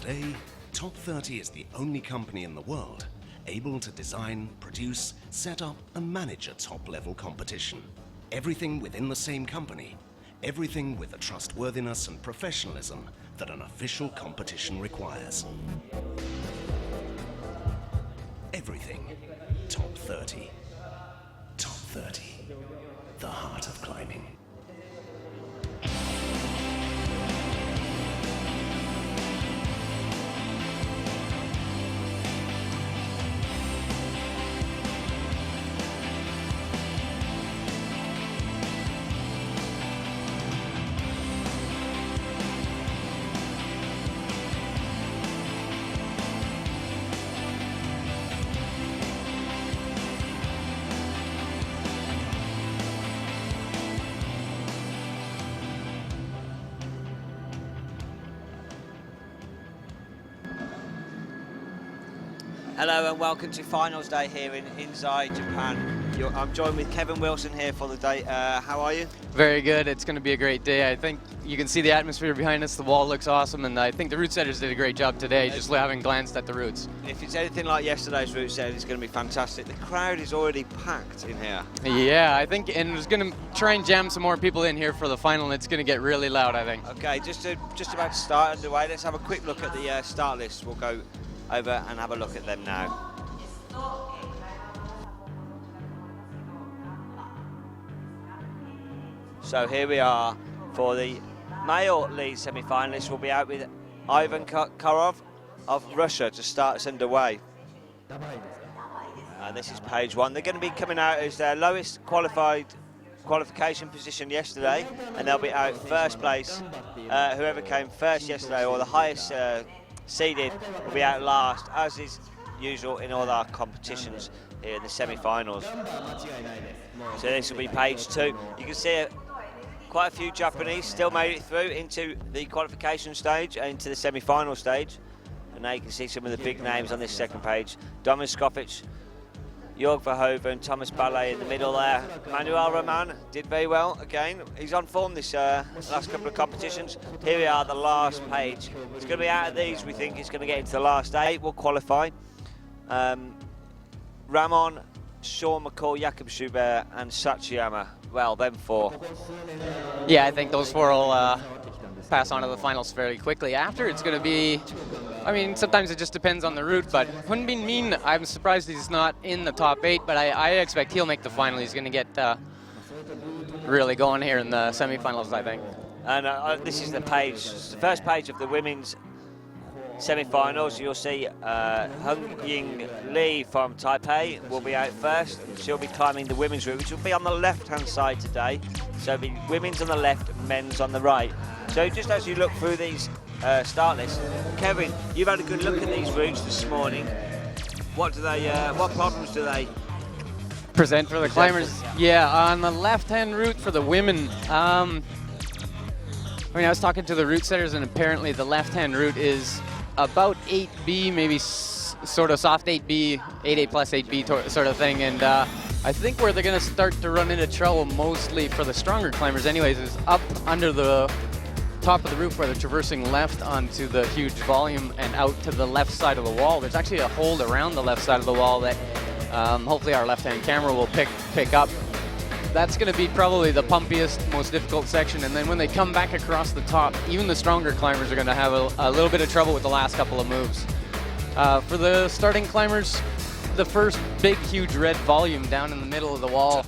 Today, Top 30 is the only company in the world able to design, produce, set up and manage a top-level competition. Everything within the same company, everything with the trustworthiness and professionalism that an official competition requires. Everything Top 30. Top 30. The heart of climbing. Hello and welcome to finals day here in Inzai, Japan. I'm joined with Kevin Wilson here for the day. How are you? Very good. It's going to be a great day. I think you can see the atmosphere behind us. The wall looks awesome, and I think the route setters did a great job today, just having glanced at the routes. If it's anything like yesterday's route set, it's going to be fantastic. The crowd is already packed in here. Yeah, I think, and it's going to try and jam some more people in here for the final, and it's going to get really loud, I think. Okay, just about to start underway. Let's have a quick look at the start list. We'll go over and have a look at them now. So here we are for the male lead semi-finalists. We'll be out with Ivan Karov of Russia to start us underway. And this is page one. They're going to be coming out as their lowest qualification position yesterday, and they'll be out first place. Whoever came first yesterday, or the highest seeded, will be out last, as is usual in all our competitions here in the semi-finals. So this will be page two. You can see quite a few Japanese still made it through into the qualification stage and into the semi-final stage. And now you can see some of the big names on this second page. Domin Skopic, Jörg Verhoeven, Thomas Ballet in the middle there. Manuel Roman did very well again. He's on form this last couple of competitions. Here we are, the last page. It's going to be out of these, we think it's going to get into the last 8 will qualify. Ramon, Sean McCall, Jakob Schubert and Sachiyama. Well, them 4. Yeah, I think those 4 will pass on to the finals fairly quickly. After, it's going to be, I mean, sometimes it just depends on the route, but Hunbin Min, I'm surprised he's not in the top 8, but I expect he'll make the final. He's going to get really going here in the semifinals, I think. And this is the page, the first page of the women's semi-finals. You'll see Hung Ying Lee from Taipei will be out first. She'll be climbing the women's route, which will be on the left-hand side today. So it'll be women's on the left, men's on the right. So just as you look through these start lists, Kevin, you've had a good look at these routes this morning. What do they? What problems do they present for the climbers? Yeah, on the left-hand route for the women. I mean, I was talking to the route setters, and apparently the left-hand route is about 8B, maybe sort of soft 8B, 8A plus 8B sort of thing. And I think where they're going to start to run into trouble mostly for the stronger climbers anyways is up under the top of the roof where they're traversing left onto the huge volume and out to the left side of the wall. There's actually a hold around the left side of the wall that hopefully our left-hand camera will pick up. That's going to be probably the pumpiest, most difficult section, and then when they come back across the top, even the stronger climbers are going to have a little bit of trouble with the last couple of moves. For the starting climbers, the first big, huge red volume down in the middle of the wall,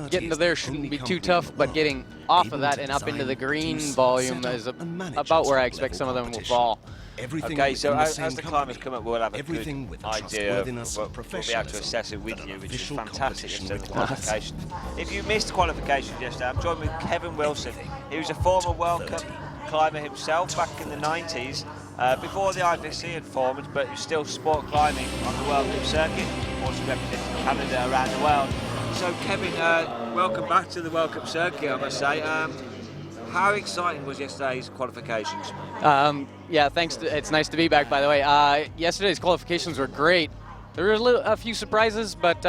getting to there shouldn't be too tough, but getting off of that and up into the green volume is about where I expect some of them will fall. Okay, so as the climbers come up, we'll have a good idea. We'll be able to assess it with you, which is fantastic in terms of qualification. If you missed qualification yesterday, I'm joined with Kevin Wilson. He was a former World Cup climber himself back in the 90s, before the IFSC had formed, but he was still sport climbing on the World Cup circuit, also representing Canada around the world. So Kevin, welcome back to the World Cup circuit, I must say. How exciting was yesterday's qualifications? Yeah, thanks. It's nice to be back, by the way. Yesterday's qualifications were great. There were a few surprises, but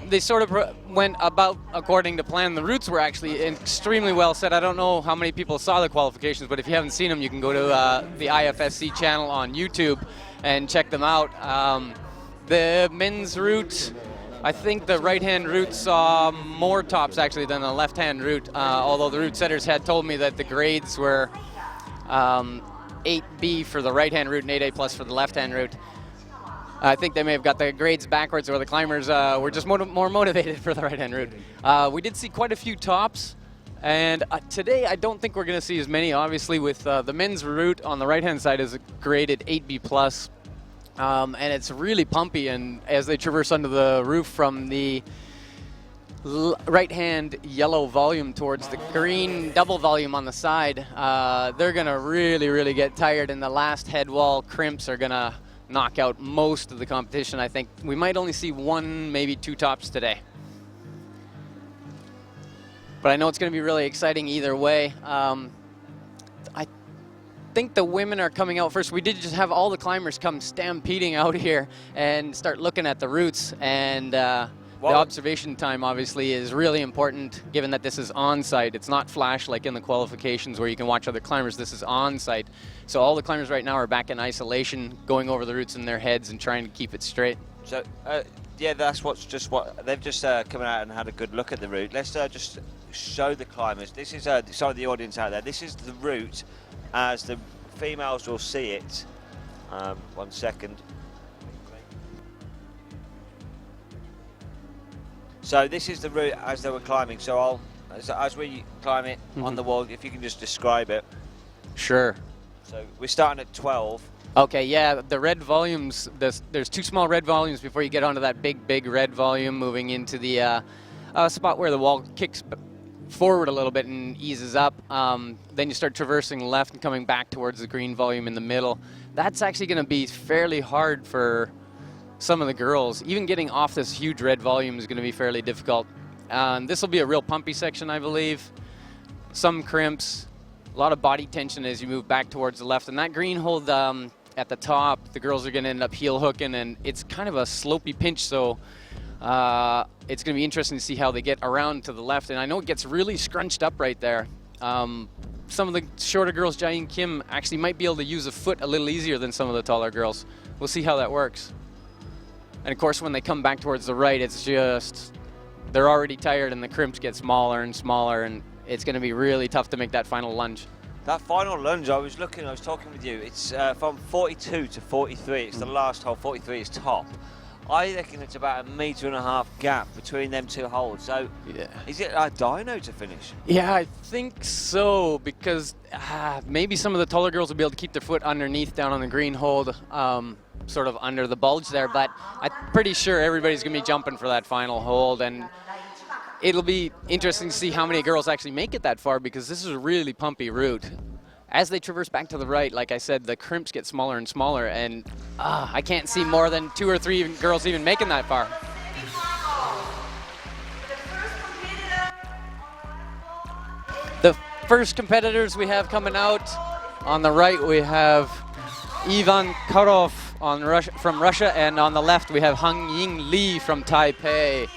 they sort of went about according to plan. The routes were actually extremely well set. I don't know how many people saw the qualifications, but if you haven't seen them, you can go to the IFSC channel on YouTube and check them out. The men's route, I think the right-hand route saw more tops actually than the left-hand route, although the route setters had told me that the grades were 8B for the right-hand route and 8A plus for the left-hand route. I think they may have got the grades backwards, or the climbers were just more motivated for the right-hand route. We did see quite a few tops, and today I don't think we're going to see as many. Obviously, with the men's route on the right-hand side is graded 8B plus, and it's really pumpy. And as they traverse under the roof from the right-hand yellow volume towards the green double volume on the side, they're going to really get tired, and the last head wall crimps are going to knock out most of the competition. I think we might only see 1, maybe 2 tops today. But I know it's going to be really exciting either way. I think the women are coming out first. We did just have all the climbers come stampeding out here and start looking at the routes, and the observation time obviously is really important given that this is on-site. It's not flash like in the qualifications where you can watch other climbers. This is on-site. So all the climbers right now are back in isolation, going over the routes in their heads and trying to keep it straight. So yeah, that's what they've just come out and had a good look at the route. Let's just show the climbers. This is some of the audience out there. This is the route as the females will see it. 1 second. So this is the route as they were climbing. So as we climb it on the wall, if you can just describe it. Sure. So we're starting at 12. Okay, yeah, the red volumes, there's 2 small red volumes before you get onto that big red volume, moving into the spot where the wall kicks forward a little bit and eases up. Then you start traversing left and coming back towards the green volume in the middle. That's actually going to be fairly hard for some of the girls. Even getting off this huge red volume is going to be fairly difficult. This will be a real pumpy section, I believe. Some crimps, a lot of body tension as you move back towards the left. And that green hold at the top, the girls are going to end up heel hooking, and it's kind of a slopey pinch, so it's going to be interesting to see how they get around to the left. And I know it gets really scrunched up right there. Some of the shorter girls, Jai and Kim, actually might be able to use a foot a little easier than some of the taller girls. We'll see how that works. And of course, when they come back towards the right, it's just, they're already tired and the crimps get smaller and smaller, and it's going to be really tough to make that final lunge. That final lunge, I was talking with you, it's from 42 to 43. It's the last hole. 43 is top. I reckon it's about 1.5 meter gap between them 2 holes. So yeah. Is it a dyno to finish? Yeah, I think so, because maybe some of the taller girls will be able to keep their foot underneath down on the green hold, sort of under the bulge there, but I'm pretty sure everybody's going to be jumping for that final hold, and it'll be interesting to see how many girls actually make it that far, because this is a really pumpy route. As they traverse back to the right, like I said, the crimps get smaller and smaller, and I can't see more than 2 or 3 girls even making that far. The first competitors we have coming out, on the right we have Ivan Karov from Russia, and on the left we have Hung Ying Lee from Taipei.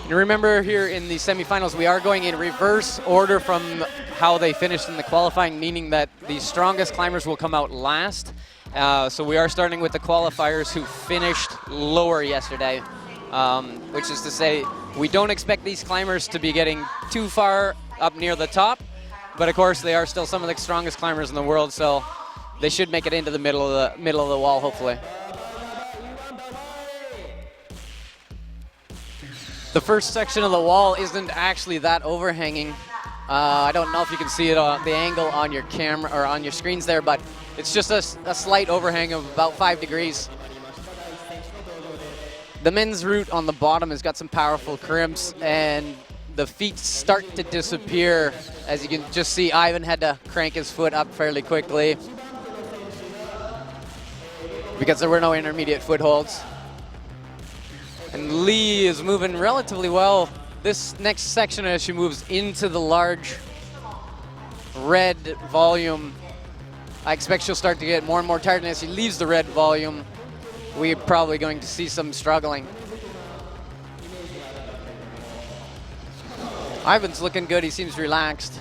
And remember, here in the semifinals, we are going in reverse order from how they finished in the qualifying, meaning that the strongest climbers will come out last. So we are starting with the qualifiers who finished lower yesterday, which is to say we don't expect these climbers to be getting too far up near the top, but of course they are still some of the strongest climbers in the world, so they should make it into the middle of the wall, hopefully. The first section of the wall isn't actually that overhanging. I don't know if you can see it on the angle on your camera or on your screens there, but it's just a slight overhang of about 5 degrees. The men's route on the bottom has got some powerful crimps, and the feet start to disappear. As you can just see, Ivan had to crank his foot up fairly quickly because there were no intermediate footholds. And Lee is moving relatively well. This next section, as she moves into the large red volume, I expect she'll start to get more and more tired, and as she leaves the red volume, we're probably going to see some struggling. Ivan's looking good. He seems relaxed.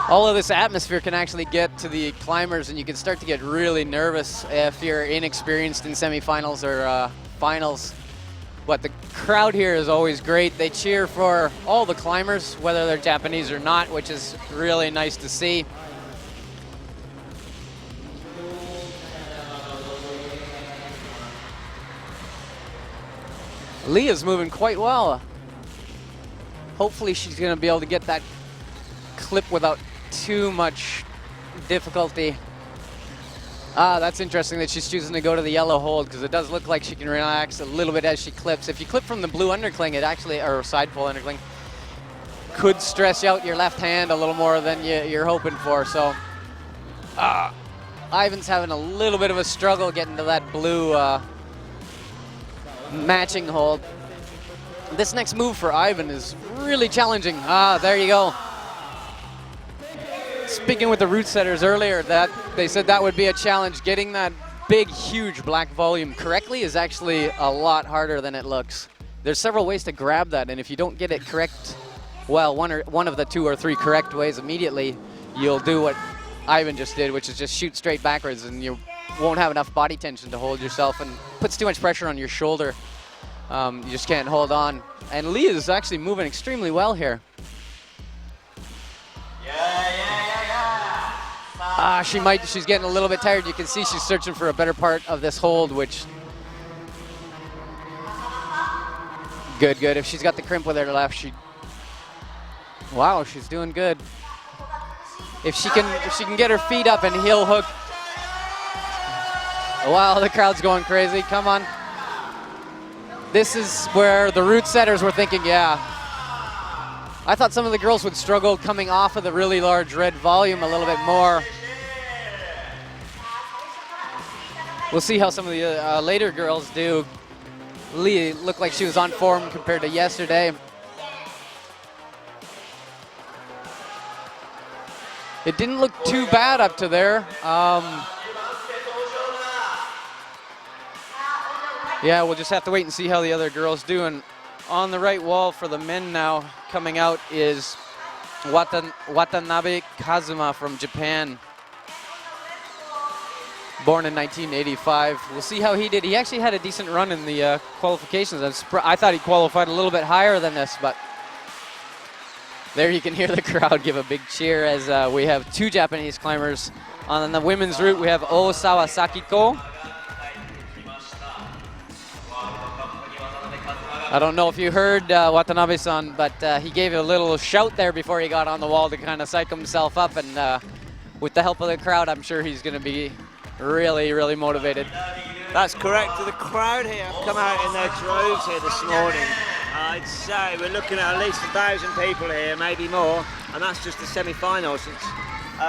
All of this atmosphere can actually get to the climbers, and you can start to get really nervous if you're inexperienced in semifinals or finals. But the crowd here is always great. They cheer for all the climbers, whether they're Japanese or not, which is really nice to see. Leah's moving quite well. Hopefully she's going to be able to get that clip without too much difficulty. That's interesting that she's choosing to go to the yellow hold, because it does look like she can relax a little bit as she clips. If you clip from the blue undercling, it actually, or side pole undercling, could stress out your left hand a little more than you're hoping for. So Ivan's having a little bit of a struggle getting to that blue matching hold. This next move for Ivan is really challenging. There you go. Speaking with the route setters earlier, that they said that would be a challenge. Getting that big, huge black volume correctly is actually a lot harder than it looks. There's several ways to grab that, and if you don't get it correct, well, one of the 2 or 3 correct ways immediately, you'll do what Ivan just did, which is just shoot straight backwards, and you won't have enough body tension to hold yourself, and puts too much pressure on your shoulder. You just can't hold on. And Leah is actually moving extremely well here. She's getting a little bit tired. You can see she's searching for a better part of this hold, which, good. If she's got the crimp with her left, wow, she's doing good. If she can get her feet up and heel hook. Wow, the crowd's going crazy. Come on. This is where the route setters were thinking, yeah. I thought some of the girls would struggle coming off of the really large red volume a little bit more. We'll see how some of the later girls do. Lee looked like she was on form compared to yesterday. It didn't look too bad up to there. Yeah, we'll just have to wait and see how the other girls do. And on the right wall for the men now, coming out is Watanabe Kazuma from Japan. Born in 1985. We'll see how he did. He actually had a decent run in the qualifications. I thought he qualified a little bit higher than this, but there you can hear the crowd give a big cheer as we have 2 Japanese climbers. On the women's route, we have Osawa Sakiko. I don't know if you heard Watanabe-san, but he gave a little shout there before he got on the wall to kind of psych himself up, and with the help of the crowd, I'm sure he's going to be really, really motivated. That's correct. The crowd here have come out in their droves here this morning. I'd say we're looking at least 1,000 people here, maybe more, and that's just the semi-finals.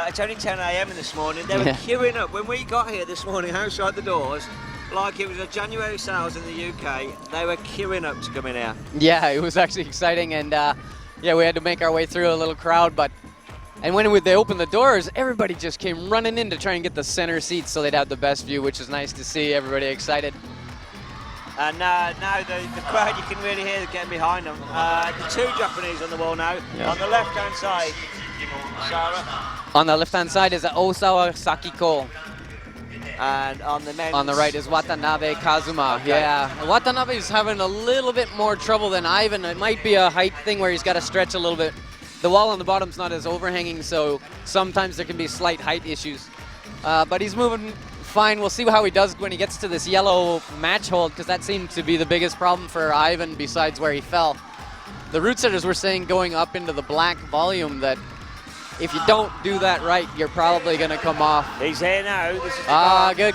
It's only 10 a.m. this morning. They were queuing up. When we got here this morning outside the doors, like it was a January sales in the UK, they were queuing up to come in here. Yeah, it was actually exciting, and yeah, we had to make our way through a little crowd, and when they opened the doors, everybody just came running in to try and get the center seats so they'd have the best view, which is nice to see. Everybody excited. And now the crowd, you can really hear them getting behind them. The 2 Japanese on the wall now. Yeah. On the left-hand side, Sarah. On the left-hand side is Osawa Sakiko. And on the men's... On the right is Watanabe Kazuma. Okay. Yeah, Watanabe's having a little bit more trouble than Ivan. It might be a height thing where he's got to stretch a little bit. The wall on the bottom's not as overhanging, so sometimes there can be slight height issues. But he's moving fine. We'll see how he does when he gets to this yellow match hold, because that seemed to be the biggest problem for Ivan besides where he fell. The route setters were saying going up into the black volume that if you don't do that right, you're probably going to come off. He's here now. This is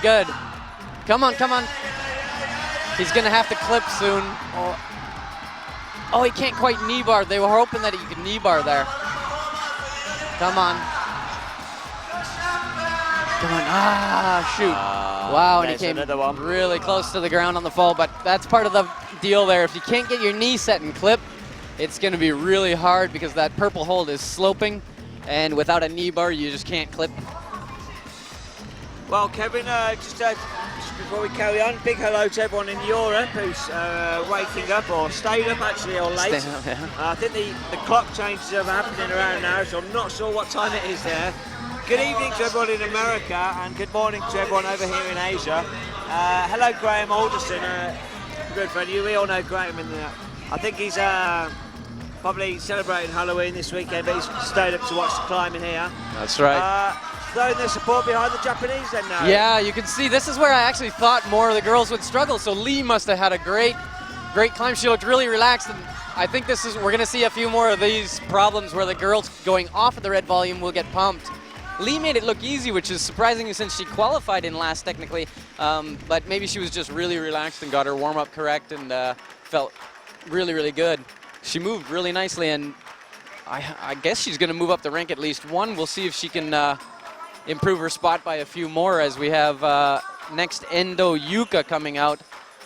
good. Come on. He's going to have to clip soon. Oh, he can't quite knee bar. They were hoping that he could knee bar there. Come on. Shoot. Wow, and he came really close to the ground on the fall, but that's part of the deal there. If you can't get your knee set and clip, it's going to be really hard because that purple hold is sloping, and without a knee bar, you just can't clip. Well, Kevin, just before we carry on, big hello to everyone in Europe who's waking up or stayed up actually or late. Stay up, yeah. I think the clock changes are happening around now, so I'm not sure what time it is there. Good evening to everyone in America and good morning to everyone over here in Asia. Hello, Graham Alderson, good friend. We all know Graham. I think he's probably celebrating Halloween this weekend, but he's stayed up to watch the climbing here. That's right. Throwing their support behind the Japanese then now. Yeah, you can see this is where I actually thought more of the girls would struggle. So Lee must have had a great climb. She looked really relaxed, and I think we're going to see a few more of these problems where the girls going off of the red volume will get pumped. Lee made it look easy, which is surprising since she qualified in last technically, but maybe she was just really relaxed and got her warm-up correct and felt really, really good. She moved really nicely, and I guess she's going to move up the rank at least one. We'll see if she can improve her spot by a few more as we have next Endo Yuka coming out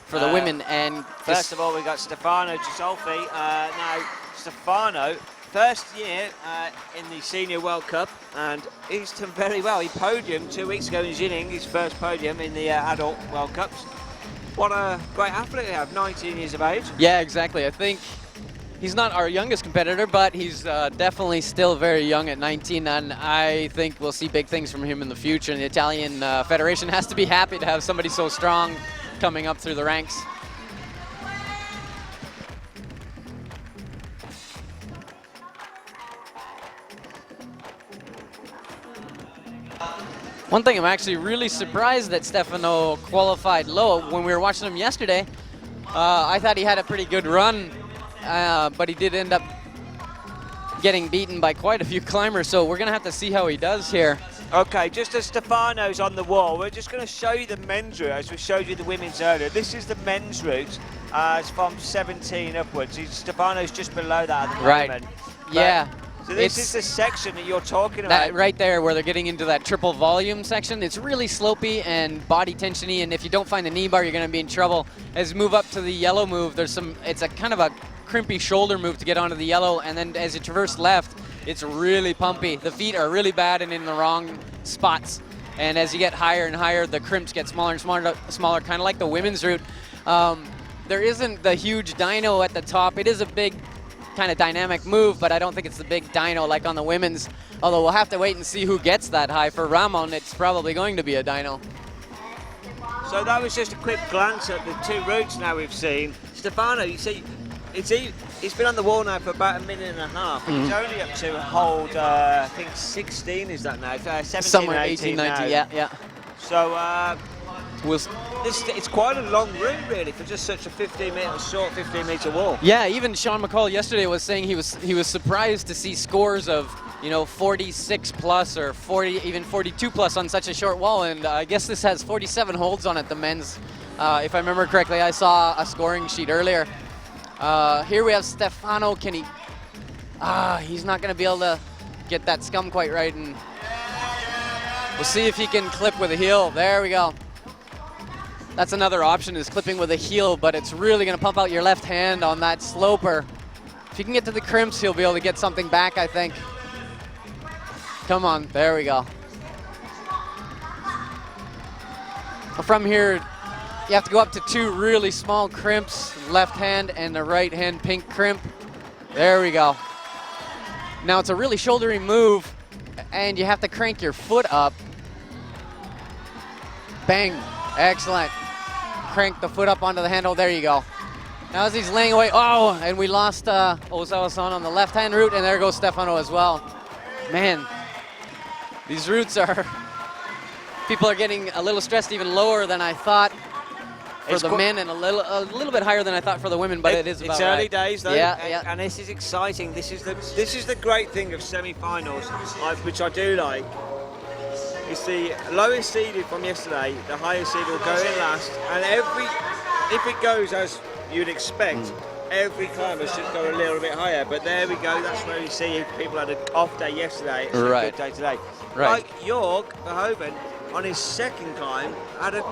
for the women. And first of all, we got Stefano Gisolfi. Now, Stefano, first year in the Senior World Cup, and he's done very well. He podiumed 2 weeks ago in Jining, his first podium in the Adult World Cups. What a great athlete they have, 19 years of age. Yeah, exactly. I think he's not our youngest competitor, but he's definitely still very young at 19, and I think we'll see big things from him in the future. And the Italian Federation has to be happy to have somebody so strong coming up through the ranks. One thing I'm actually really surprised that Stefano qualified low. When we were watching him yesterday, I thought he had a pretty good run, but he did end up getting beaten by quite a few climbers, so we're going to have to see how he does here. Okay, just as Stefano's on the wall, we're just going to show you the men's route as we showed you the women's earlier. This is the men's route. It's from 17 upwards. Stefano's just below that at the moment. Right, yeah. So this is the section that you're talking about. Right there where they're getting into that triple volume section. It's really slopey and body tensiony, and if you don't find the knee bar, you're going to be in trouble. As you move up to the yellow move, it's a kind of a crimpy shoulder move to get onto the yellow, and then as you traverse left, it's really pumpy. The feet are really bad and in the wrong spots. And as you get higher and higher, the crimps get smaller and smaller, kind of like the women's route. There isn't the huge dyno at the top. It is a big kind of dynamic move, but I don't think it's the big dyno like on the women's, although we'll have to wait and see who gets that high. For Ramon, it's probably going to be a dyno. So that was just a quick glance at the two routes now we've seen. Stefano, you see, he's been on the wall now for about a minute and a half. He's only up to hold, I think 16 is that now, 17, somewhere 18, 18, 19, yeah. So it's quite a long route really for just such a short 15-meter wall. Yeah, even Sean McCall yesterday was saying he was surprised to see scores of 46 plus or 40, even 42 plus on such a short wall, and I guess this has 47 holds on it, the men's. If I remember correctly, I saw a scoring sheet earlier. Here we have Stefano. He's not going to be able to get that scum quite right, and we'll see if he can clip with a heel. There we go. That's another option, is clipping with a heel, but it's really going to pump out your left hand on that sloper. If he can get to the crimps, he'll be able to get something back, I think. Come on, there we go. From here, you have to go up to two really small crimps, left hand and the right hand pink crimp. There we go. Now it's a really shouldery move, and you have to crank your foot up. Bang, excellent. Crank the foot up onto the handle, there you go. Now as he's laying away, and we lost Osawa-san on the left-hand route, and there goes Stefano as well. Man, these routes people are getting a little stressed, even lower than I thought for the men, and a little bit higher than I thought for the women, but it is about It's early days though, yeah. And this is exciting. This is the great thing of semi-finals, which I do like. It's the lowest seeded from yesterday, the highest seeded will go in last, and if it goes as you'd expect, every climber should go a little bit higher. But there we go, that's where you see if people had an off day yesterday, it's a good day today. Right. Like Jörg Verhoeven, on his second climb, had a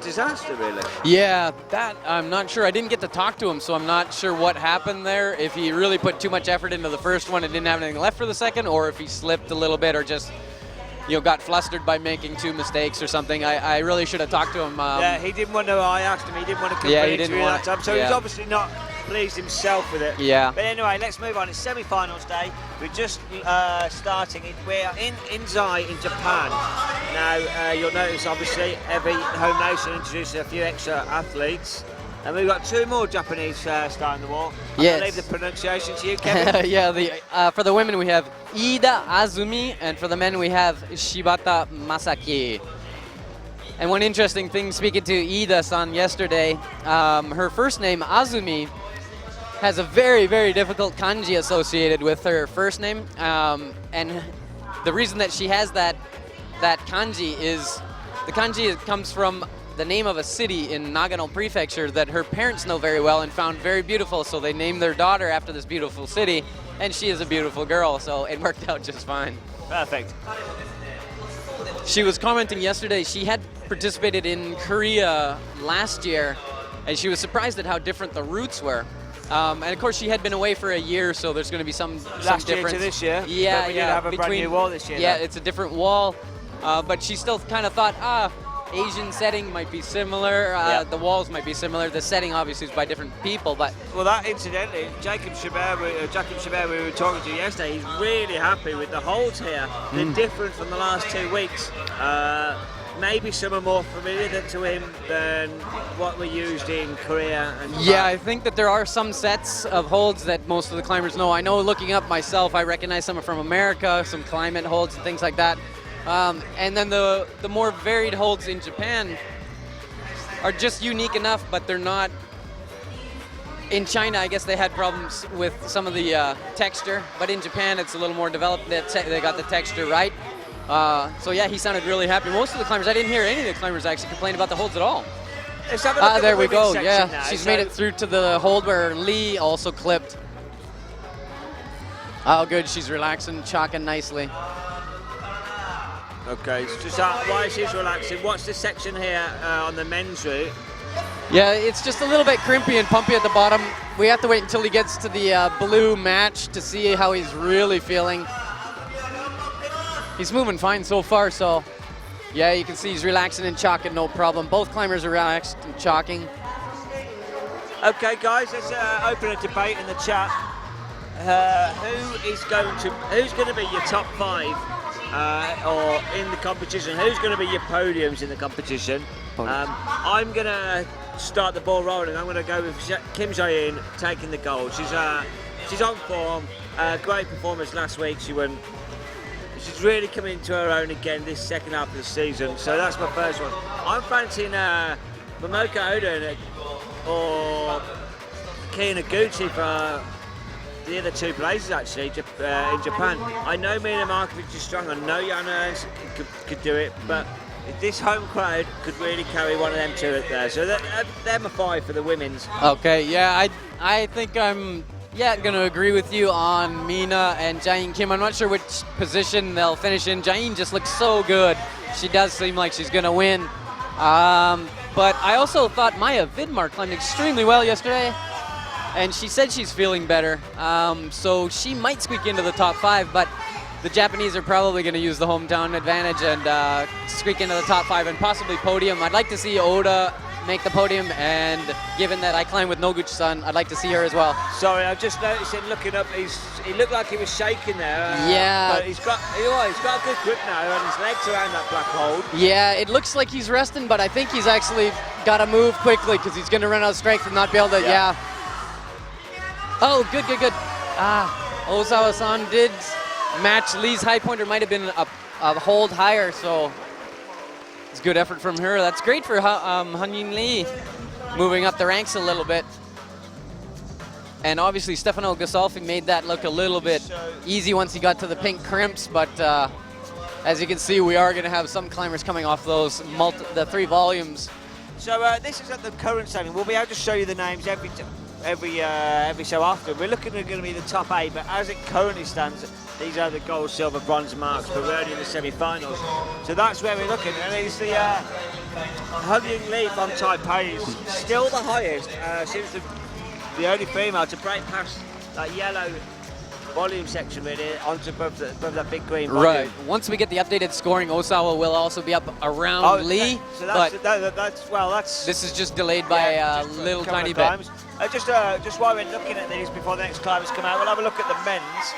disaster really. Yeah, that I'm not sure. I didn't get to talk to him, so I'm not sure what happened there. If he really put too much effort into the first one and didn't have anything left for the second, or if he slipped a little bit or just got flustered by making 2 mistakes or something. I really should have talked to him. Yeah, he didn't want to. I asked him. He didn't want to come Yeah, for he an didn't interview want that time. So he's yeah. obviously not pleased himself with it. Yeah. But anyway, let's move on. It's semi-finals day. We're just starting. We're in Inzai in Japan. Now, you'll notice, obviously, every home nation introduces a few extra athletes. And we've got 2 more Japanese starting the wall. Yes. I leave the pronunciation to you, Kevin. Yeah, for the women we have Ida Azumi, and for the men we have Shibata Masaki. And one interesting thing, speaking to Ida-san yesterday, her first name, Azumi, has a very, very difficult kanji associated with her first name. And the reason that she has that kanji is, the kanji comes from the name of a city in Nagano Prefecture that her parents know very well and found very beautiful, so they named their daughter after this beautiful city, and she is a beautiful girl, so it worked out just fine. Perfect. She was commenting yesterday, she had participated in Korea last year, and she was surprised at how different the routes were. And of course, she had been away for a year, so there's going to be some Last difference. year to this year? Yeah, But we yeah. did have a brand new wall this year. Yeah, though. it's a different wall, but she still kind of thought, Asian setting might be similar, the walls might be similar, the setting obviously is by different people, but... Well, that incidentally, Jacob Chabert, we were talking to yesterday, he's really happy with the holds here. They're different from the last 2 weeks. Maybe some are more familiar to him than what were used in Korea. And Yeah, I think that there are some sets of holds that most of the climbers know. I know looking up myself, I recognize some are from America, some climate holds and things like that. And then the more varied holds in Japan are just unique enough, but they're not. In China, I guess they had problems with some of the texture, but in Japan it's a little more developed. They got the texture right. So yeah, he sounded really happy. Most of the climbers, I didn't hear any of the climbers actually complain about the holds at all. Let's have a look at There the we go, women's yeah. section now. She's So- made it through to the hold where Lee also clipped. Oh good, she's relaxing, chalking nicely. Okay, so just while she's relaxing, what's this section here on the men's route? Yeah, it's just a little bit crimpy and pumpy at the bottom. We have to wait until he gets to the blue match to see how he's really feeling. He's moving fine so far, so yeah, you can see he's relaxing and chalking, no problem. Both climbers are relaxed and chalking. Okay, guys, let's open a debate in the chat. Who's going to be your top 5 or in the competition? Who's going to be your podiums in the competition? I'm going to start the ball rolling. I'm going to go with Kim Jae-in taking the gold. She's on form. Great performance last week. She's really coming into her own again this second half of the season. So that's my first one. I'm fancying Momoko Oda or Kei Noguchi for the other 2 places actually in Japan. I know Mina Markovic is strong. I know Jan Ernst could do it, but this home crowd could really carry one of them 2 up there. So they're my 5 for the women's. Okay, yeah, I think I'm going to agree with you on Mina and Jae-in Kim. I'm not sure which position they'll finish in. Jae-in just looks so good. She does seem like she's going to win. But I also thought Maya Vidmar climbed extremely well yesterday, and she said she's feeling better. So she might squeak into the top 5, but the Japanese are probably going to use the hometown advantage and squeak into the top 5 and possibly podium. I'd like to see Oda make the podium, and given that I climb with Noguchi-san, I'd like to see her as well. Sorry, I just noticed him looking up. He looked like he was shaking there. Yeah. But he's got a good grip now, and his legs around that black hold. Yeah, it looks like he's resting, but I think he's actually got to move quickly because he's going to run out of strength and not be able to, yeah. Oh, good. Ozawa-san did match Lee's high pointer. Might have been a hold higher, so it's good effort from her. That's great for Han-Yin Lee, moving up the ranks a little bit. And obviously Stefano Gasolfi made that look a little bit easy once he got to the pink crimps, but as you can see, we are going to have some climbers coming off those the 3 volumes. So this is at the current setting. We'll be able to show you the names every so often. We're looking at going to be the top 8, but as it currently stands, these are the gold, silver, bronze marks, but we're only in the semi-finals. So that's where we're looking, and it's the Han-Yin Lee from Taipei is still the highest. Seems to be the only female to break past that yellow volume section really, onto above that big green volume. Right. Once we get the updated scoring, Osawa will also be up around Lee. So but that's this is just delayed by a little tiny bit. Just while we're looking at these before the next climbers come out, we'll have a look at the men's.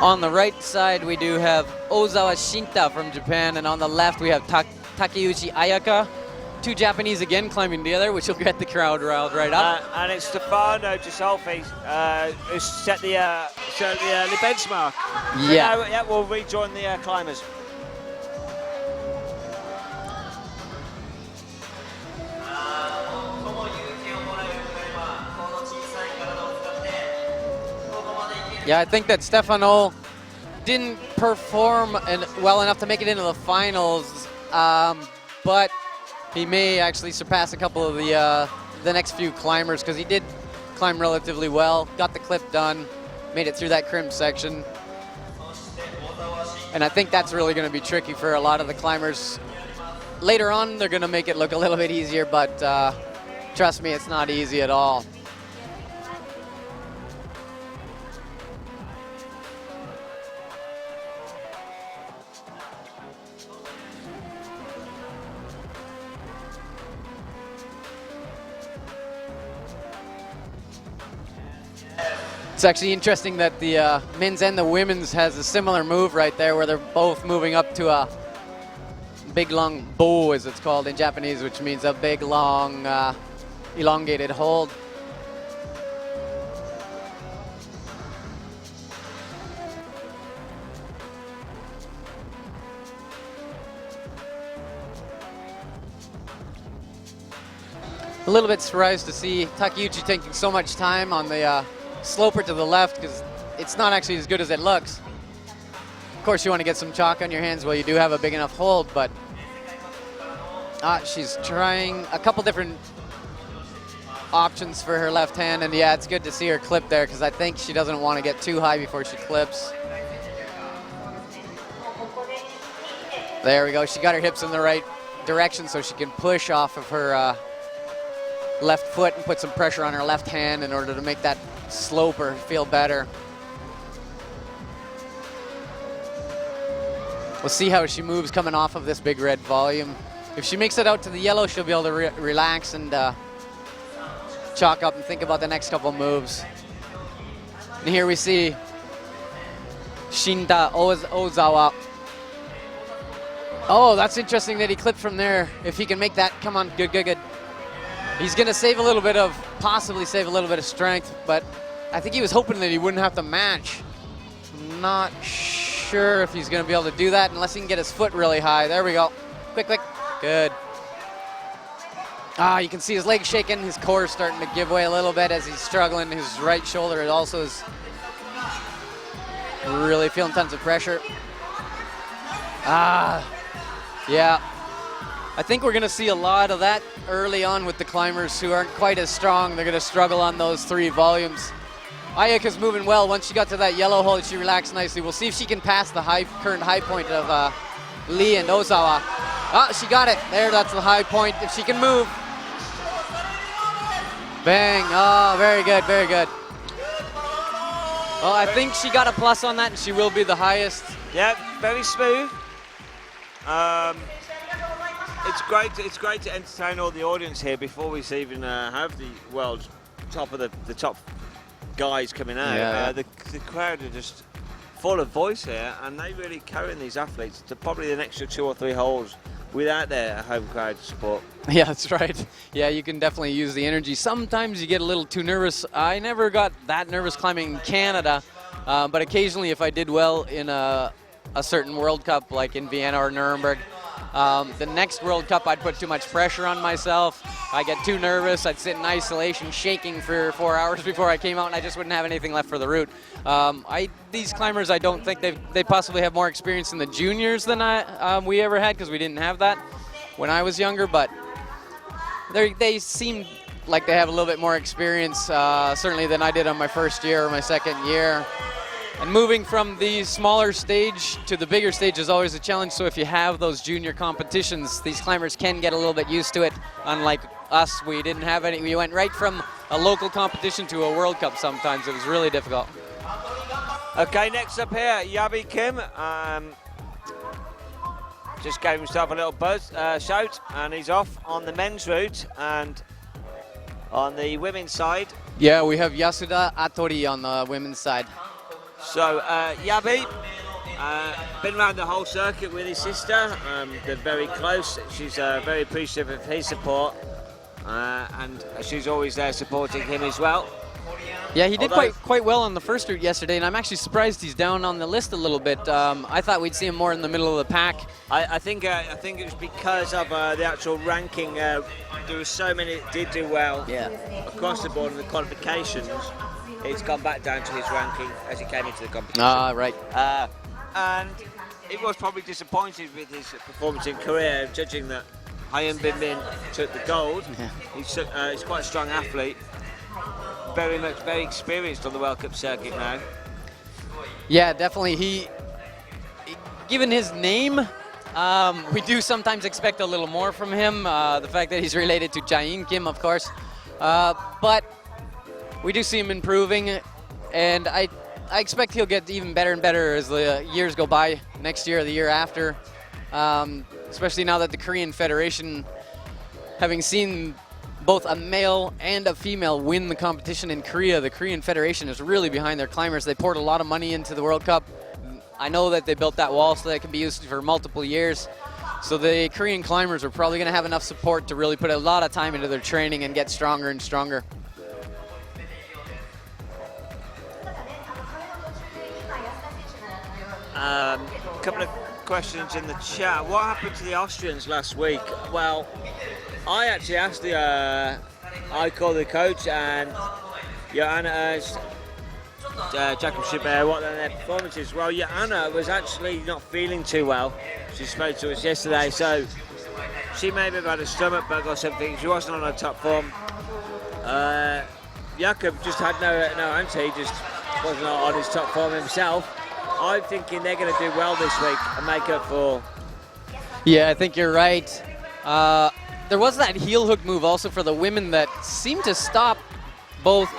On the right side, we do have Ozawa Shinta from Japan, and on the left, we have Takeuchi Ayaka. Two Japanese again climbing together, which will get the crowd riled right up. And it's Stefano Gisolfi who set the benchmark. Yeah. So now, we'll rejoin the climbers. Yeah, I think that Stefano didn't perform well enough to make it into the finals, but he may actually surpass a couple of the next few climbers because he did climb relatively well, got the clip done, made it through that crimp section. And I think that's really going to be tricky for a lot of the climbers. Later on, they're going to make it look a little bit easier, but trust me, it's not easy at all. It's actually interesting that the men's and the women's has a similar move right there where they're both moving up to a big long bo, as it's called in Japanese, which means a big long elongated hold. A little bit surprised to see Takeuchi taking so much time on the sloper to the left because it's not actually as good as it looks. Of course, you want to get some chalk on your hands while you do have a big enough hold, but she's trying a couple different options for her left hand, and yeah, it's good to see her clip there because I think she doesn't want to get too high before she clips. There we go. She got her hips in the right direction so she can push off of her left foot and put some pressure on her left hand in order to make that sloper feel better. We'll see how she moves coming off of this big red volume. If she makes it out to the yellow, she'll be able to relax and chalk up and think about the next couple moves. And here we see Shinta Ozawa. Oh, that's interesting that he clipped from there. If he can make that, come on, good, good, good. He's gonna possibly save a little bit of strength, but I think he was hoping that he wouldn't have to match. Not sure if he's gonna be able to do that unless he can get his foot really high. There we go. Quick, quick, good. You can see his legs shaking, his core starting to give way a little bit as he's struggling. His right shoulder also is really feeling tons of pressure. Yeah. I think we're going to see a lot of that early on with the climbers who aren't quite as strong. They're going to struggle on those 3 volumes. Ayaka's moving well. Once she got to that yellow hold, she relaxed nicely. We'll see if she can pass the current high point of Lee and Ozawa. She got it. There, that's the high point. If she can move. Bang. Very good, very good. Well, I think she got a plus on that, and she will be the highest. Yeah, very smooth. It's great to entertain all the audience here before we even have the world top of the top guys coming out. Yeah. The crowd are just full of voice here, and they really carrying these athletes to probably an extra 2 or 3 holes without their home crowd support. Yeah, that's right. Yeah, you can definitely use the energy. Sometimes you get a little too nervous. I never got that nervous climbing in Canada, but occasionally if I did well in a certain World Cup, like in Vienna or Nuremberg, the next World Cup, I'd put too much pressure on myself. I get too nervous. I'd sit in isolation, shaking for 4 hours before I came out, and I just wouldn't have anything left for the route. These climbers, I don't think they possibly have more experience in the juniors than we ever had, because we didn't have that when I was younger. But they seem like they have a little bit more experience, certainly than I did on my first year or my second year. And moving from the smaller stage to the bigger stage is always a challenge. So if you have those junior competitions, these climbers can get a little bit used to it. Unlike us, we didn't have any. We went right from a local competition to a World Cup sometimes. It was really difficult. Okay, next up here, Yabi Kim. Just gave himself a little shout, and he's off on the men's route. And on the women's side, yeah, we have Yasuda Atori on the women's side. So Yabi, been around the whole circuit with his sister. They're very close. She's very appreciative of his support, and she's always there supporting him as well. Yeah, he did quite well on the first route yesterday, and I'm actually surprised he's down on the list a little bit. I thought we'd see him more in the middle of the pack. I think it was because of the actual ranking. There were so many that did do well across the board in the qualifications. It's gone back down to his ranking as he came into the competition. Right. And he was probably disappointed with his performance in Korea, judging that Hyun Bin Min took the gold. Yeah. He's quite a strong athlete, very experienced on the World Cup circuit now. Yeah, definitely. Given his name, we do sometimes expect a little more from him. The fact that he's related to Jae-in Kim, of course, but we do see him improving, and I expect he'll get even better and better as the years go by, next year or the year after, especially now that the Korean Federation, having seen both a male and a female win the competition in Korea, the Korean Federation is really behind their climbers. They poured a lot of money into the World Cup. I know that they built that wall so that it can be used for multiple years. So the Korean climbers are probably going to have enough support to really put a lot of time into their training and get stronger and stronger. A couple of questions in the chat. What happened to the Austrians last week? Well, I actually asked I called the coach and Joanna Ernst, Jacob Schubert, what their performances. Well, Joanna was actually not feeling too well. She spoke to us yesterday, so she may have had a stomach bug or something. She wasn't on her top form. Jakob just had no answer. He just wasn't on his top form himself. I'm thinking they're going to do well this week and make up for. Yeah, I think you're right. There was that heel hook move also for the women that seemed to stop both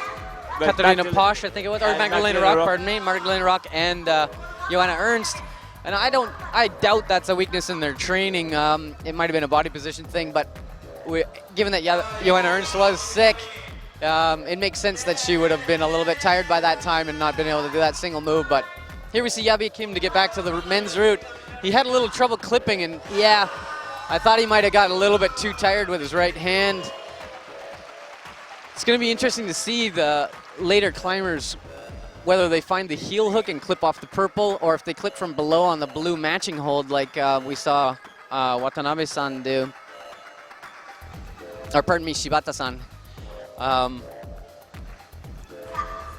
Katarina Posch, I think it was, or Magdalena Rock, pardon me, Magdalena Rock and Joanna Ernst. And I doubt that's a weakness in their training. It might have been a body position thing, but given that Joanna Ernst was sick, it makes sense that she would have been a little bit tired by that time and not been able to do that single move. But here we see Yabi Kim to get back to the men's route. He had a little trouble clipping, and yeah, I thought he might have gotten a little bit too tired with his right hand. It's going to be interesting to see the later climbers, whether they find the heel hook and clip off the purple, or if they clip from below on the blue matching hold like we saw Watanabe-san do. Or pardon me, Shibata-san.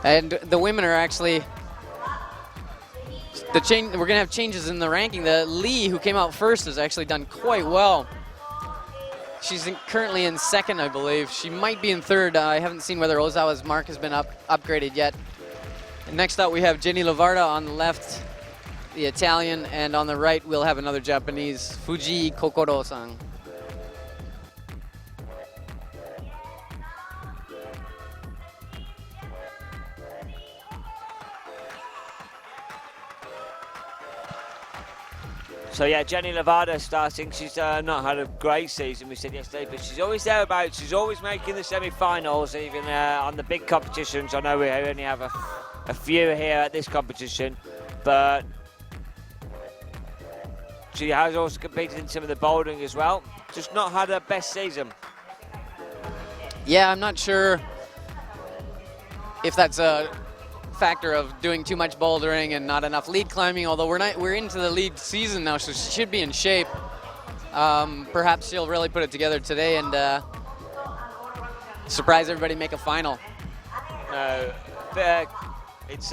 And the women are actually... we're going to have changes in the ranking. The Lee, who came out first, has actually done quite well. She's currently in second, I believe. She might be in third. I haven't seen whether Ozawa's mark has been upgraded yet. And next up, we have Jenny Lavarda on the left, the Italian, and on the right, we'll have another Japanese, Fuji Kokoro-san. So yeah, Jenny Lavarda starting. She's not had a great season, we said yesterday, but she's always thereabouts. She's always making the semi-finals, even on the big competitions. I know we only have a few here at this competition, but she has also competed in some of the bouldering as well. Just not had her best season. Yeah, I'm not sure if that's a factor of doing too much bouldering and not enough lead climbing, although we're into the lead season now, so she should be in shape. Perhaps she'll really put it together today and surprise everybody, make a final. It's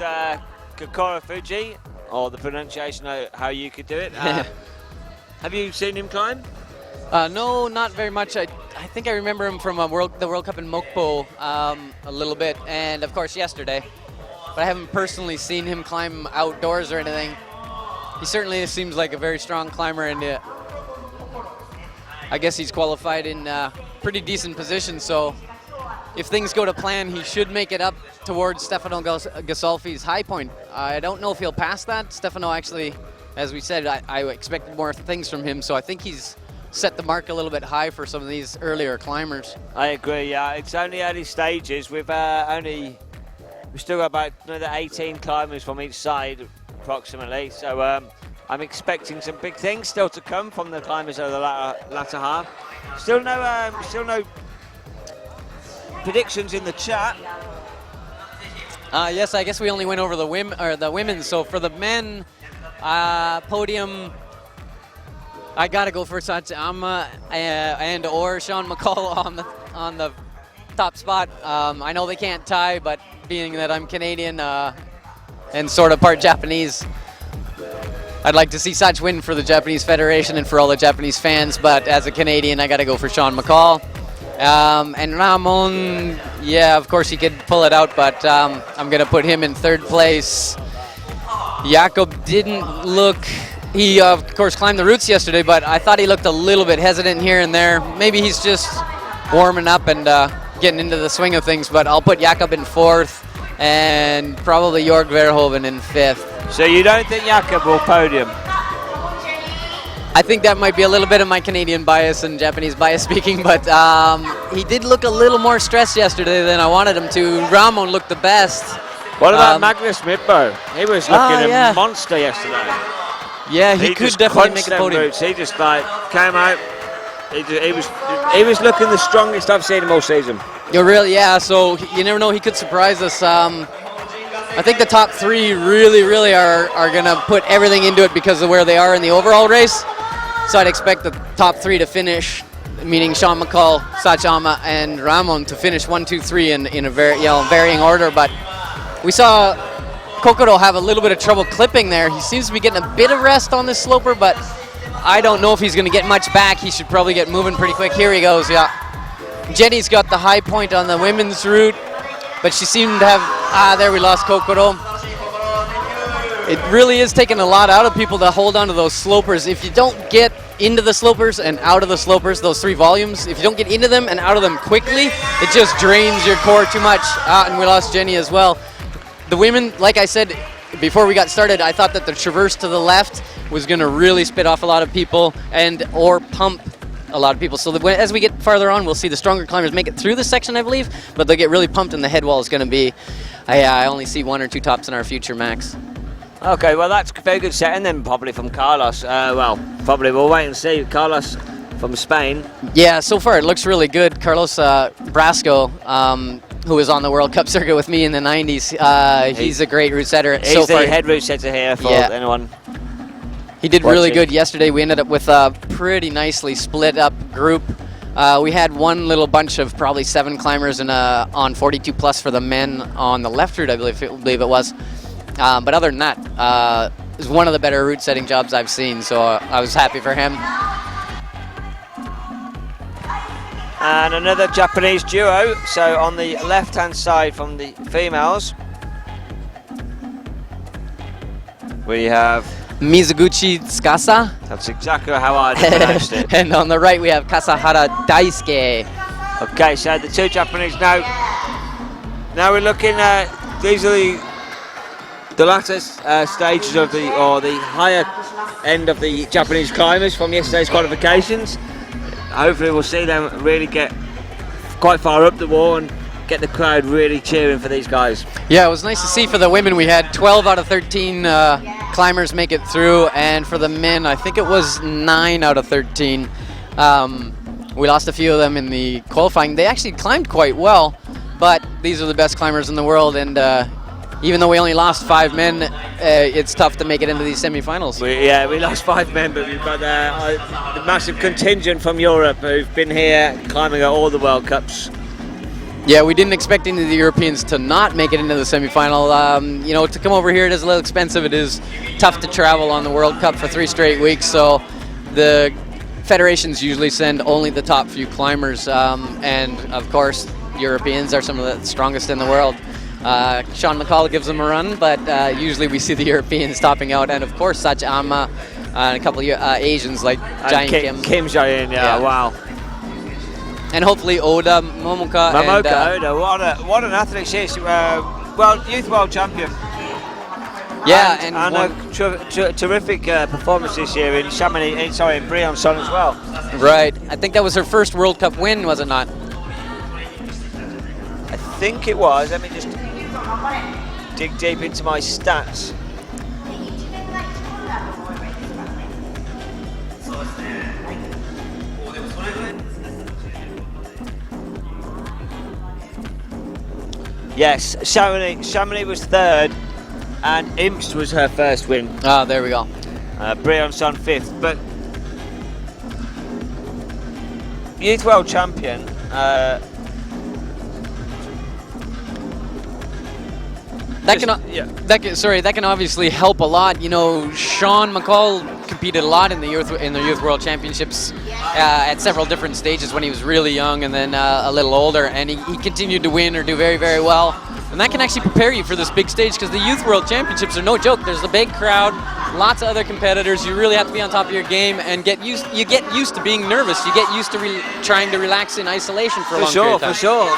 Kokoro Fuji, or the pronunciation, how you could do it. Have you seen him climb? No, not very much. I think I remember him from the World Cup in Mokpo a little bit, and of course yesterday. but I haven't personally seen him climb outdoors or anything. He certainly seems like a very strong climber, and I guess he's qualified in pretty decent position, so if things go to plan, he should make it up towards Stefano Gasolfi's high point. I don't know if he'll pass that. Stefano actually, as we said, I expected more things from him, so I think he's set the mark a little bit high for some of these earlier climbers. I agree, yeah. It's only early stages. We've still got about another 18 climbers from each side, approximately. So I'm expecting some big things still to come from the climbers of the latter half. Still no predictions in the chat. Yes, I guess we only went over the women. So for the men podium, I gotta go for Sachama and or Sean McCall on the top spot. I know they can't tie, but being that I'm Canadian and sort of part Japanese, I'd like to see Sach win for the Japanese Federation and for all the Japanese fans. But as a Canadian, I gotta go for Sean McCall. And Ramon, yeah, of course he could pull it out, but I'm going to put him in third place. Jakob didn't look, he of course climbed the routes yesterday, but I thought he looked a little bit hesitant here and there. Maybe he's just warming up and getting into the swing of things, but I'll put Jakob in fourth and probably Jorg Verhoeven in fifth. So you don't think Jakob will podium? I think that might be a little bit of my Canadian bias and Japanese bias speaking, but he did look a little more stressed yesterday than I wanted him to. Ramon looked the best. What about Magnus Midbo? He was looking a monster yesterday. Yeah, he could definitely make a podium. Roots. He just came out. He was looking the strongest I've seen him all season. You're really, yeah. So you never know, he could surprise us. I think the top three really are going to put everything into it because of where they are in the overall race. So I'd expect the top three to finish, meaning Sean McCall, Sachama, and Ramon to finish 1, 2, 3 in a varying order. But we saw Kokoro have a little bit of trouble clipping there. He seems to be getting a bit of rest on this sloper, but I don't know if he's going to get much back. He should probably get moving pretty quick. Here he goes, yeah. Jenny's got the high point on the women's route, but she seemed to have, there we lost Kokoro. It really is taking a lot out of people to hold on to those slopers. If you don't get into the slopers and out of the slopers, those 3 volumes, if you don't get into them and out of them quickly, it just drains your core too much. And we lost Jenny as well. The women, like I said before we got started, I thought that the traverse to the left was going to really spit off a lot of people and or pump a lot of people. So as we get farther on, we'll see the stronger climbers make it through the section, I believe, but they'll get really pumped and the head wall is going to be, I only see 1 or 2 tops in our future, Max. Okay, well that's a very good setting then, probably from Carlos. Probably we'll wait and see. Carlos from Spain. Yeah, so far it looks really good. Carlos Brasco, who was on the World Cup circuit with me in the 90s, he's a great route setter. He's the head route setter here for anyone. He did really good yesterday. We ended up with a pretty nicely split up group. We had one little bunch of probably 7 climbers on 42 plus for the men on the left route, I believe it was. But other than that, it was one of the better route setting jobs I've seen, so I was happy for him. And another Japanese duo, so on the left-hand side from the females, we have Mizuguchi Tsukasa. That's exactly how I pronounced it. And on the right we have Kasahara Daisuke. Okay, so the 2 Japanese now. Now we're looking at, these are the latter stages of the higher end of the Japanese climbers from yesterday's qualifications. Hopefully we'll see them really get quite far up the wall and get the crowd really cheering for these guys. Yeah, it was nice to see for the women. We had 12 out of 13 climbers make it through, and for the men I think it was 9 out of 13. We lost a few of them in the qualifying. They actually climbed quite well, but these are the best climbers in the world, and even though we only lost 5 men, it's tough to make it into these semi-finals. We lost 5 men, but we've got the massive contingent from Europe who've been here climbing at all the World Cups. Yeah, we didn't expect any of the Europeans to not make it into the semi-final. To come over here, it is a little expensive. It is tough to travel on the World Cup for 3 straight weeks, so the federations usually send only the top few climbers, and of course, Europeans are some of the strongest in the world. Sean McCall gives them a run, but usually we see the Europeans topping out, and of course Sach Amma and a couple of Asians like Jae Kim. Kim Jae-in, yeah, wow. And hopefully Oda Momoka. Oda, what an athlete she is. Youth world champion. Yeah, and a terrific performance this year in in Briançon as well. Right, I think that was her first World Cup win, was it not? I think it was. Let me just dig deep into my stats. Yes, Chamonix was third, and Imst was her first win. Ah, there we go. Briançon fifth, but youth world champion. That can obviously help a lot. You know, Sean McCall competed a lot in the youth world championships at several different stages when he was really young and then a little older, and he continued to win or do very, very well. And that can actually prepare you for this big stage, because the youth world championships are no joke. There's a big crowd, lots of other competitors. You really have to be on top of your game and get used to being nervous. You get used to trying to relax in isolation for a long period of time. For sure.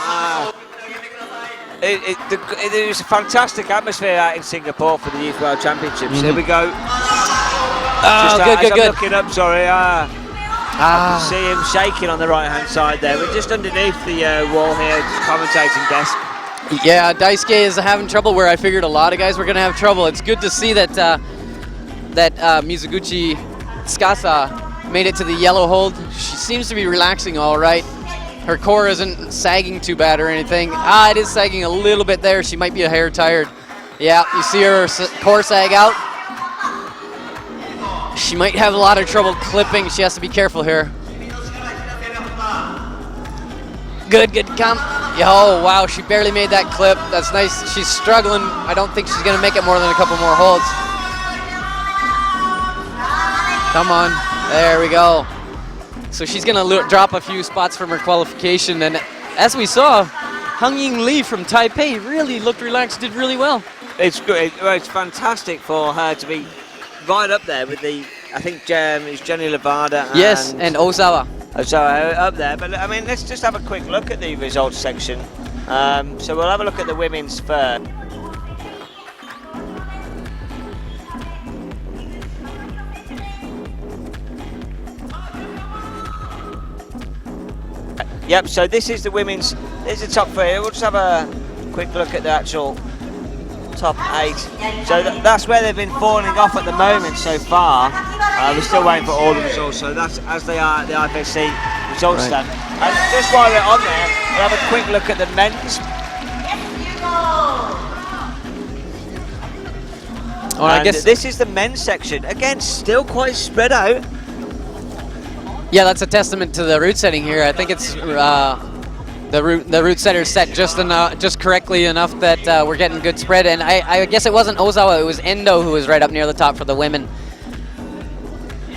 It was a fantastic atmosphere out in Singapore for the Youth World Championships. Here we go. Good. Looking up, sorry. I can see him shaking on the right-hand side there. We're just underneath the wall here, commentating desk. Yeah, Daisuke is having trouble where I figured a lot of guys were going to have trouble. It's good to see that Mizuguchi Tsukasa made it to the yellow hold. She seems to be relaxing all right. Her core isn't sagging too bad or anything. It is sagging a little bit there. She might be a hair tired. Yeah, you see her core sag out. She might have a lot of trouble clipping. She has to be careful here. Good come. Oh, wow, she barely made that clip. That's nice. She's struggling. I don't think she's going to make it more than a couple more holds. Come on. There we go. So she's going to drop a few spots from her qualification. And as we saw, Hung-Ying Lee from Taipei really looked relaxed, did really well. It's good. It's fantastic for her to be right up there with I think it's Jenny Levada. Yes, and Ozawa. Up there. But I mean, let's just have a quick look at the results section. So we'll have a look at the women's first. Yep, so this is the women's, there's the top three. We'll just have a quick look at the actual top 8. So that's where they've been falling off at the moment so far. We're still waiting for all the results, so that's as they are at the IFSC results stand. And just while we're on there, we'll have a quick look at the men's. Oh, I guess this is the men's section. Again, still quite spread out. Yeah, that's a testament to the route setting here. I think it's the route setter set just correctly enough that we're getting good spread. And I guess it wasn't Ozawa, it was Endo who was right up near the top for the women.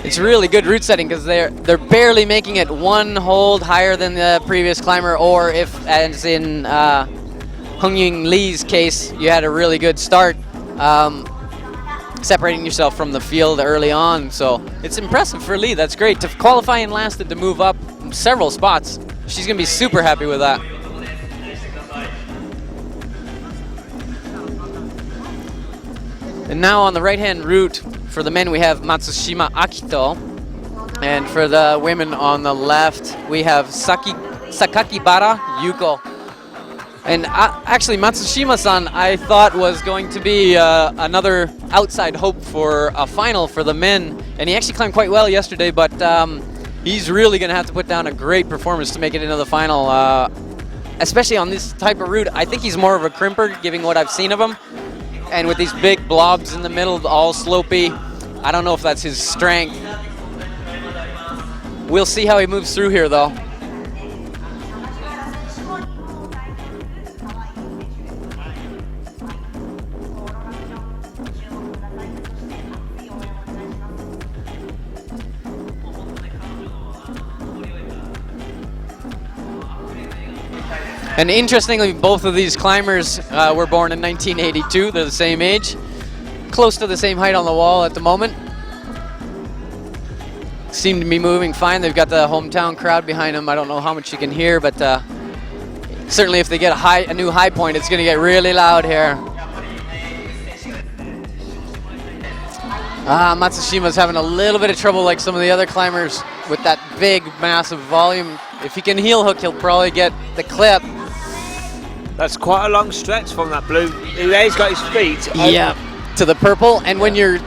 It's really good route setting because they're barely making it one hold higher than the previous climber, or if, as in Hung-Ying Lee's case, you had a really good start. Separating yourself from the field early on, so it's impressive for Lee. That's great to qualify and last and to move up several spots. She's gonna be super happy with that. And now on the right-hand route for the men we have Matsushima Akito, and for the women on the left we have Sakakibara Yuko. And actually, Matsushima-san, I thought was going to be another outside hope for a final for the men. And he actually climbed quite well yesterday, but he's really going to have to put down a great performance to make it into the final, especially on this type of route. I think he's more of a crimper, given what I've seen of him. And with these big blobs in the middle, all slopey, I don't know if that's his strength. We'll see how he moves through here, though. And interestingly, both of these climbers were born in 1982. They're the same age, close to the same height on the wall at the moment. Seem to be moving fine. They've got the hometown crowd behind them. I don't know how much you can hear, but certainly if they get a new high point, it's going to get really loud here. Matsushima's having a little bit of trouble like some of the other climbers with that big, massive volume. If he can heel hook, he'll probably get the clip. That's quite a long stretch from that blue. He's got his feet to the purple. And when you're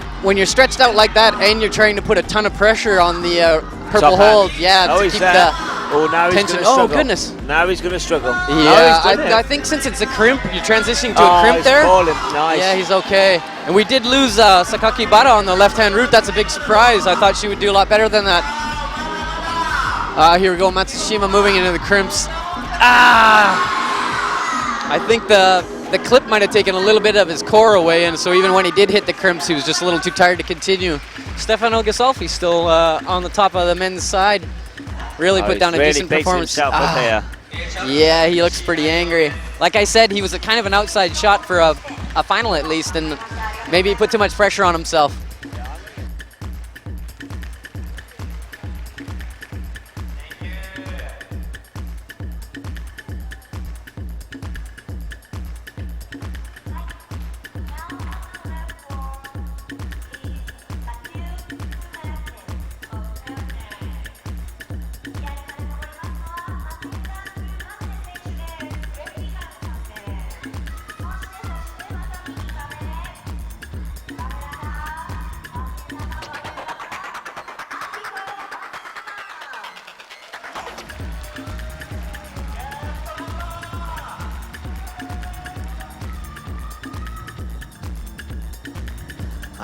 stretched out like that and you're trying to put a ton of pressure on the purple hold, to keep the tension. Oh goodness! Now he's going to struggle. Yeah, I think since it's a crimp, you're transitioning to a crimp there. Nice. Yeah, he's okay. And we did lose Sakaki Bata on the left-hand route. That's a big surprise. I thought she would do a lot better than that. Here we go, Matsushima moving into the crimps. I think the clip might have taken a little bit of his core away, and so even when he did hit the crimps, he was just a little too tired to continue. Stefano Gasolfi still on the top of the men's side. Really put down a decent performance. Here. Yeah, he looks pretty angry. Like I said, he was a kind of an outside shot for a final at least, and maybe he put too much pressure on himself.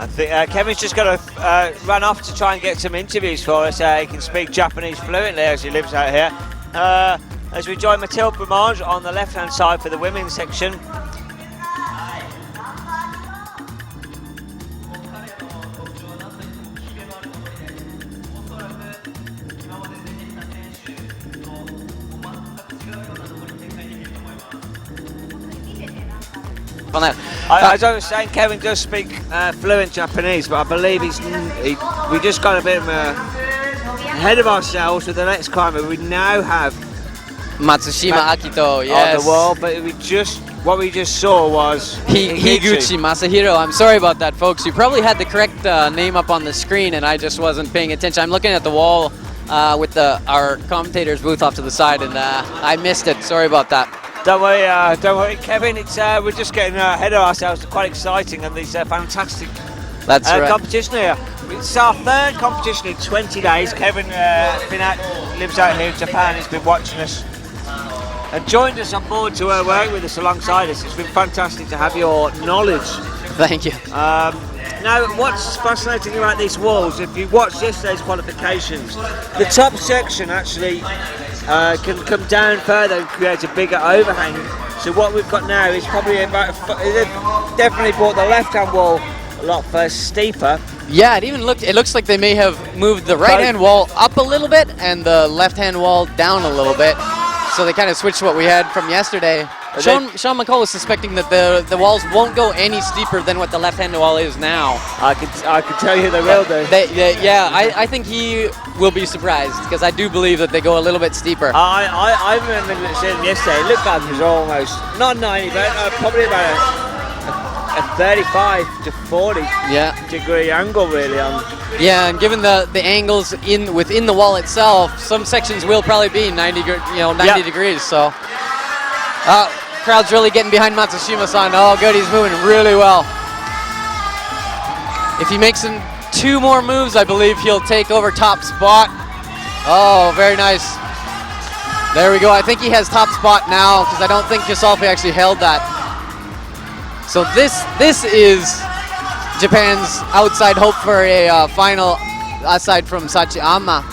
I think Kevin's just got to run off to try and get some interviews for us. He can speak Japanese fluently as he lives out here. As we join Mathilde Brumage on the left-hand side for the women's section. As I was saying, Kevin does speak fluent Japanese, but I believe we just got a bit ahead of ourselves with the next climber. We now have Matsushima Akito, yes. On the wall, but what we just saw was Higuchi Masahiro. I'm sorry about that, folks. You probably had the correct name up on the screen, and I just wasn't paying attention. I'm looking at the wall with our commentator's booth off to the side, and I missed it. Sorry about that. Don't worry, Kevin. We're just getting ahead of ourselves. It's quite exciting, and these fantastic competition here. It's our third competition in 20 days. Kevin lives out here in Japan. He's been watching us and joined us on board to work with us alongside us. It's been fantastic to have your knowledge. Thank you. Now, what's fascinating about these walls, if you watch yesterday's qualifications, the top section actually can come down further and create a bigger overhang. So what we've got now is probably they've definitely brought the left-hand wall a lot steeper. Yeah, it looks like they may have moved the right-hand wall up a little bit and the left-hand wall down a little bit. So they kind of switched what we had from yesterday. Sean McCall is suspecting that the walls won't go any steeper than what the left-hand wall is now. I can tell you they will do. I think he will be surprised because I do believe that they go a little bit steeper. I remember seeing yesterday. It looked like it was almost not 90, but probably about a 35 to 40 degree angle really on. Yeah, and given the angles within the wall itself, some sections will probably be 90 degrees. So. Crowd's really getting behind Matsushima-san. Oh, good, he's moving really well. If he makes 2 more moves, I believe he'll take over top spot. Oh, very nice. There we go. I think he has top spot now because I don't think Gasolfi actually held that. So this is Japan's outside hope for a final, aside from Sachiyama.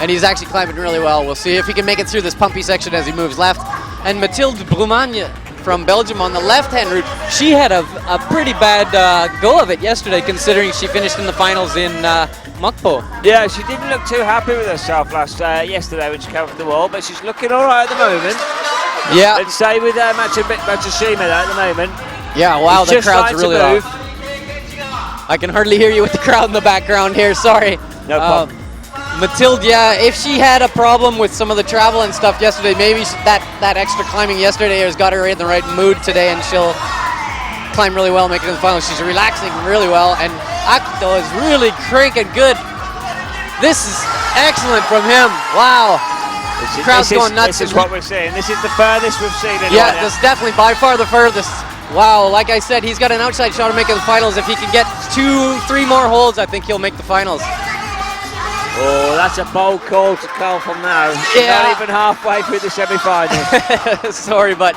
And he's actually climbing really well. We'll see if he can make it through this pumpy section as he moves left. And Mathilde Brumage from Belgium on the left-hand route, she had a pretty bad go of it yesterday, considering she finished in the finals in Mokpo. Yeah, she didn't look too happy with herself yesterday when she came off the wall, but she's looking all right at the moment. Yeah. Let's say with Matsushima at the moment. Yeah, wow, He's the just crowd's starting really to loud. move. I can hardly hear you with the crowd in the background here, sorry. No problem. Mathilde, yeah, if she had a problem with some of the travel and stuff yesterday, maybe that extra climbing yesterday has got her in the right mood today, and she'll climb really well, make it to the final. She's relaxing really well, and Akito is really cranking good. This is excellent from him. Wow. The crowd's going nuts. This is what we're seeing. This is the furthest we've seen it. Yeah, this is definitely by far the furthest. Wow, like I said, he's got an outside shot of making the finals. If he can get 2-3 more holds, I think he'll make the finals. Oh, that's a bold call to call from now. Yeah. Not even halfway through the semi-finals. Sorry, but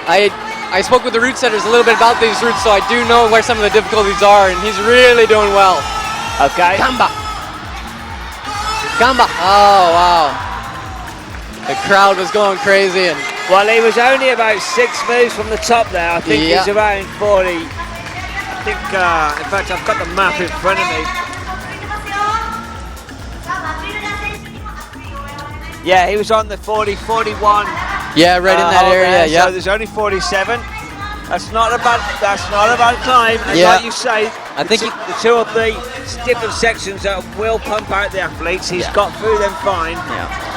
I spoke with the route setters a little bit about these routes, so I do know where some of the difficulties are, and he's really doing well. Okay. Gamba. Oh, wow. The crowd was going crazy. And well, he was only about 6 moves from the top there. I think he's around 40. I think, in fact, I've got the map in front of me. Yeah, he was on the 40, 41. Yeah, right in that area. Yeah. So there's only 47. That's not a bad climb. And yeah. like you say, I think the 2 or 3 different sections that will pump out the athletes. He's got through them fine.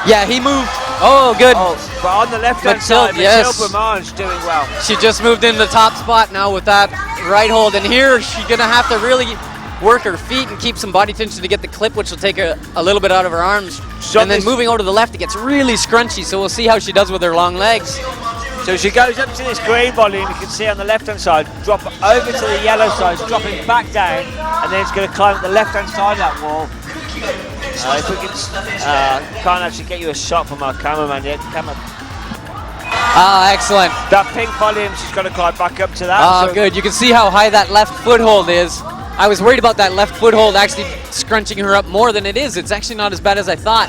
Yeah, he moved. Oh, good. Oh, but on the left-hand side, Mathilde Bromand's doing well. She just moved in the top spot now with that right hold, and here she's gonna have to really work her feet and keep some body tension to get the clip, which will take her a little bit out of her arms. And then moving over to the left, it gets really scrunchy, so we'll see how she does with her long legs. So she goes up to this green volume, you can see on the left-hand side, drop over to the yellow side, dropping back down, and then it's going to climb up the left-hand side of that wall. If we can, can't actually get you a shot from our cameraman yet. Excellent. That pink volume, she's got to climb back up to that. So good. You can see how high that left foothold is. I was worried about that left foothold actually scrunching her up more than it is. It's actually not as bad as I thought.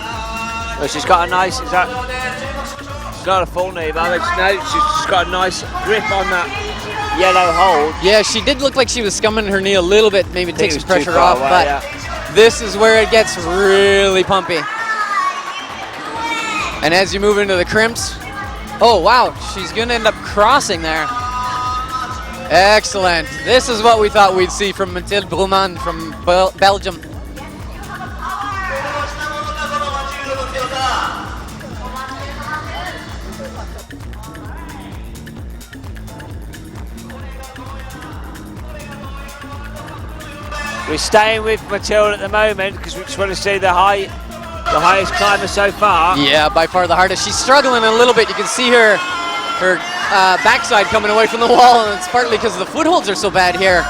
Well, she's got a nice, she's not a full knee, but she's got a nice grip on that yellow hold. Yeah, she did look like she was scumming her knee a little bit, maybe take some pressure off, but this is where it gets really pumpy. And as you move into the crimps, oh wow, she's gonna end up crossing there. Excellent. This is what we thought we'd see from Mathilde Bromand from Belgium. We're staying with Mathilde at the moment because we just want to see the highest climber so far. Yeah, by far the hardest. She's struggling a little bit. You can see her backside coming away from the wall, and it's partly because the footholds are so bad here.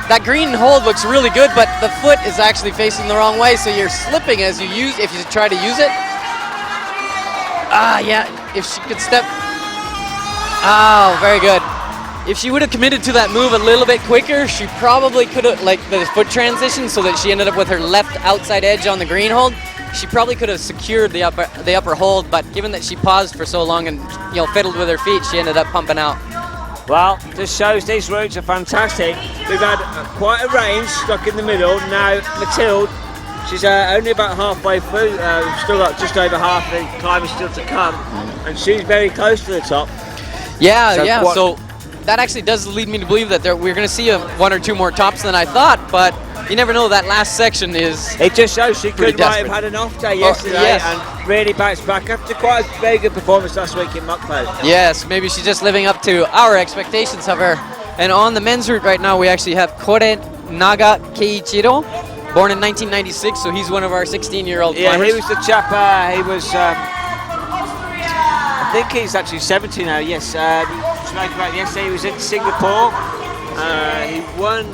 That green hold looks really good, but the foot is actually facing the wrong way, so you're slipping if you try to use it. Yeah, if she could step. Oh, very good. If she would have committed to that move a little bit quicker, she probably could have, like the foot transition, so that she ended up with her left outside edge on the green hold. She probably could have secured the upper hold, but given that she paused for so long and fiddled with her feet, she ended up pumping out. Well, this shows these routes are fantastic. We've had quite a range stuck in the middle. Now Mathilde, she's only about halfway through. We've still got just over half the climb is still to come, and she's very close to the top. Yeah, so that actually does lead me to believe that we're going to see 1 or 2 more tops than I thought, but you never know. That last section is. It just shows she might have had an off day yesterday and really bounced back after quite a very good performance last week in Mukpo. Yes, maybe she's just living up to our expectations of her. And on the men's route right now, we actually have Kore Naga Keiichiro, born in 1996, so he's one of our 16-year-old climbers. Yeah, he was the chap. He was. I think he's actually 70 now. Yes, spoke about yesterday. He was in Singapore. He won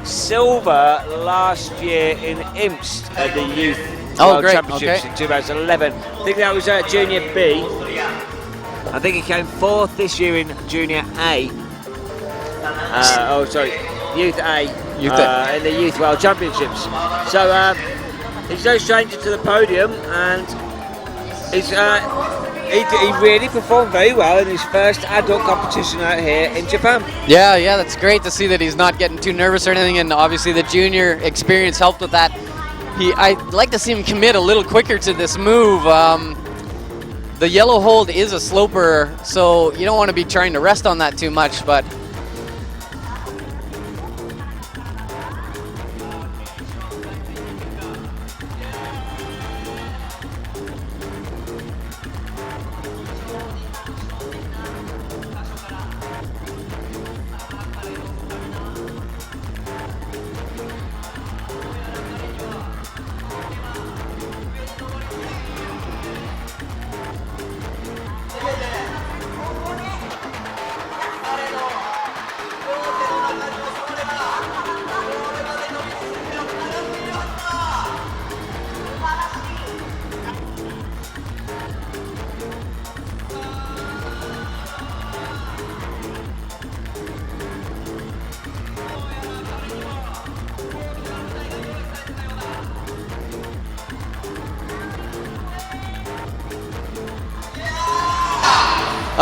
silver last year in Imst at the Youth World Championships in 2011. I think that was Junior B. I think he came 4th this year in Junior A. Youth A. In the Youth World Championships. So he's no stranger to the podium, and he really performed very well in his first adult competition out here in Japan. Yeah, that's great to see that he's not getting too nervous or anything, and obviously the junior experience helped with that. I'd like to see him commit a little quicker to this move. The yellow hold is a sloper, so you don't want to be trying to rest on that too much, but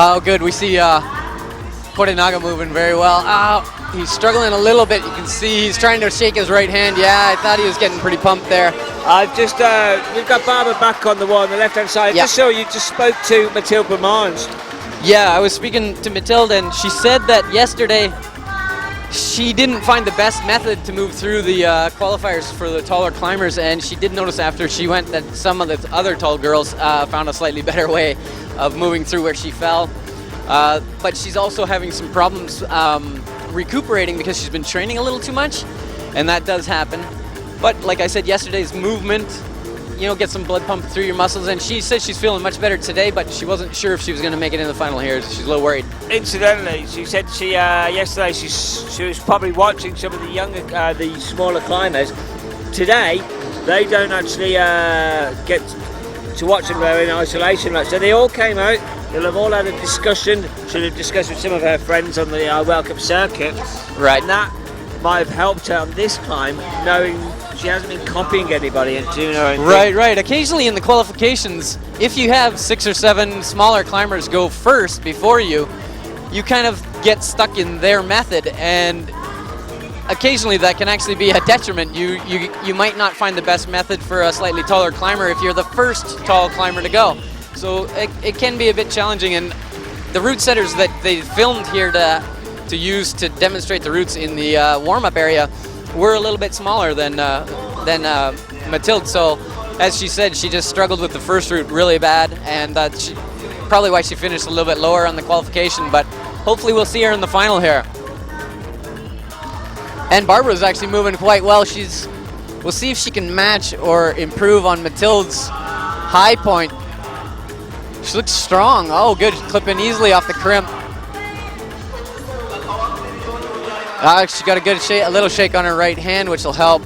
oh, good. We see Korenaga moving very well. Oh, he's struggling a little bit. You can see he's trying to shake his right hand. Yeah, I thought he was getting pretty pumped there. I've just, we've got Barbara back on the wall on the left-hand side. Yeah. Just so you just spoke to Mathilde Bermange. Yeah, I was speaking to Mathilde, and she said that yesterday she didn't find the best method to move through the qualifiers for the taller climbers, and she did notice after she went that some of the other tall girls found a slightly better way of moving through where she fell. But she's also having some problems recuperating because she's been training a little too much, and that does happen. But like I said, yesterday's movement, you know, get some blood pumped through your muscles, and she said she's feeling much better today, but she wasn't sure if she was going to make it in the final here. She's a little worried. Incidentally, she said she yesterday she was probably watching some of the younger, the smaller climbers. Today, they don't actually get to watch them. They're in isolation. So they all came out. They'll have all had a discussion. Should have discussed with some of her friends on the World Cup circuit. Right. And that might have helped her on this climb, knowing she hasn't been copying anybody and doing her own thing. Right. Occasionally in the qualifications, if you have 6 or 7 smaller climbers go first before you, you kind of get stuck in their method, and occasionally that can actually be a detriment. You might not find the best method for a slightly taller climber if you're the first tall climber to go. So it can be a bit challenging, and the route setters that they filmed here to use to demonstrate the routes in the warm-up area were a little bit smaller than Mathilde. So as she said, she just struggled with the first route really bad, and probably why she finished a little bit lower on the qualification, but hopefully we'll see her in the final here. And Barbara's actually moving quite well. We'll see if she can match or improve on Mathilde's high point. She looks strong. Oh, good. Clipping easily off the crimp. She got a little shake on her right hand, which will help.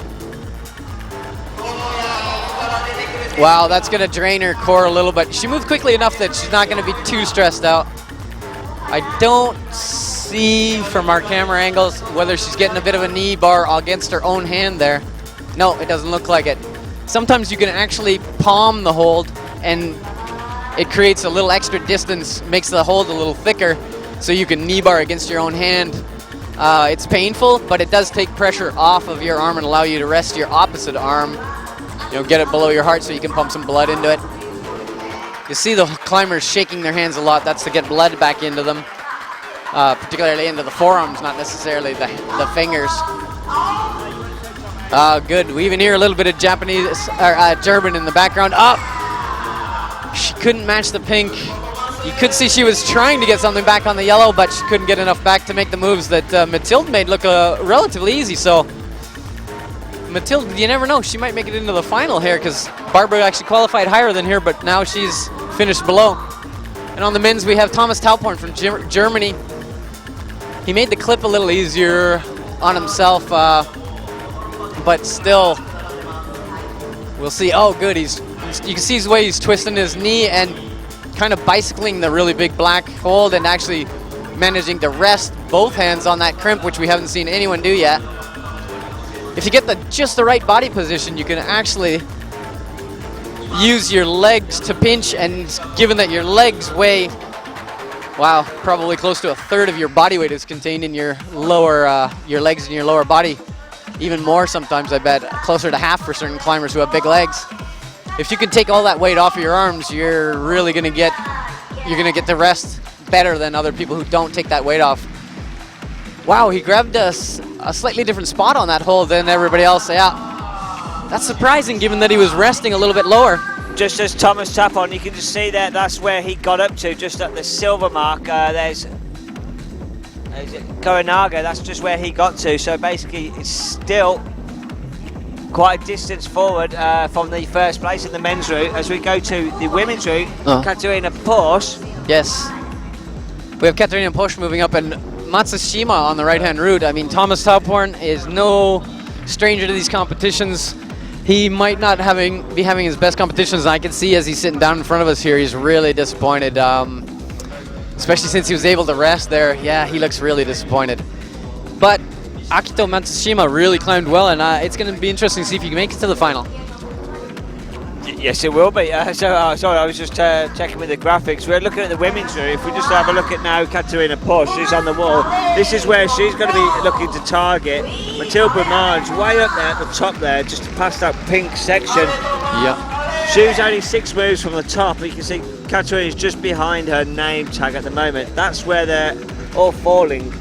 Wow, that's going to drain her core a little bit. She moved quickly enough that she's not going to be too stressed out. I don't see from our camera angles whether she's getting a bit of a knee bar against her own hand there. No, it doesn't look like it. Sometimes you can actually palm the hold, and it creates a little extra distance, makes the hold a little thicker, so you can knee bar against your own hand. It's painful, but it does take pressure off of your arm and allow you to rest your opposite arm. You know, get it below your heart so you can pump some blood into it. You see the climbers shaking their hands a lot. That's to get blood back into them, particularly into the forearms, not necessarily the fingers. Good. We even hear a little bit of Japanese or German in the background. She couldn't match the pink. You could see she was trying to get something back on the yellow, but she couldn't get enough back to make the moves that Mathilde made look relatively easy. So Mathilde, you never know, she might make it into the final here, because Barbara actually qualified higher than her, but now she's finished below. And on the men's, we have Thomas Tauporn from Germany. He made the clip a little easier on himself, but still, we'll see. Oh, good. You can see the way he's twisting his knee and kind of bicycling the really big black hold and actually managing to rest both hands on that crimp, which we haven't seen anyone do yet. If you get just the right body position, you can actually use your legs to pinch, and given that your legs weigh, wow, probably close to a third of your body weight is contained in your your legs and your lower body. Even more sometimes, I bet, closer to half for certain climbers who have big legs. if you can take all that weight off of your arms, you're really gonna get the rest better than other people who don't take that weight off. Wow, he grabbed a slightly different spot on that hole than everybody else. Yeah, that's surprising given that he was resting a little bit lower. Just as Thomas tap on, you can just see that that's where he got up to, just at the silver mark. There's Korenaga, that's just where he got to. So basically, it's still quite a distance forward from the first place in the men's route. As we go to the women's route, Katarina Porsche. Yes, we have Katarina Porsche moving up, and Matsushima on the right-hand route. I mean, Thomas Tauporn is no stranger to these competitions. He might not be having his best competitions. I can see as he's sitting down in front of us here, he's really disappointed. Especially since he was able to rest there. Yeah, he looks really disappointed. But Akito Matsushima really climbed well, and it's going to be interesting to see if he can make it to the final. Yes, it will be. Sorry, I was just checking with the graphics. We're looking at the women's route. If we just have a look at now Katarina Porsche, she's on the wall. This is where she's going to be looking to target Mathilde Brumage way up there at the top there, just past that pink section. Yeah. She was only 6 moves from the top. You can see Katarina's just behind her name tag at the moment. That's where they're all falling,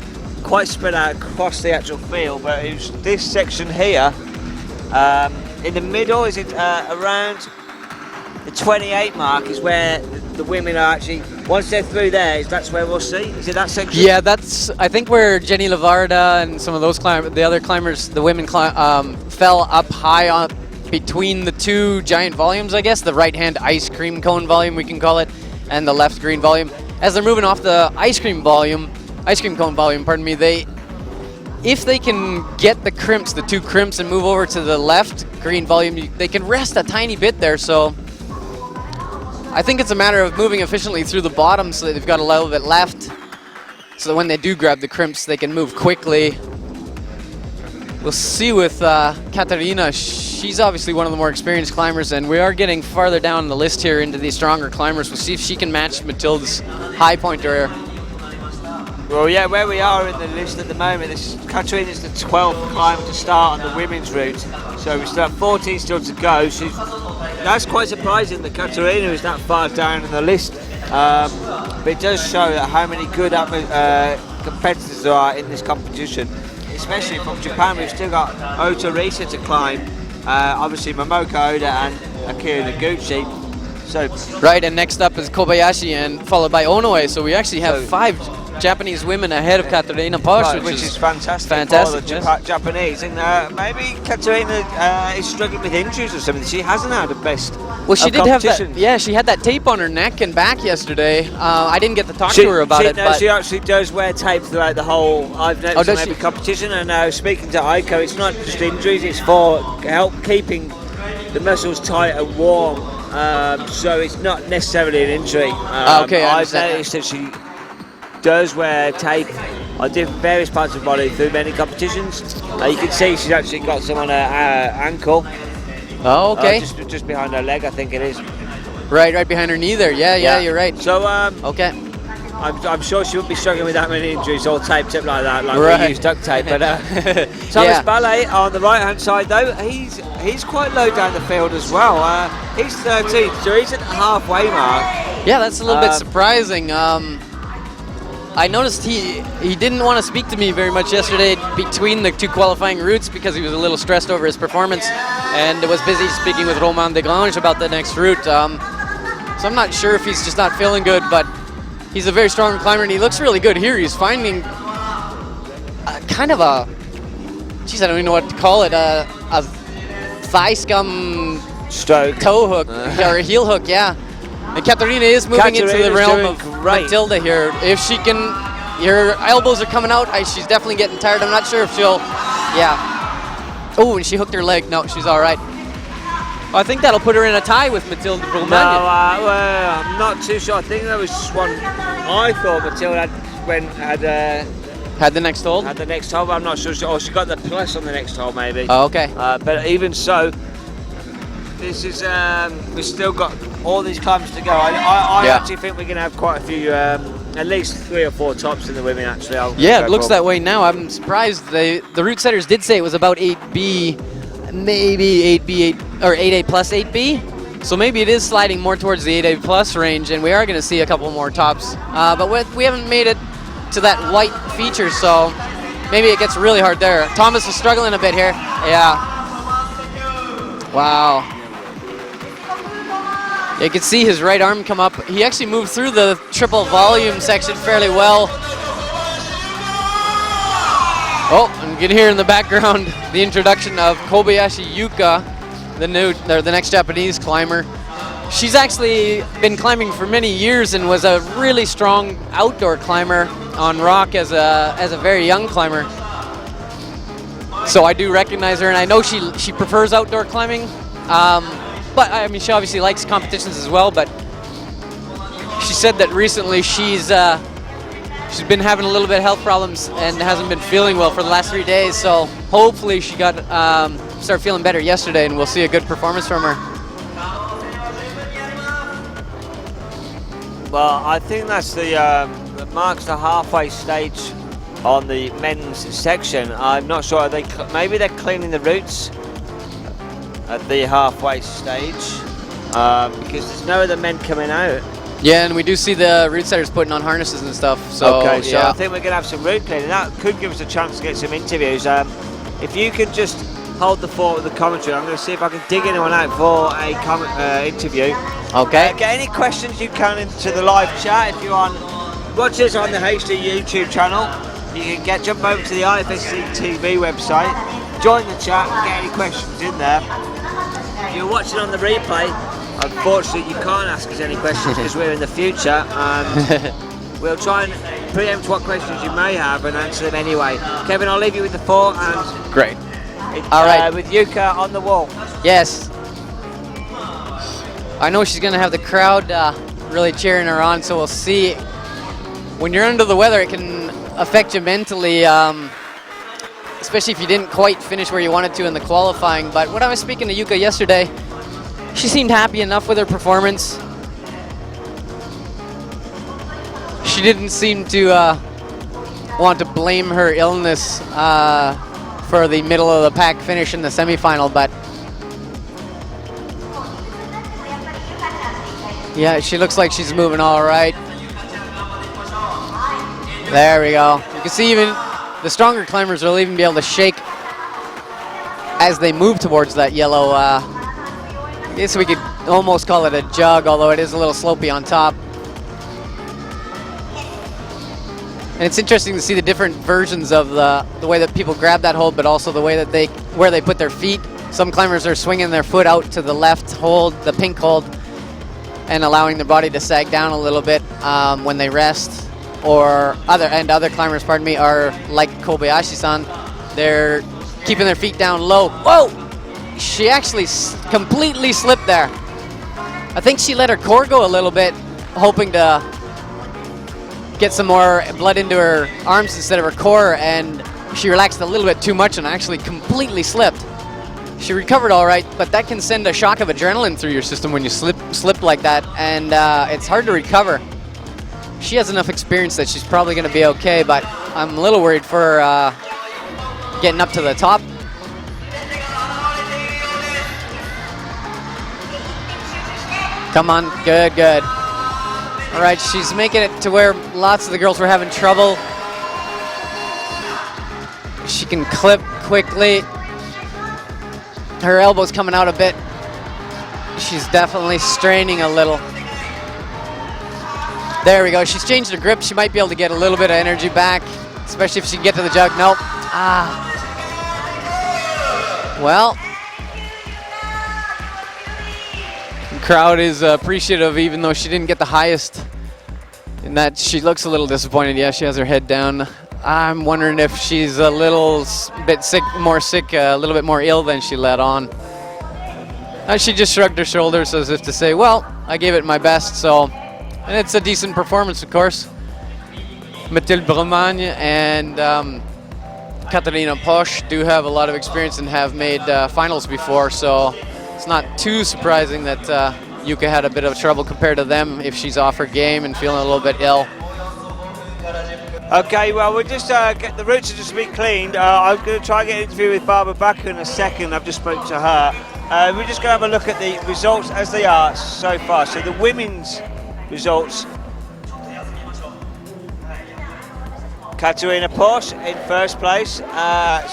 quite spread out across the actual field. But it was this section here. In the middle, is it around the 28 mark is where the women are actually, once they're through there, that's where we'll see? Is it that section? Yeah, that's, I think, where Jenny Lavarda and some of those the other climbers, the women fell up high on between the two giant volumes, I guess, the right-hand ice cream cone volume, we can call it, and the left green volume. As they're moving off the ice cream cone volume, pardon me, if they can get the crimps, the two crimps, and move over to the left green volume, they can rest a tiny bit there. So I think it's a matter of moving efficiently through the bottom so that they've got a little bit left, so that when they do grab the crimps, they can move quickly. We'll see with Katarina. She's obviously one of the more experienced climbers, and we are getting farther down the list here into the stronger climbers. We'll see if she can match Mathilde's high pointer. Well, yeah, where we are in the list at the moment, Katarina's the 12th climber to start on the women's route. So we still have 14 still to go. That's quite surprising that Katarina is that far down in the list. But it does show that how many good competitors there are in this competition. Especially from Japan, we've still got Ota Risa to climb. Obviously Momoko Oda and Akira Noguchi. So right, and next up is Kobayashi, and followed by Onoe. So we actually have 5 Japanese women ahead of Katarina Porsche, which is fantastic for the Japanese. And maybe Katarina is struggling with injuries or something. She hasn't had the best. Well, she did have that. Yeah, she had that tape on her neck and back yesterday. I didn't get to talk to her about it. But she actually does wear tape throughout the whole. I've noticed in every competition. And speaking to Aiko, it's not just injuries; it's for help keeping the muscles tight and warm. So it's not necessarily an injury. Okay, I've noticed that she does wear tape on different various parts of the body through many competitions. You can see she's actually got some on her ankle. Oh, okay. Just behind her leg, I think it is. Right behind her knee there. Yeah, you're right. So, okay. I'm sure she wouldn't be struggling with that many injuries all taped up like that, like we use duct tape. But Thomas Ballet on the right-hand side, though, he's quite low down the field as well. He's 13th, so he's at the halfway mark. Yeah, that's a little bit surprising. I noticed he didn't want to speak to me very much yesterday between the 2 qualifying routes because he was a little stressed over his performance and was busy speaking with Romain Desgrange about the next route. So I'm not sure if he's just not feeling good, but he's a very strong climber and he looks really good here. He's finding kind of a, geez, I don't even know what to call it, a thigh scum stroke, toe hook, or a heel hook, yeah. And Katarina is moving into the realm of Mathilde here. If she can, her elbows are coming out. She's definitely getting tired. I'm not sure if she'll, Oh, and she hooked her leg. No, she's all right. I think that'll put her in a tie with Mathilde Brumage. No, I'm not too sure. I think there was one. I thought Mathilde had the next hold. Had the next hold. But I'm not sure. Oh, she got the plus on the next hold, maybe. Oh, okay. But even so, this is we've still got all these climbs to go. I actually think we're going to have quite a few, at least 3 or 4 tops in the women. Actually, it looks that way now. I'm surprised. The route setters did say it was about 8B, maybe 8B, 8 or 8A plus 8B. So maybe it is sliding more towards the 8A plus range, and we are going to see a couple more tops. But we haven't made it to that white feature, so maybe it gets really hard there. Thomas is struggling a bit here. Yeah. Wow. You can see his right arm come up. He actually moved through the triple volume section fairly well. Oh, and you can hear in the background the introduction of Kobayashi Yuka, the next Japanese climber. She's actually been climbing for many years and was a really strong outdoor climber on rock as a very young climber. So I do recognize her, and I know she prefers outdoor climbing. But I mean, she obviously likes competitions as well. But she said that recently she's been having a little bit of health problems and hasn't been feeling well for the last 3 days. So hopefully she started feeling better yesterday, and we'll see a good performance from her. Well, I think that's that marks the halfway stage on the men's section. I'm not sure. Maybe they're cleaning the routes at the halfway stage because there's no other men coming out. Yeah, and we do see the route setters putting on harnesses and stuff. So, okay, so yeah. I think we're going to have some route cleaning. That could give us a chance to get some interviews. If you could just hold the fort with the commentary, I'm going to see if I can dig anyone out for a interview. Okay. Get any questions you can into the live chat. If you're watch this on the HD YouTube channel, you can jump over to the IFSC TV website, join the chat, and get any questions in there. If you're watching on the replay, unfortunately you can't ask us any questions because we're in the future, and we'll try and preempt what questions you may have and answer them anyway. Kevin, I'll leave you with the fort, and great. All right, with Yuka on the wall. Yes. I know she's going to have the crowd really cheering her on, so we'll see. When you're under the weather, it can affect you mentally, especially if you didn't quite finish where you wanted to in the qualifying. But when I was speaking to Yuka yesterday, she seemed happy enough with her performance. She didn't seem to want to blame her illness for the middle of the pack finish in the semifinal, but yeah, she looks like she's moving all right. There we go. You can see even the stronger climbers will even be able to shake as they move towards that yellow. I guess we could almost call it a jug, although it is a little slopey on top. And it's interesting to see the different versions of the way that people grab that hold, but also the way that where they put their feet. Some climbers are swinging their foot out to the left hold, the pink hold, and allowing their body to sag down a little bit when they rest. Or other climbers, pardon me, are like Kobayashi-san. They're keeping their feet down low. Whoa! She actually completely slipped there. I think she let her core go a little bit, hoping to get some more blood into her arms instead of her core, and she relaxed a little bit too much and actually completely slipped. She recovered all right, but that can send a shock of adrenaline through your system when you slip like that, and it's hard to recover. She has enough experience that she's probably going to be okay, but I'm a little worried for getting up to the top. Come on, good, good. All right, she's making it to where lots of the girls were having trouble. She can clip quickly. Her elbow's coming out a bit. She's definitely straining a little. There we go. She's changed her grip. She might be able to get a little bit of energy back, especially if she can get to the jug. Nope. Well, the crowd is appreciative, even though she didn't get the highest. In that, she looks a little disappointed. Yeah, she has her head down. I'm wondering if she's a little bit sick, a little bit more ill than she let on. She just shrugged her shoulders as if to say, well, I gave it my best, so. And it's a decent performance, of course. Mathilde Bremagne and Katarina Posch do have a lot of experience and have made finals before, so it's not too surprising that Yuka had a bit of trouble compared to them if she's off her game and feeling a little bit ill. Okay, well, we'll just get the routes are just been cleaned. I'm going to try and get an interview with Barbara Backer in a second. I've just spoken to her. We're just going to have a look at the results as they are so far. So the women's results. Katerina Porsche in first place.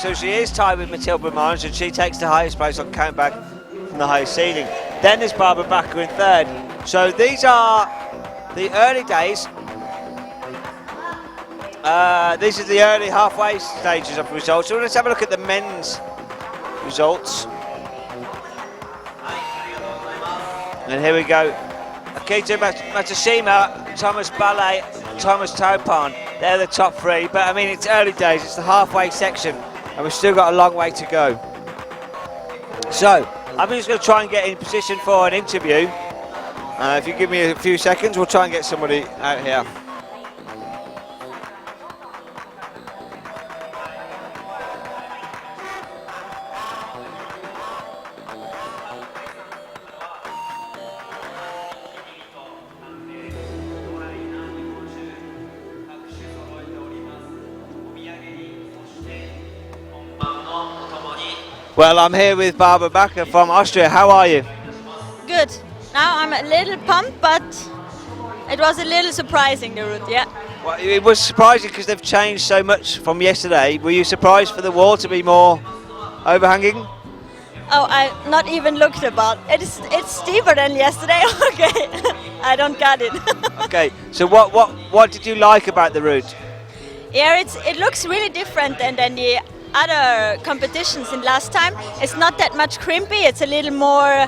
So she is tied with Matilda Mons, and she takes the highest place on countback from the highest seeding. Then there's Barbara Backer in third. So these are the early days. These are the early halfway stages of results. So let's have a look at the men's results. And here we go. Akito Matsushima, Thomas Ballet, Thomas Taupan. They're the top three. But I mean, it's early days. It's the halfway section, and we've still got a long way to go. So I'm just going to try and get in position for an interview. If you give me a few seconds, we'll try and get somebody out here. Well, I'm here with Barbara Backer from Austria. How are you? Good. Now I'm a little pumped, but it was a little surprising, the route, yeah. Well, it was surprising because they've changed so much from yesterday. Were you surprised for the wall to be more overhanging? Oh, I not even looked about. It's steeper than yesterday. Okay, I don't got it. Okay, so what did you like about the route? Yeah, it looks really different than the other competitions in last time. It's not that much crimpy. It's a little more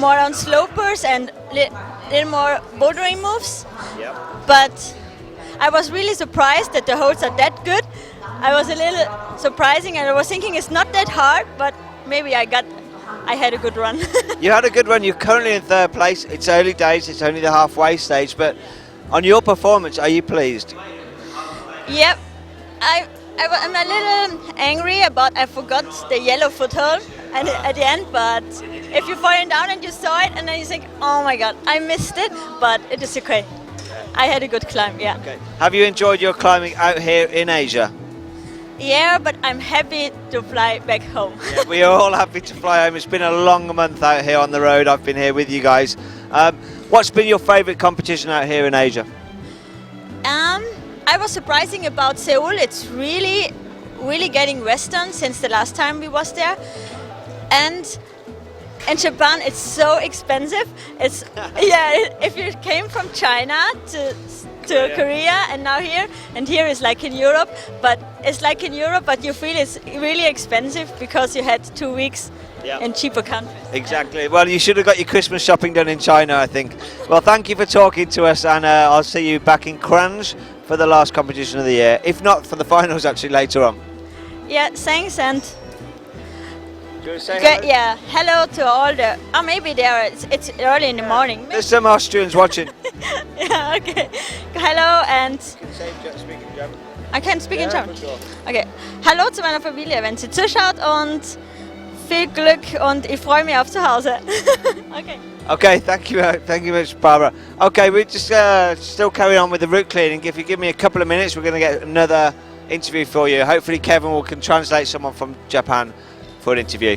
on slopers and little more bouldering moves. Yep. But I was really surprised that the holds are that good. I was a little surprising, and I was thinking it's not that hard, but maybe I had a good run. You had a good run. You're currently in third place. It's early days. It's only the halfway stage. But on your performance, are you pleased? Yep. I'm a little angry about I forgot the yellow foothold and at the end, but if you're falling down and you saw it and then you think, oh my god, I missed it, but it is okay. I had a good climb, yeah. Okay. Have you enjoyed your climbing out here in Asia? Yeah, but I'm happy to fly back home. Yeah, we are all happy to fly home. It's been a long month out here on the road. I've been here with you guys. What's been your favourite competition out here in Asia? I was surprising about Seoul. It's really getting western since the last time we was there. And in Japan, it's so expensive. It's if you came from China to Korea and now here, and here is like in Europe, but it's like in Europe, but you feel it's really expensive because you had 2 weeks in cheaper countries. Exactly. Well, you should have got your Christmas shopping done in China, I think. Well, thank you for talking to us, and I'll see you back in Kranj for the last competition of the year, if not for the finals actually later on. Yeah, thanks, and do you want to say hello? Yeah, hello to all the. Oh, maybe it's early in the morning. There's some Austrians watching. Yeah, okay. Hello and. Can you speak in German? I can speak in German. Sure. Okay. Hallo zu meiner Familie, wenn sie zuschaut, und viel Glück, und ich freue mich auf zu Hause. Okay. Okay, thank you very much, Barbara. Okay, we're just still carrying on with the route cleaning. If you give me a couple of minutes, we're going to get another interview for you. Hopefully Kevin can translate someone from Japan for an interview.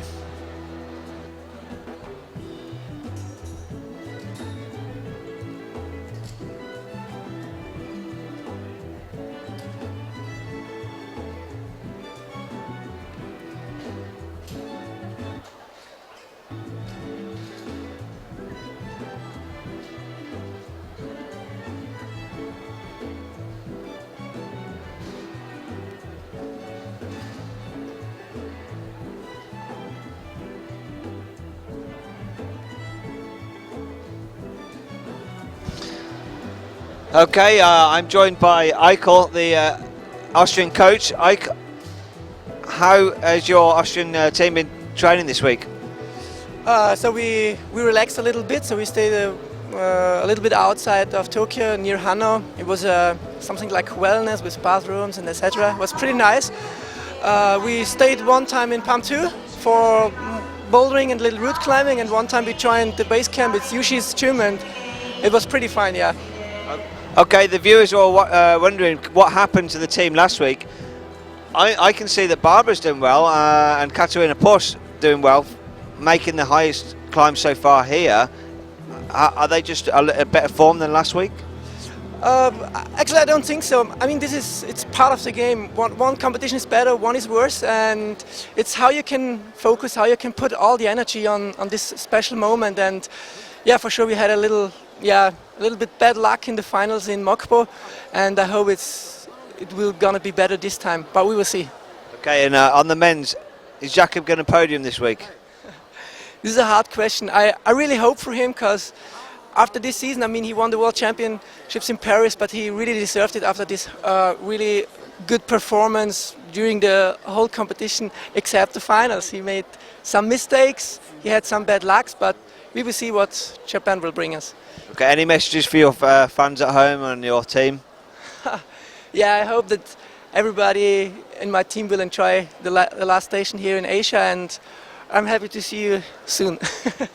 Okay, I'm joined by Eichel, the Austrian coach. Eichel, how has your Austrian team been training this week? So we relaxed a little bit, so we stayed a little bit outside of Tokyo, near Hanno. It was something like wellness with bathrooms and etc. It was pretty nice. We stayed one time in Palm 2 for bouldering and little route climbing, and one time we joined the base camp. It's Yushi's gym, and it was pretty fine, yeah. Okay, the viewers are all wondering what happened to the team last week. I can see that Barbara's doing well and Katerina Porsche doing well. making the highest climb so far here. Are they just a better form than last week? Actually, I don't think so. I mean, it's part of the game. One competition is better, one is worse, and it's how you can focus, how you can put all the energy on this special moment. And yeah, for sure, we had a little bit bad luck in the finals in Mokpo, and I hope it will gonna be better this time. But we will see. Okay, and on the men's, is Jakob going to podium this week? This is a hard question. I really hope for him, because after this season, I mean, he won the World Championships in Paris, but he really deserved it after this really good performance during the whole competition, except the finals. He made some mistakes, he had some bad lucks, but we will see what Japan will bring us. Okay, any messages for your fans at home and your team? Yeah, I hope that everybody in my team will enjoy the last station here in Asia, and I'm happy to see you soon.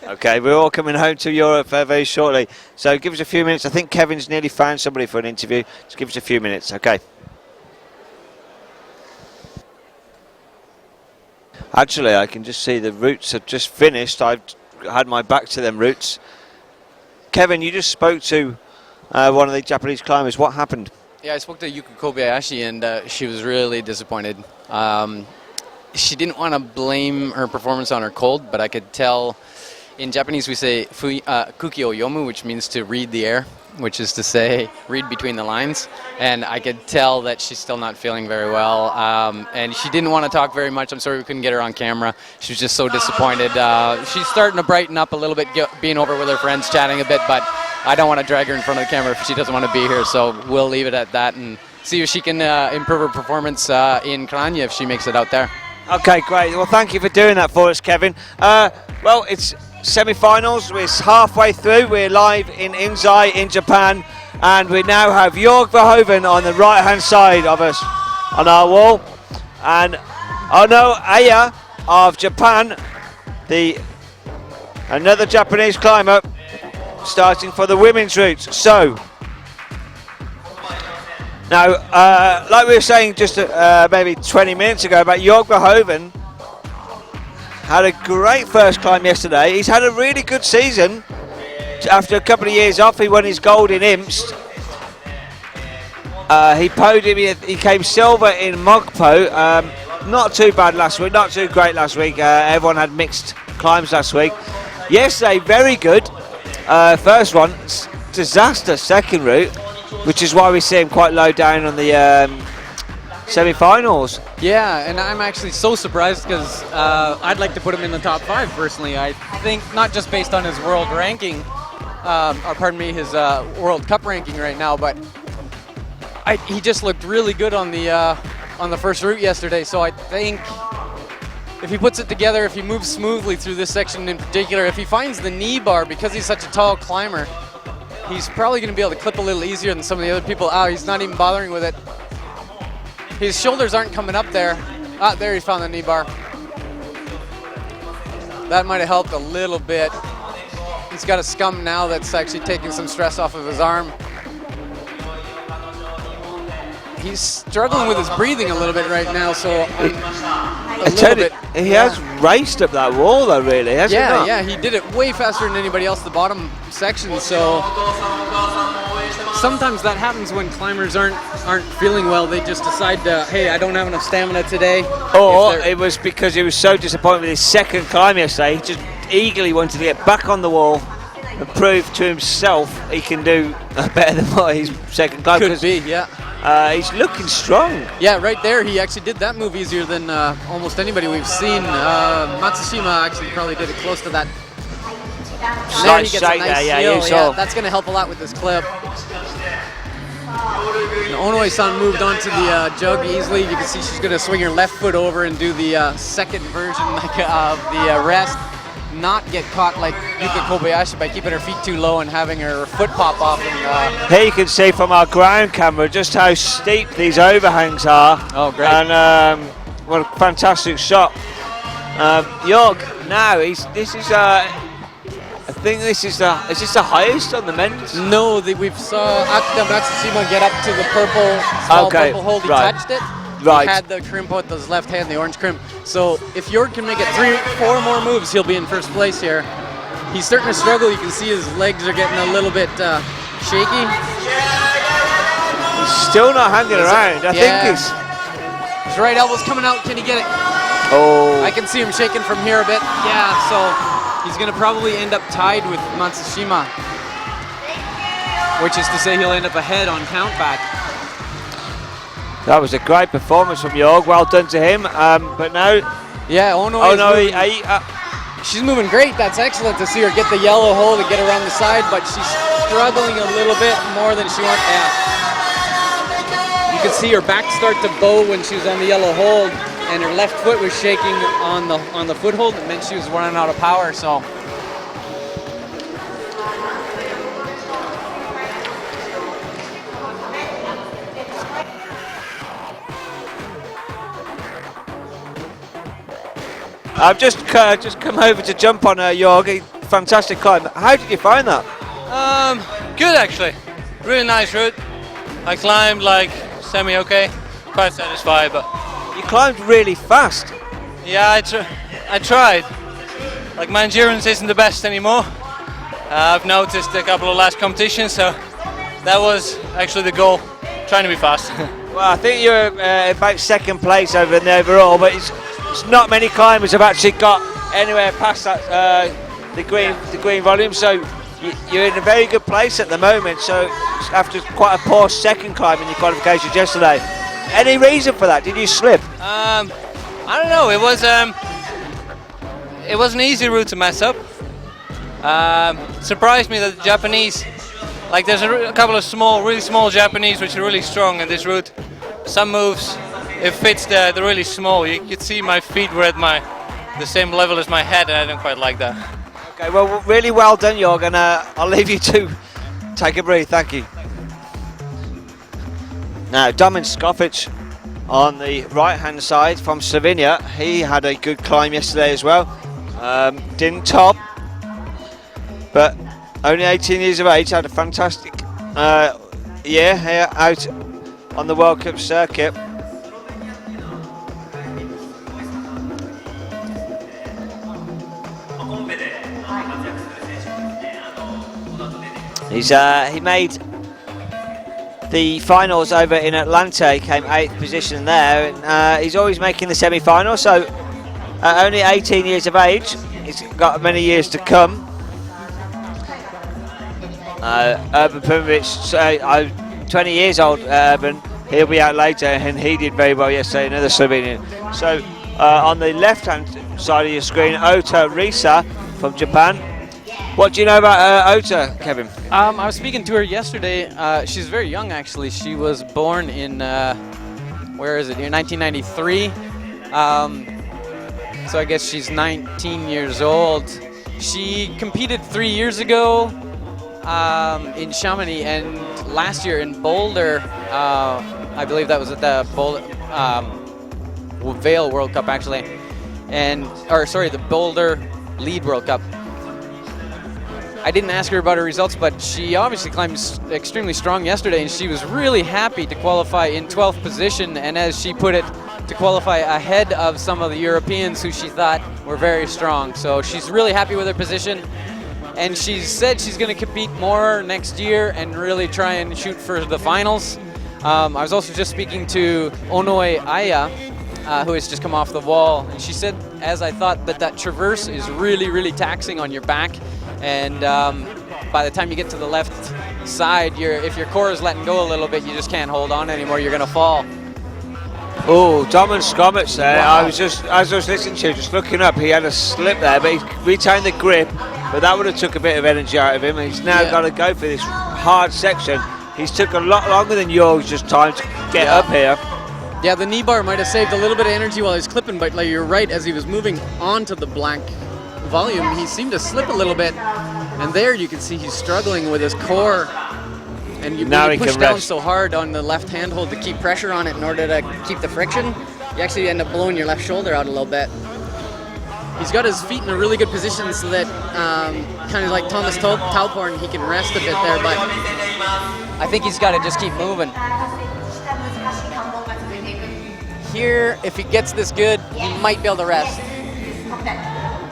Okay, we're all coming home to Europe very shortly. So give us a few minutes. I think Kevin's nearly found somebody for an interview. Just give us a few minutes, okay? Actually, I can just see the routes have just finished. I've had my back to them routes. Kevin, you just spoke to one of the Japanese climbers. What happened? Yeah, I spoke to Yuka Kobayashi, and she was really disappointed. She didn't want to blame her performance on her cold, but I could tell. In Japanese we say kuki o yomu, which means to read the air, which is to say read between the lines. And I could tell that she's still not feeling very well. And she didn't want to talk very much. I'm sorry we couldn't get her on camera. She was just so disappointed. She's starting to brighten up a little bit, being over with her friends, chatting a bit, but I don't want to drag her in front of the camera if she doesn't want to be here. So we'll leave it at that and see if she can improve her performance in Kranja if she makes it out there. Okay, great. Well, thank you for doing that for us, Kevin. Well, it's semi-finals. We're halfway through. We're live in Inzai in Japan, and we now have Jörg Verhoeven on the right-hand side of us on our wall, and Ono Aya of Japan, another Japanese climber, starting for the women's route. So, now, like we were saying just maybe 20 minutes ago about Jörg Verhoeven, had a great first climb yesterday. He's had a really good season. After a couple of years off, he won his gold in Imst. He podiumed, he came silver in Mogpo. Not too bad last week, not too great last week. Everyone had mixed climbs last week. Yesterday, very good. First one, disaster second route, which is why we see him quite low down on the semi-finals. Yeah, and I'm actually so surprised because I'd like to put him in the top 5 personally. I think not just based on his world ranking, or pardon me, his World Cup ranking right now, but he just looked really good on the first route yesterday. So I think if he puts it together, if he moves smoothly through this section in particular, if he finds the knee bar, because he's such a tall climber, he's probably going to be able to clip a little easier than some of the other people. He's not even bothering with it. His shoulders aren't coming up there. There he found the knee bar. That might have helped a little bit. He's got a scum now that's actually taking some stress off of his arm. He's struggling with his breathing a little bit right now, so he has raced up that wall though, really, hasn't he? Yeah, he did it way faster than anybody else, the bottom section, so sometimes that happens when climbers aren't feeling well. They just decide to, hey, I don't have enough stamina today. Or it was because he was so disappointed with his second climb yesterday, he just eagerly wanted to get back on the wall and prove to himself he can do better than what his second climb. Could be, yeah. He's looking strong. Yeah, right there, he actually did that move easier than almost anybody we've seen. Matsushima actually probably did it close to that. There he gets a nice heel. Yeah, that's going to help a lot with this clip. Onoe-san moved onto the jug easily. You can see she's going to swing her left foot over and do the second version of the rest. Not get caught like Yuka Kobayashi by keeping her feet too low and having her foot pop off. And, here you can see from our ground camera just how steep these overhangs are. Oh, great. And what a fantastic shot. Jörg, now, I think this is the highest on the men's? No, we've saw Akita Matsushima get up to the purple hold. He touched it. Right. He had the crimp with his left hand, the orange crimp. So if Jörg can make it 3-4 more moves, he'll be in first place here. He's starting to struggle. You can see his legs are getting a little bit shaky. He's still not hanging around. I think he's... His right elbow's coming out. Can he get it? Oh. I can see him shaking from here a bit. Yeah, so he's going to probably end up tied with Matsushima, which is to say he'll end up ahead on countback. That was a great performance from Jörg. Well done to him. But now... Yeah, Ono she's moving great. That's excellent to see her get the yellow hold and get around the side, but she's struggling a little bit more than she wants. Yeah. You could see her back start to bow when she was on the yellow hold, and her left foot was shaking on the foothold. It meant she was running out of power. So. I've just come over to jump on Jörg. Fantastic climb. How did you find that? Good actually. Really nice route. I climbed like semi-okay. Quite satisfied, but You climbed really fast. yeah, I tried. Like my endurance isn't the best anymore. I've noticed a couple of last competitions, so that was actually the goal. Trying to be fast. Well, I think you're about second place over in the overall, but it's not many climbers have actually got anywhere past that the green volume. So you're in a very good place at the moment. So after quite a poor second climb in your qualifications yesterday, any reason for that? Did you slip? I don't know. It was an easy route to mess up. Surprised me that the Japanese, like there's a couple of really small Japanese which are really strong in this route. Some moves, it fits the really small. You could see my feet were at the same level as my head, and I didn't quite like that. Okay, well, really well done, Jörg, and I'll leave you to take a breath. Thank you. Now, Domin Skofic on the right-hand side from Slovenia. He had a good climb yesterday as well. Didn't top, but only 18 years of age. Had a fantastic year here out on the World Cup circuit. He made the finals over in Atlanta. He came 8th position there, and he's always making the semi-final. So only 18 years of age. He's got many years to come. Urban Pumovic, 20 years old, Urban. He'll be out later, and he did very well yesterday, another Slovenian. So on the left-hand side of your screen, Ota Risa from Japan. What do you know about Ota, Kevin? I was speaking to her yesterday. She's very young, actually. She was born in, where is it, in 1993. So I guess she's 19 years old. She competed 3 years ago in Chamonix, and last year in Boulder, I believe that was at the Vail World Cup, actually. The Boulder Lead World Cup. I didn't ask her about her results, but she obviously climbed extremely strong yesterday, and she was really happy to qualify in 12th position, and as she put it, to qualify ahead of some of the Europeans who she thought were very strong. So she's really happy with her position, and she said she's going to compete more next year and really try and shoot for the finals. I was also just speaking to Onoe Aya, who has just come off the wall, and she said, as I thought, that traverse is really, really taxing on your back. And by the time you get to the left side, if your core is letting go a little bit, you just can't hold on anymore. You're going to fall. Oh, Domin Skofic there. Wow. As I was listening to you, just looking up, he had a slip there, but he retained the grip. But that would have took a bit of energy out of him. And he's now got to go for this hard section. He's took a lot longer than yours just time to get up here. Yeah, the knee bar might have saved a little bit of energy while he's clipping, but like you're right, as he was moving onto the blank volume, he seemed to slip a little bit, and there you can see he's struggling with his core, and you push down so hard on the left handhold to keep pressure on it in order to keep the friction, you actually end up blowing your left shoulder out a little bit. He's got his feet in a really good position so that kind of like Thomas Tauporn, he can rest a bit there, but I think he's got to just keep moving. here, if he gets this good, he might be able to rest.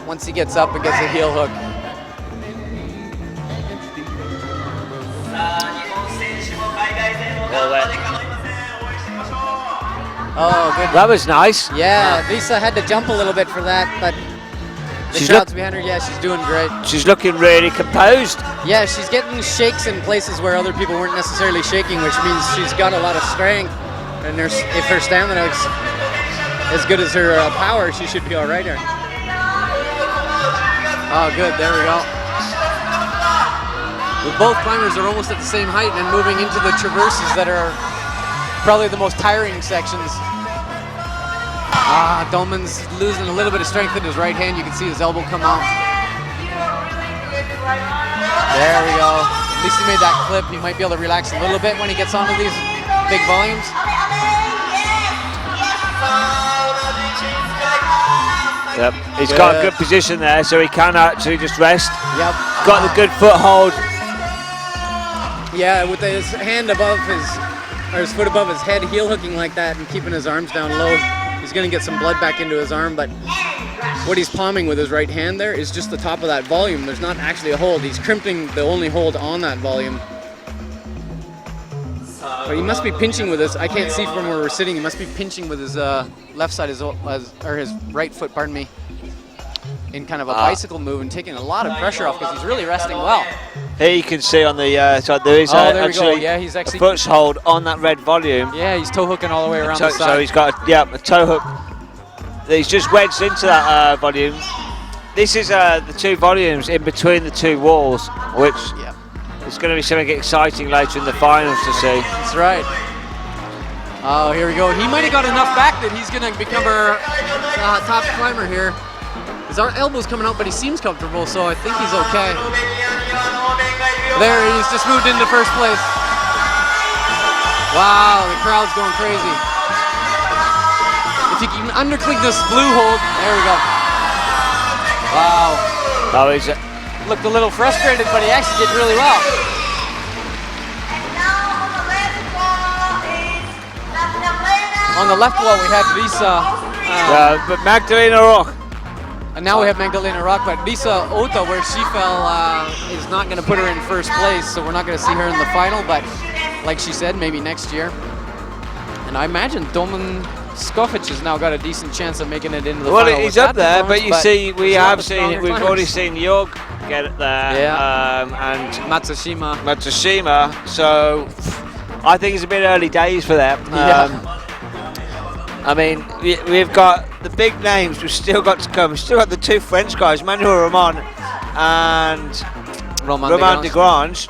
Once he gets up and gets a heel hook. Oh, good. That was nice. Yeah, Lisa had to jump a little bit for that, but the She's shots behind her, yeah, she's doing great. She's looking really composed. Yeah, she's getting shakes in places where other people weren't necessarily shaking, which means she's got a lot of strength. And if her stamina is as good as her power, she should be all right here. Oh, good. There we go. Well, both climbers are almost at the same height and moving into the traverses that are probably the most tiring sections. Dolman's losing a little bit of strength in his right hand. You can see his elbow come out. There we go. At least he made that clip. He might be able to relax a little bit when he gets onto these big volumes. Yep. He's got a good position there, so he can actually just rest. Yep. Got the good foothold. Yeah, with his hand above his foot above his head, heel hooking like that and keeping his arms down low. He's going to get some blood back into his arm, but what he's palming with his right hand there is just the top of that volume. There's not actually a hold. He's crimping the only hold on that volume. But he must be pinching with his, I can't see from where we're sitting, he must be pinching with his left side, or his right foot, pardon me, in kind of a bicycle move and taking a lot of pressure off because he's really resting well. Here you can see on the side there is there we go. actually Yeah, he's actually a foothold on that red volume. Yeah, he's toe hooking all the way around the side. So he's got a toe hook. He's just wedged into that volume. This is the two volumes in between the two walls, which is going to be something exciting later in the finals to see. That's right. Oh, here we go. He might have got enough back that he's going to become our top climber here. His elbow's coming out, but he seems comfortable, so I think he's okay. There, he's just moved into first place. Wow, the crowd's going crazy. If you can underclick this blue hold, there we go. Wow. Oh, he's looked a little frustrated, but he actually did really well. On the left wall, we have Lisa. but Magdalena Rock. And now we have Magdalena Rock, but Lisa Ota, where she fell, is not going to put her in first place, so we're not going to see her in the final, but like she said, maybe next year. And I imagine Domen Skofic has now got a decent chance of making it into the final. Well, he's up there, but you see, we've already seen Jorg get it there, and Matsushima, so I think it's a bit early days for them. I mean, we've got the big names, we've still got to come. We've still got the two French guys, Manuel Roman and Romain de Grange.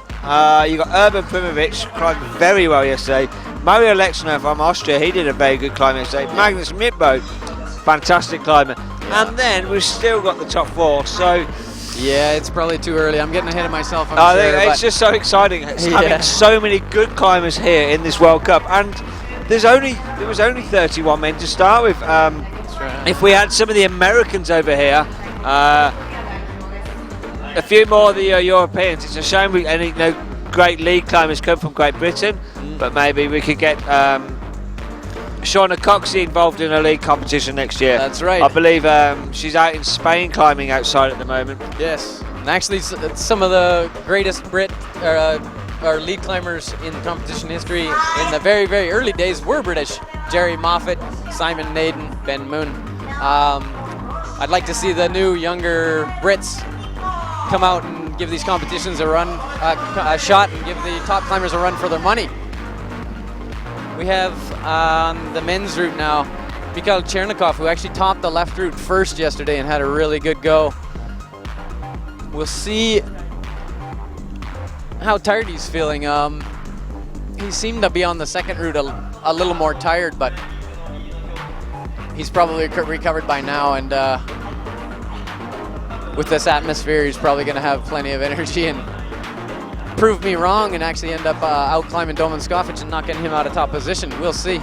You got Urban Primovic, climbed very well yesterday. Mario Lexner from Austria, he did a very good climb yesterday. Magnus Midbo, fantastic climber. And then we've still got the top four, so... Yeah, it's probably too early. I'm getting ahead of myself, I think it's just so exciting. Having so many good climbers here in this World Cup. And there was only 31 men to start with. That's right. If we had some of the Americans over here, a few more of the Europeans, it's a shame great lead climbers come from Great Britain, but maybe we could get Shauna Coxey involved in a league competition next year. That's right. I believe she's out in Spain climbing outside at the moment. Yes, and actually some of the greatest Brit or lead climbers in competition history in the very, very early days were British. Jerry Moffat, Simon Naden, Ben Moon. I'd like to see the new, younger Brits come out and give these competitions a run, a shot, and give the top climbers a run for their money. We have on the men's route now, Mikhail Chernikov, who actually topped the left route first yesterday and had a really good go. We'll see how tired he's feeling. He seemed to be on the second route a little more tired, but he's probably recovered by now, and with this atmosphere, he's probably going to have plenty of energy and prove me wrong and actually end up out climbing Domen Skofic and not getting him out of top position. We'll see.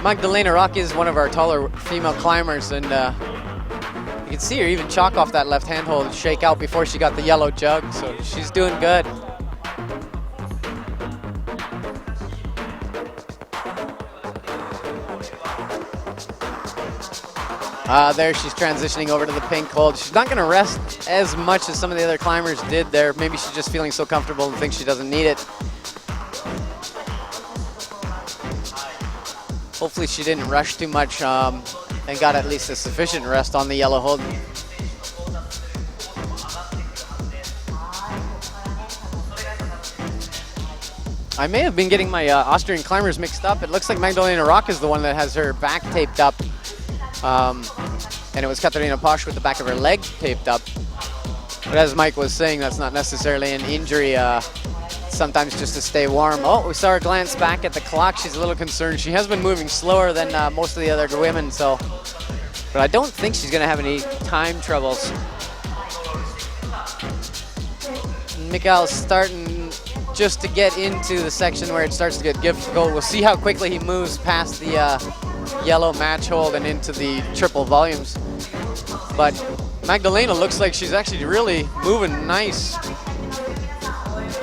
Magdalena Rock is one of our taller female climbers, and you can see her even chalk off that left handhold, shake out before she got the yellow jug, so she's doing good. There she's transitioning over to the pink hold. She's not going to rest as much as some of the other climbers did there. Maybe she's just feeling so comfortable and thinks she doesn't need it. Hopefully she didn't rush too much and got at least a sufficient rest on the yellow hold. I may have been getting my Austrian climbers mixed up. It looks like Magdalena Rock is the one that has her back taped up. And it was Katharina Posch with the back of her leg taped up. But as Mike was saying, that's not necessarily an injury. Sometimes just to stay warm. Oh, we saw her glance back at the clock. She's a little concerned. She has been moving slower than most of the other women, so. But I don't think she's gonna have any time troubles. Mikhail's starting just to get into the section where it starts to get difficult. We'll see how quickly he moves past the yellow match hold and into the triple volumes. But Magdalena looks like she's actually really moving nice.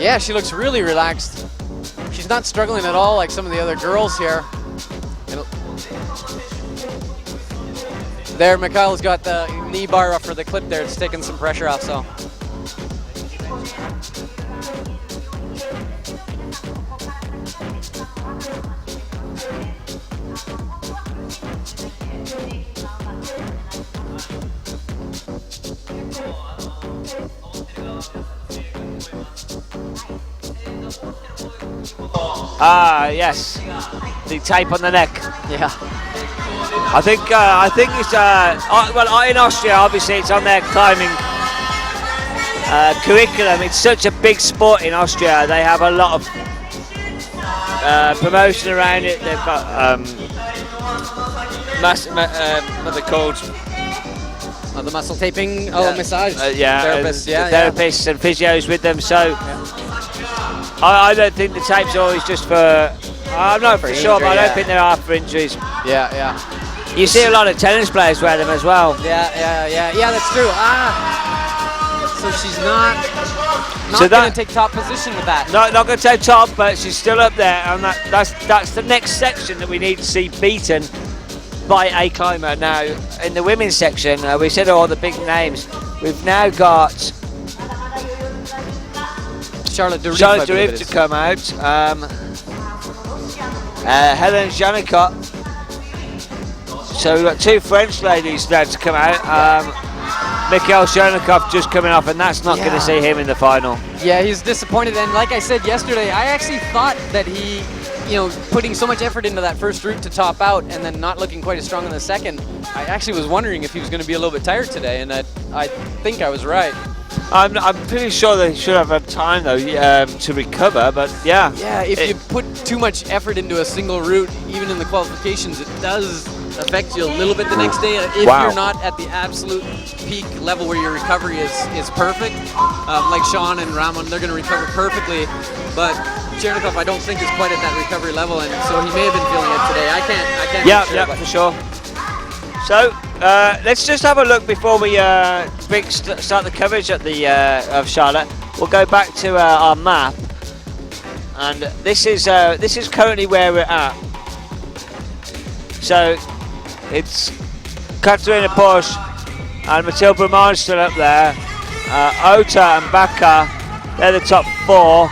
Yeah, she looks really relaxed. She's not struggling at all like some of the other girls here. There, Mikhail's got the knee bar up for the clip there. It's taking some pressure off, so. Yes, the tape on the neck. Yeah. I think it's well, in Austria obviously it's on their climbing curriculum. It's such a big sport in Austria. They have a lot of promotion around it. They've got what are they called? The muscle taping, massage. Therapists, therapists and physios with them. So yeah. I don't think the tape's always just for. I'm not for sure, but I don't think they are for injuries. Yeah. You see a lot of tennis players wear them as well. Yeah, that's true. So she's not going to take top position with that. Not going to take top, but she's still up there, and that's the next section that we need to see beaten by a climber. Now, in the women's section, we said all the big names. We've now got Charlotte Derive to come out. Helen Janicot. So we've got two French ladies now to come out. Mikhail Chernikov just coming off, and that's not going to see him in the final. Yeah, he's disappointed, and like I said yesterday, I actually thought that he, putting so much effort into that first route to top out and then not looking quite as strong in the second, I actually was wondering if he was going to be a little bit tired today, and I think I was right. I'm pretty sure they should have had time though to recover, but yeah. Yeah, if you put too much effort into a single route, even in the qualifications, it does affect you a little bit the next day if you're not at the absolute peak level where your recovery is perfect. Like Sean and Ramon, they're going to recover perfectly, but Chernikov I don't think is quite at that recovery level, and so he may have been feeling it today. I can't. Yeah, for sure. So let's just have a look before we start the coverage at the of Charlotte. We'll go back to our map, and this is currently where we're at. So it's Katharina Posch and Mathilde Bromage still up there. Ota and Baka, they're the top four.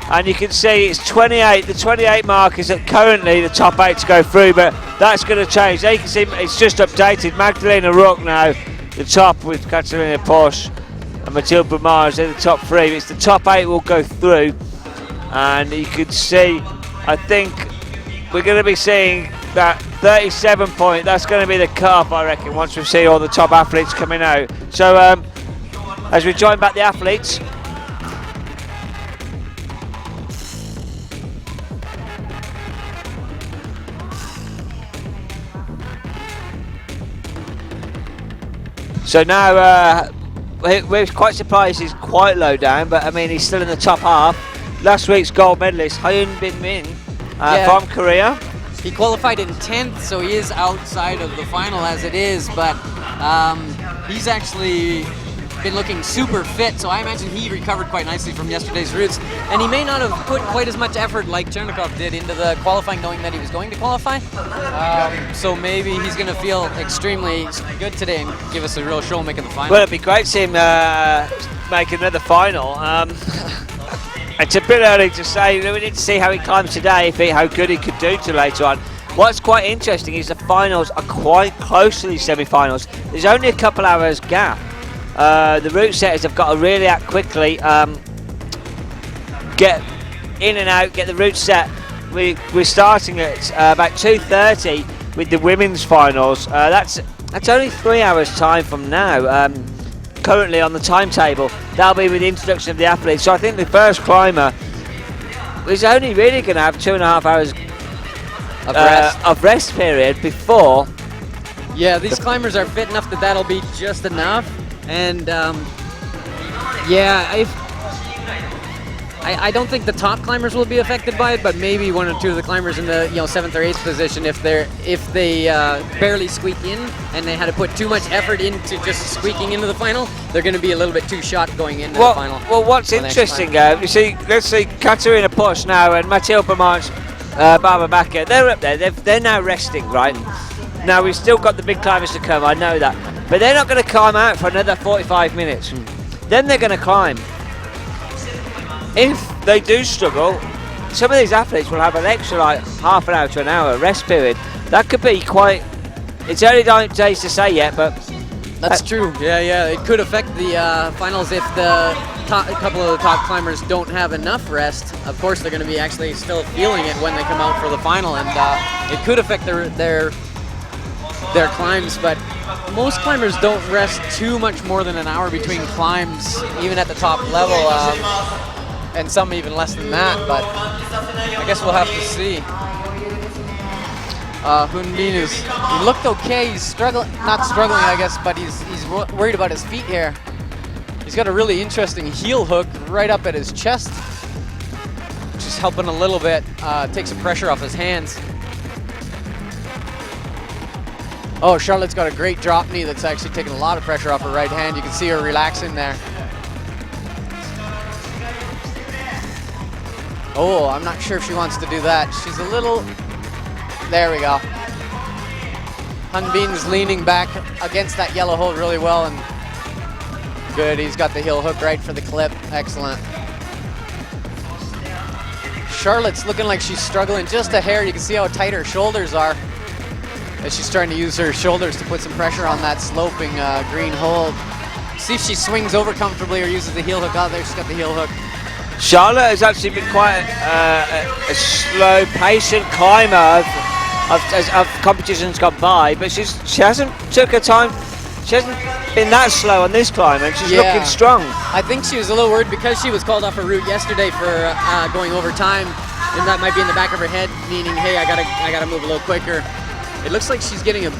And you can see it's 28. The 28 mark is at currently the top 8 to go through, but that's going to change. There you can see it's just updated. Magdalena Rook now the top with Katharina Posch and Mathilde Bromage. They're the top 3. It's the top 8 will go through, and you can see. I think we're going to be seeing that 37 point. That's going to be the cut-off, I reckon, once we see all the top athletes coming out. So as we join back the athletes. So now we're quite surprised he's quite low down, but I mean he's still in the top half. Last week's gold medalist Hyun Bin Min from Korea. He qualified in 10th, so he is outside of the final as it is, but he's actually been looking super fit, so I imagine he recovered quite nicely from yesterday's routes. And he may not have put quite as much effort like Chernikov did into the qualifying, knowing that he was going to qualify. So maybe he's going to feel extremely good today and give us a real show making the final. Well, it'd be great to see him make another final. It's a bit early to say. We need to see how he climbs today, how good he could do to later on. What's quite interesting is the finals are quite close to these semi-finals. There's only a couple hours gap. The route setters have got to really act quickly, get in and out, get the route set. We're starting at about 2:30 with the women's finals. That's only 3 hours time from now. Currently on the timetable, that'll be with the introduction of the athletes. So I think the first climber is only really going to have 2.5 hours of rest period before. Yeah, these climbers are fit enough that that'll be just enough. And yeah, I don't think the top climbers will be affected by it, but maybe one or two of the climbers in the 7th or 8th position, if they barely squeak in and they had to put too much effort into just squeaking into the final, they're going to be a little bit too shot going into the final. Well, what's interesting, you see, let's see Katarina Push now and Mathilde Beaumont, Barbara Backer, they're up there. They're now resting, right? Now we've still got the big climbers to come. I know that. But they're not going to climb out for another 45 minutes. Then they're going to climb. If they do struggle, some of these athletes will have an extra like half an hour to an hour rest period. That could be quite. It's early days to say yet, but that's true. Yeah. It could affect the finals if a couple of the top climbers don't have enough rest. Of course, they're going to be actually still feeling it when they come out for the final, and it could affect their climbs. But most climbers don't rest too much more than an hour between climbs, even at the top level, and some even less than that. But I guess we'll have to see. Hundin he looked okay. He's not struggling, I guess, but he's worried about his feet here. He's got a really interesting heel hook right up at his chest, which is helping a little bit take some pressure off his hands. Oh, Charlotte's got a great drop knee that's actually taking a lot of pressure off her right hand. You can see her relaxing there. Oh, I'm not sure if she wants to do that. She's a little... There we go. Hunbin's leaning back against that yellow hold really well, and good. He's got the heel hook right for the clip. Excellent. Charlotte's looking like she's struggling just a hair. You can see how tight her shoulders are as she's trying to use her shoulders to put some pressure on that sloping green hold. See if she swings over comfortably or uses the heel hook. Oh, there she's got the heel hook. Charlotte has actually been quite a slow, patient climber of competitions gone by, but she hasn't took her time. She hasn't been that slow on this climb, and she's looking strong. I think she was a little worried because she was called off her route yesterday for going over time, and that might be in the back of her head, meaning, hey, I gotta move a little quicker. It looks like she's getting a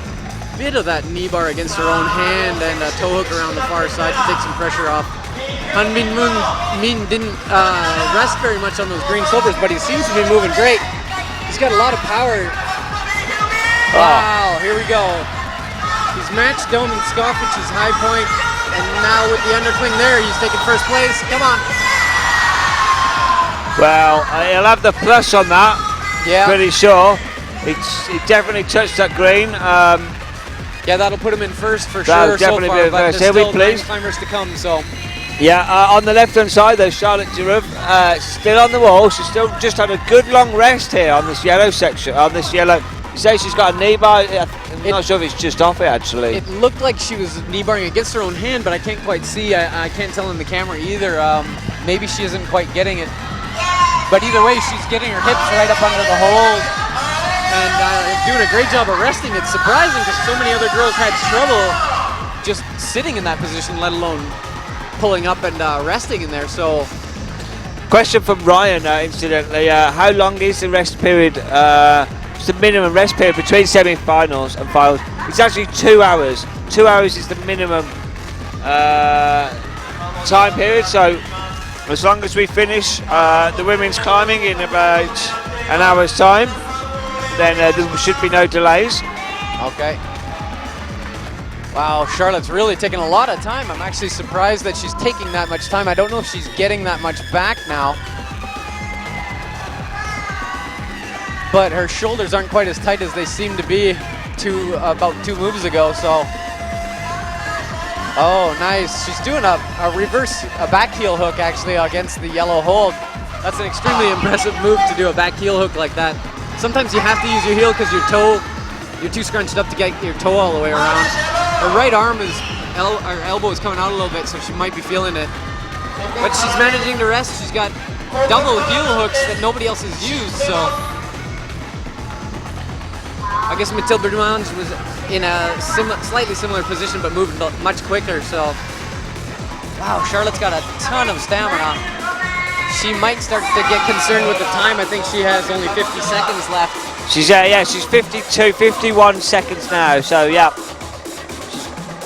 bit of that knee bar against her own hand and a toe hook around the far side to take some pressure off. Hunbin Min didn't rest very much on those green slopers, but he seems to be moving great. He's got a lot of power. Wow, here we go. He's matched Doman Skofich's high point, and now with the undercling there, he's taking first place. Come on. Well, he'll have the plus on that. Yeah. Pretty sure. He definitely touched that green. Yeah, that'll put him in first for That'll sure so definitely far, be in but first. there's Here we still 9 please. climbers to come, so. Yeah, on the left-hand side, though, Charlotte Giroux still on the wall. She's still just had a good long rest here on this yellow section. On this yellow, you say she's got a knee bar. I'm not sure if it's just off it actually. It looked like she was knee barring against her own hand, but I can't quite see. I can't tell in the camera either. Maybe she isn't quite getting it. But either way, she's getting her hips right up under the hold and doing a great job of resting. It's surprising because so many other girls had trouble just sitting in that position, let alone pulling up and resting in there. So, question from Ryan, incidentally, how long is the rest period? It's the minimum rest period between semi-finals and finals. It's actually 2 hours. 2 hours is the minimum time period. So, as long as we finish the women's climbing in about an hour's time, then there should be no delays. Okay. Wow, Charlotte's really taking a lot of time. I'm actually surprised that she's taking that much time. I don't know if she's getting that much back now. But her shoulders aren't quite as tight as they seem to be about 2 moves ago, so. Oh, nice. She's doing a back heel hook actually against the yellow hold. That's an extremely impressive move to do a back heel hook like that. Sometimes you have to use your heel because you're too scrunched up to get your toe all the way around. Her right arm her elbow is coming out a little bit, so she might be feeling it. But she's managing to rest. She's got double heel hooks that nobody else has used, so. I guess Mathilde Bermange was in a slightly similar position, but moved much quicker, so. Wow, Charlotte's got a ton of stamina. She might start to get concerned with the time. I think she has only 50 seconds left. She's 51 seconds now, so yeah.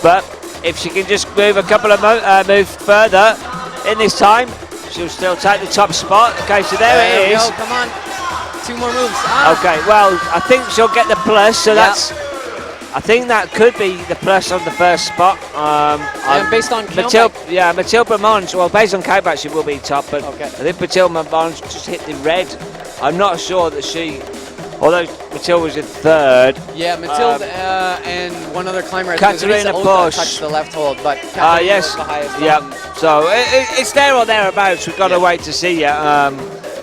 But if she can just move a couple of moves further in this time, she'll still take the top spot. Okay, so there it is. Go, come on. 2 more moves. Okay, well, I think she'll get the plus, so that's. I think that could be the plus on the first spot. And based on Mathilde Bermange, well, based on countback, she will be top, but okay. I think Mathilde Bermange just hit the red. I'm not sure that she. Although Mathilde was in third. Yeah, Mathilde and one other climber. Katarina Bosch touched the left hold, but yes, was the highest yeah. one. So it's there or thereabouts. We've got to wait to see yet.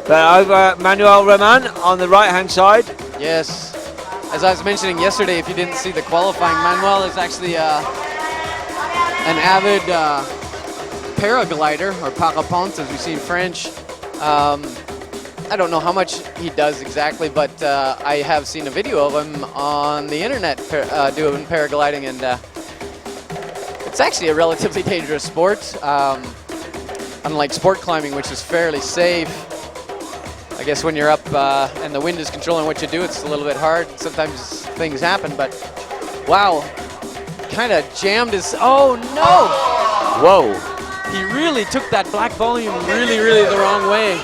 But over Manuel Roman on the right-hand side. Yes, as I was mentioning yesterday, if you didn't see the qualifying, Manuel is actually an avid paraglider, or parapente, as we see in French. I don't know how much he does exactly, but I have seen a video of him on the internet doing paragliding, and it's actually a relatively dangerous sport. Unlike sport climbing, which is fairly safe. I guess when you're up and the wind is controlling what you do, it's a little bit hard. Sometimes things happen, but wow, kind of jammed his, oh no! Whoa. He really took that black volume really, really the wrong way.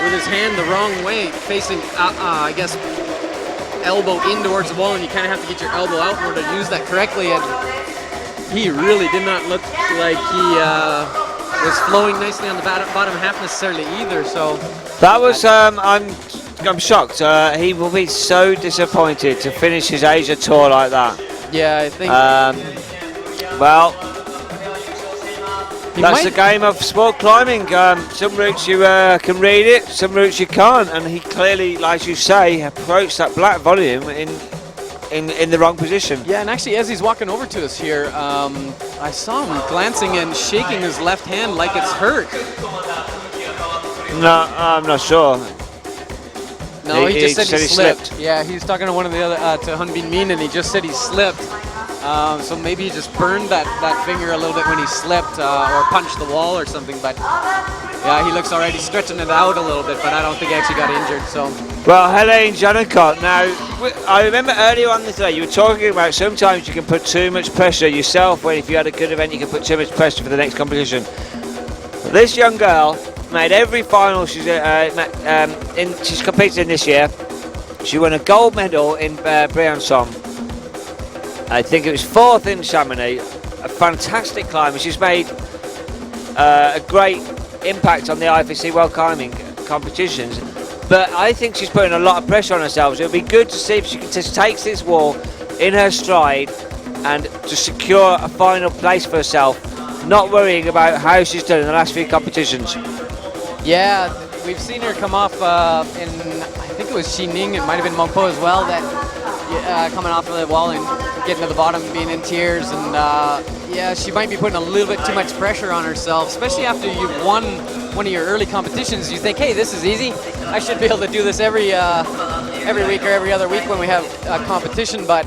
With his hand the wrong way, facing, I guess, elbow in towards the wall, and you kind of have to get your elbow out in order to use that correctly, and he really did not look like he was flowing nicely on the bottom half necessarily either, so. That was, I'm shocked. He will be so disappointed to finish his Asia tour like that. Yeah, I think. Well, that's the game of sport climbing. Some routes you can read it, some routes you can't, and he clearly, like you say, approached that black volume in the wrong position. Yeah, and actually, as he's walking over to us here, I saw him glancing and shaking his left hand like it's hurt. No, I'm not sure. No, he just said he slipped. Yeah, he was talking to one of the other, to Hun Bin Min, and he just said he slipped. So maybe he just burned that finger a little bit when he slipped or punched the wall or something. But yeah, he looks already stretching it out a little bit, but I don't think he actually got injured. So. Well, Helene Janicot. Now, I remember earlier on this day you were talking about sometimes you can put too much pressure yourself. When if you had a good event, you can put too much pressure for the next competition. This young girl made every final she's competed in this year. She won a gold medal in Briançon. I think it was 4th in Chamonix. A fantastic climber. She's made a great impact on the IFSC World Climbing competitions. But I think she's putting a lot of pressure on herself. So it'll be good to see if she can just take this wall in her stride and to secure a final place for herself, not worrying about how she's done in the last few competitions. Yeah, we've seen her come off in, I think it was Xining, it might have been Mongpo as well, that coming off of the wall and getting to the bottom, being in tears, and yeah, she might be putting a little bit too much pressure on herself, especially after you've won one of your early competitions. You think, hey, this is easy. I should be able to do this every week or every other week when we have a competition, but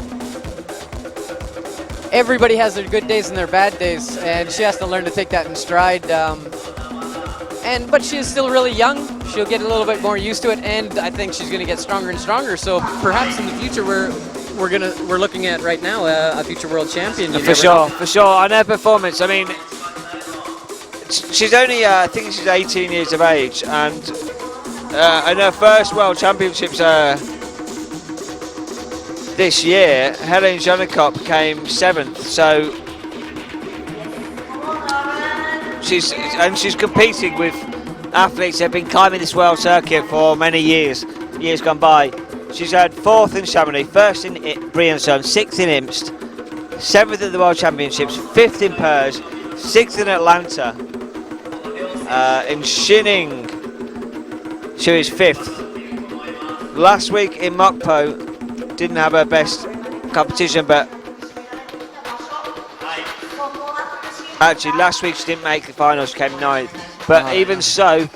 everybody has their good days and their bad days, and she has to learn to take that in stride. But she is still really young. She'll get a little bit more used to it, and I think she's going to get stronger and stronger. So perhaps in the future, we're looking at right now a future world champion. For sure. On her performance, I mean, she's only I think she's 18 years of age, and in her first World Championships this year, Helen Janikop came 7th. So she's competing with athletes that have been climbing this world circuit for many years gone by. She's had 4th in Chamonix, 1st in Briançon, 6th in Imst, 7th at the World Championships, 5th in Purs, 6th in Atlanta. In Shining, she was 5th. Last week in Mokpo, didn't have her best competition, but actually last week she didn't make the finals, came 9th. But even so,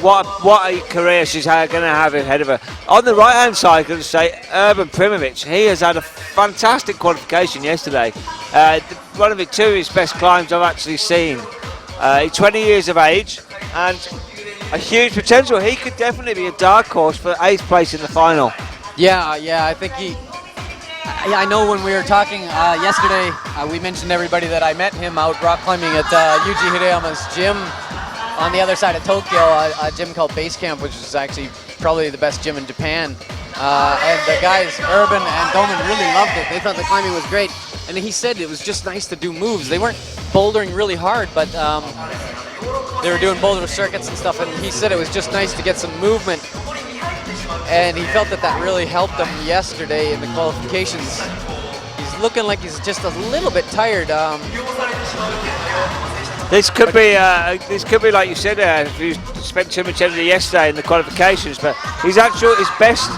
what a career she's going to have ahead of her. On the right hand side, I can say Urban Primovic. He has had a fantastic qualification yesterday. One of the 2 of his best climbs I've actually seen. He's 20 years of age and a huge potential. He could definitely be a dark horse for 8th place in the final. Yeah, I think I know when we were talking yesterday, we mentioned everybody that I met him out rock climbing at Yuji Hirayama's gym on the other side of Tokyo, a gym called Base Camp, which is actually probably the best gym in Japan. And the guys, Urban and Doman, really loved it. They thought the climbing was great. And he said it was just nice to do moves. They weren't bouldering really hard, but they were doing boulder circuits and stuff. And he said it was just nice to get some movement. And he felt that really helped him yesterday in the qualifications. He's looking like he's just a little bit tired. This could be like you said, if you spent too much energy yesterday in the qualifications, but his best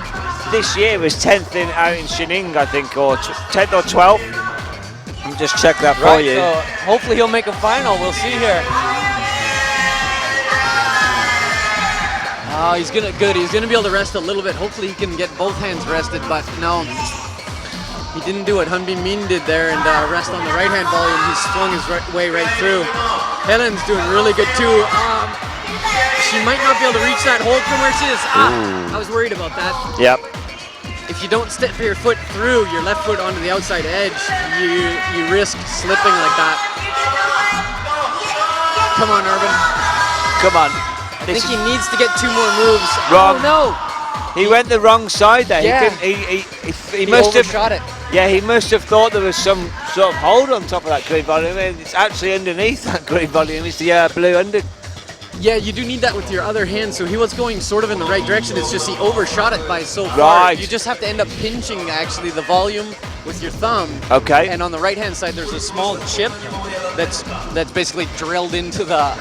this year was 10th out in Shining, I think, or 10th or 12th. I'll just check that for you. So hopefully he'll make a final. We'll see here. Oh, he's gonna be able to rest a little bit. Hopefully he can get both hands rested, but no. He didn't do what Hunbin Min did there and rest on the right-hand volume. He swung his way right through. Helen's doing really good too. She might not be able to reach that hold from where she is. I was worried about that. Yep. If you don't step your foot through, your left foot onto the outside edge, you risk slipping like that. Come on, Urban. Come on. I think he needs to get 2 more moves. Wrong. Oh no! He went the wrong side there. Yeah. He must have overshot it. Yeah, he must have thought there was some sort of hold on top of that green volume, and it's actually underneath that green volume. It's the blue under. Yeah, you do need that with your other hand, so he was going sort of in the right direction. It's just he overshot it by so far. Right. You just have to end up pinching, actually, the volume with your thumb. Okay. And on the right-hand side, there's a small chip that's basically drilled into the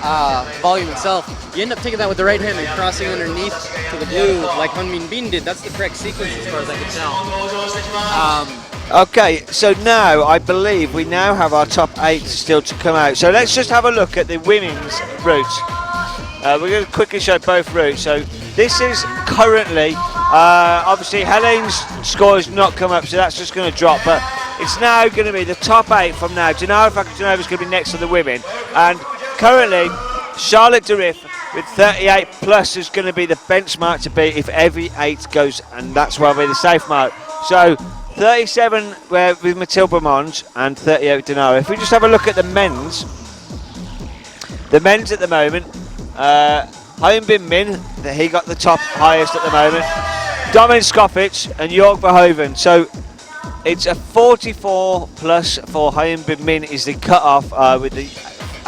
volume itself. You end up taking that with the right hand and crossing underneath to the blue, like Hunmin Bin did. That's the correct sequence as far as I can tell. Okay, so now I believe we now have our top 8 still to come out. So let's just have a look at the women's routes. We're going to quickly show both routes. So this is currently, obviously Helene's score has not come up, so that's just going to drop. But it's now going to be the top 8 from now. Dinara Fakutunova is going to be next to the women. And currently, Charlotte Derif with 38 plus is going to be the benchmark to beat if every 8 goes, and that's where will be the safe mark. So 37 with Mathilde Beaumont and 38 with Dinara. If we just have a look at the men's at the moment, Hunbin Min, he got the top highest at the moment. Domin Skoffic and Jörg Verhoeven. So it's a 44 plus for Hunbin Min is the cut-off with the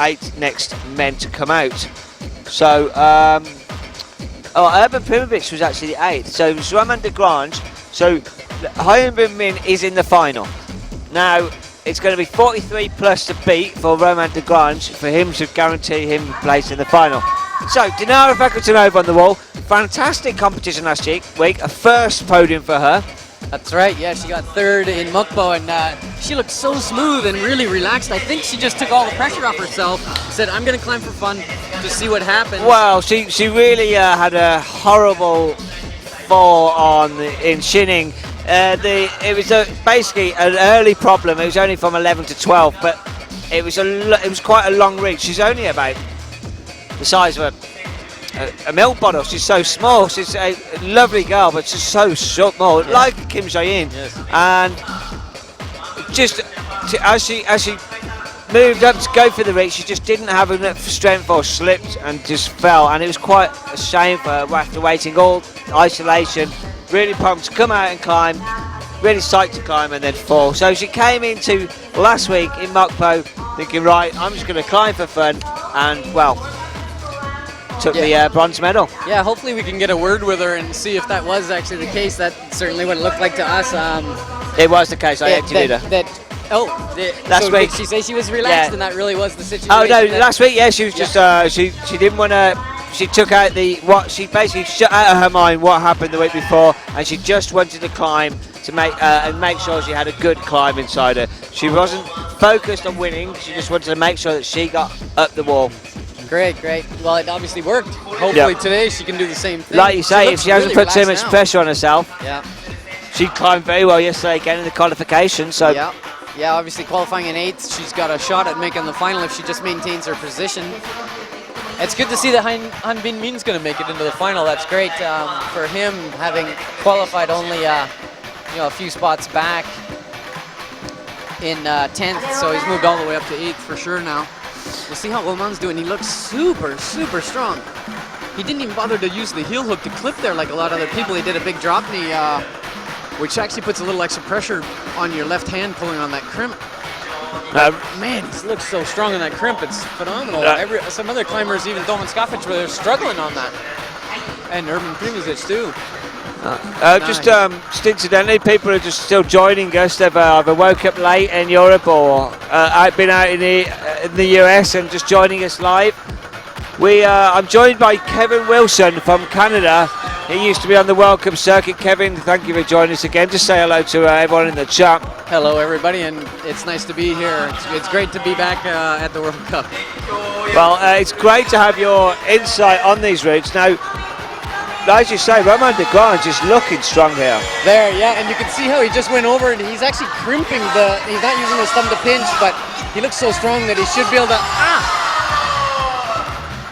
8 next men to come out. So, Urban Primovic was actually the 8th. So it was Romain de Grange. So Hunbin Min is in the final. Now, it's going to be 43 plus to beat for Romain de Grange for him to guarantee him a place in the final. So, Dinara Fakutunova on the wall. Fantastic competition last week. A first podium for her. That's right, yeah, she got 3rd in Mukpo, and she looked so smooth and really relaxed. I think she just took all the pressure off herself, said, I'm going to climb for fun to see what happens. Well, she really had a horrible fall in Shining. It was basically an early problem. It was only from 11 to 12, but it was quite a long reach. She's only about the size of a milk bottle. She's so small. She's a lovely girl, but she's so small, like Kim Jae-in. Yes. And just as she moved up to go for the reach, she just didn't have enough strength or slipped and just fell. And it was quite a shame for her after waiting all isolation. Really pumped to come out and climb. really psyched to climb and then fall. So she came into last week in Mokpo thinking, right, I'm just going to climb for fun, and well, took the bronze medal. Yeah, hopefully we can get a word with her and see if that was actually the case. That's certainly what it looked like to us. It was the case. I interviewed her. Last week. Did she say she was relaxed and that really was the situation? Oh no, last week, yeah, she was just she didn't want to. She took out she basically shut out of her mind what happened the week before, and she just wanted to climb to make sure she had a good climb inside her. She wasn't focused on winning. She just wanted to make sure that she got up the wall. Great. Well, it obviously worked. Hopefully today she can do the same thing. Like you say, if she hasn't put too much pressure on herself, she climbed very well yesterday again in the qualification. So yeah, obviously qualifying in 8th, she's got a shot at making the final if she just maintains her position. It's good to see that Han Bin Min's going to make it into the final. That's great for him, having qualified only a few spots back in 10th, so he's moved all the way up to 8th for sure now. We'll see how Oman's doing. He looks super strong. He didn't even bother to use the heel hook to clip there like a lot of other people. He did a big drop knee, which actually puts a little extra pressure on your left hand pulling on that crimp. Man, he looks so strong in that crimp. It's phenomenal. Some other climbers, even Doman Skafic, were struggling on that. And Urban Primozic too. Just incidentally, people are just still joining us. They've either woke up late in Europe or been out in the US and just joining us live. I'm joined by Kevin Wilson from Canada. He used to be on the World Cup circuit. Kevin, thank you for joining us again. Just say hello to everyone in the chat. Hello, everybody, and it's nice to be here. It's great to be back at the World Cup. Well, it's great to have your insight on these routes. Now, as you say, Romain de Grand's just looking strong here. There, yeah, and you can see how he just went over and he's actually crimping he's not using his thumb to pinch, but he looks so strong that he should be able to,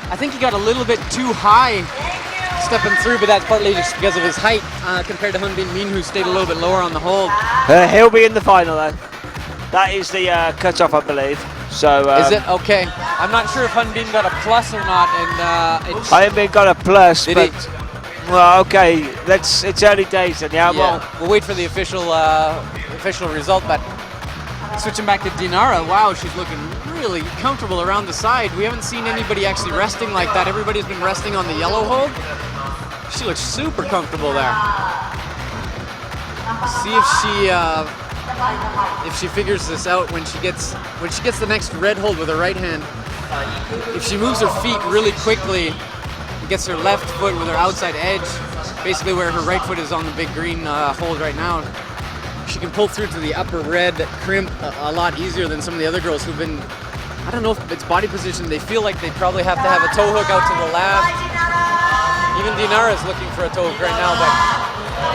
I think he got a little bit too high stepping through, but that's partly just because of his height compared to Han Bin Min, who stayed a little bit lower on the hold. He'll be in the final though. That is the cut-off, I believe. So is it? Okay. I'm not sure if Han Bin got a plus or not. And Han Bin got a plus, well, okay. It's early days then. Yeah. Well, we'll wait for the official result. But switching back to Dinara, wow, she's looking really comfortable around the side. We haven't seen anybody actually resting like that. Everybody's been resting on the yellow hold. She looks super comfortable there. See if she figures this out when she gets the next red hold with her right hand. If she moves her feet really quickly and gets her left foot with her outside edge, basically where her right foot is on the big green hold right now, she can pull through to the upper red crimp a lot easier than some of the other girls who've been, I don't know if it's body position, they feel like they probably have to have a toe hook out to the left. Even Dinara is looking for a toe hook right now, but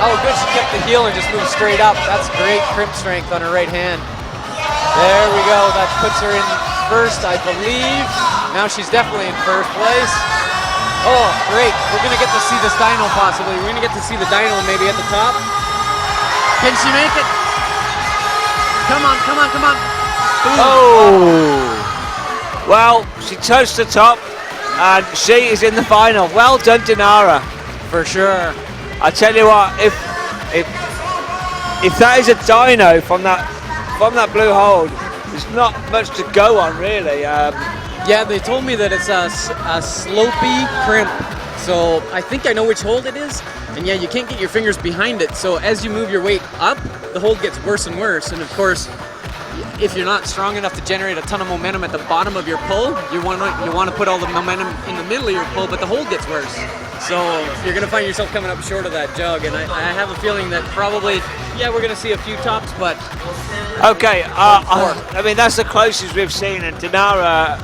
oh good, she kept the heel and just moved straight up. That's great crimp strength on her right hand. There we go, that puts her in first, I believe. Now she's definitely in first place. Oh, great, we're gonna get to see this dyno possibly. We're gonna get to see the dyno maybe at the top. Can she make it? Come on. Boom. Oh! Well, she touched the top, and she is in the final. Well done, Dinara. For sure. I tell you what, if that is a dyno from that blue hold, there's not much to go on really. Yeah, they told me that it's a slopey crimp. So I think I know which hold it is. And yeah, you can't get your fingers behind it. So as you move your weight up, the hold gets worse and worse. And of course, if you're not strong enough to generate a ton of momentum at the bottom of your pull, you want to put all the momentum in the middle of your pull, but the hold gets worse. So you're going to find yourself coming up short of that jug. And I have a feeling that probably, yeah, we're going to see a few tops, but... Okay, I mean, that's the closest we've seen. And Dinara,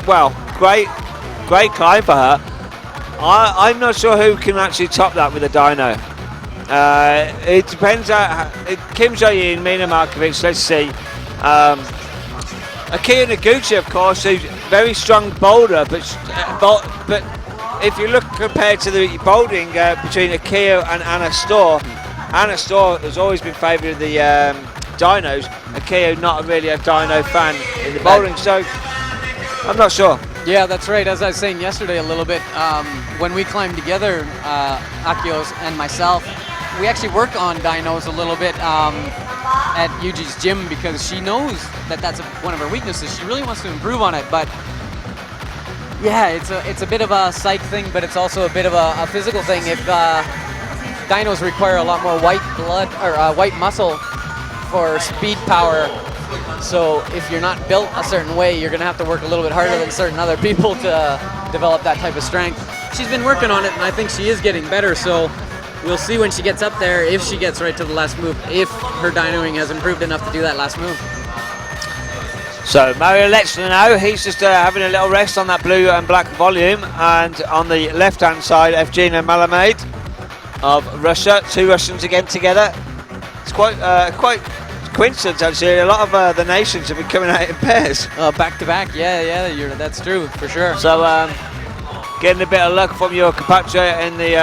well, great climb for her. I'm not sure who can actually top that with a dyno. It depends on Kim Jo-Yoon, Mina Markovic, let's see. Akiya Noguchi, of course, who's a very strong boulder, but if you look compared to the bouldering between Akiya and Anna Storr has always been favoured of the dynos. Akiya not really a dyno fan in the bouldering, so I'm not sure. Yeah, that's right. As I was saying yesterday a little bit, when we climbed together, Akios and myself, we actually work on dynos a little bit at Yuji's gym because she knows that that's one of her weaknesses. She really wants to improve on it, but yeah, it's a bit of a psych thing, but it's also a bit of a physical thing. If dynos require a lot more white blood or white muscle for speed power, so if you're not built a certain way, you're going to have to work a little bit harder than certain other people to develop that type of strength. She's been working on it, and I think she is getting better, so we'll see when she gets up there if she gets right to the last move, if her dynoing has improved enough to do that last move. So Mario Lechner now, he's just having a little rest on that blue and black volume, and on the left-hand side, Evgenia Malamed of Russia, 2 Russians again together. It's quite coincidence actually. A lot of the nations have been coming out in pairs. Back to back, yeah, that's true for sure. So getting a bit of luck from your compatriot in the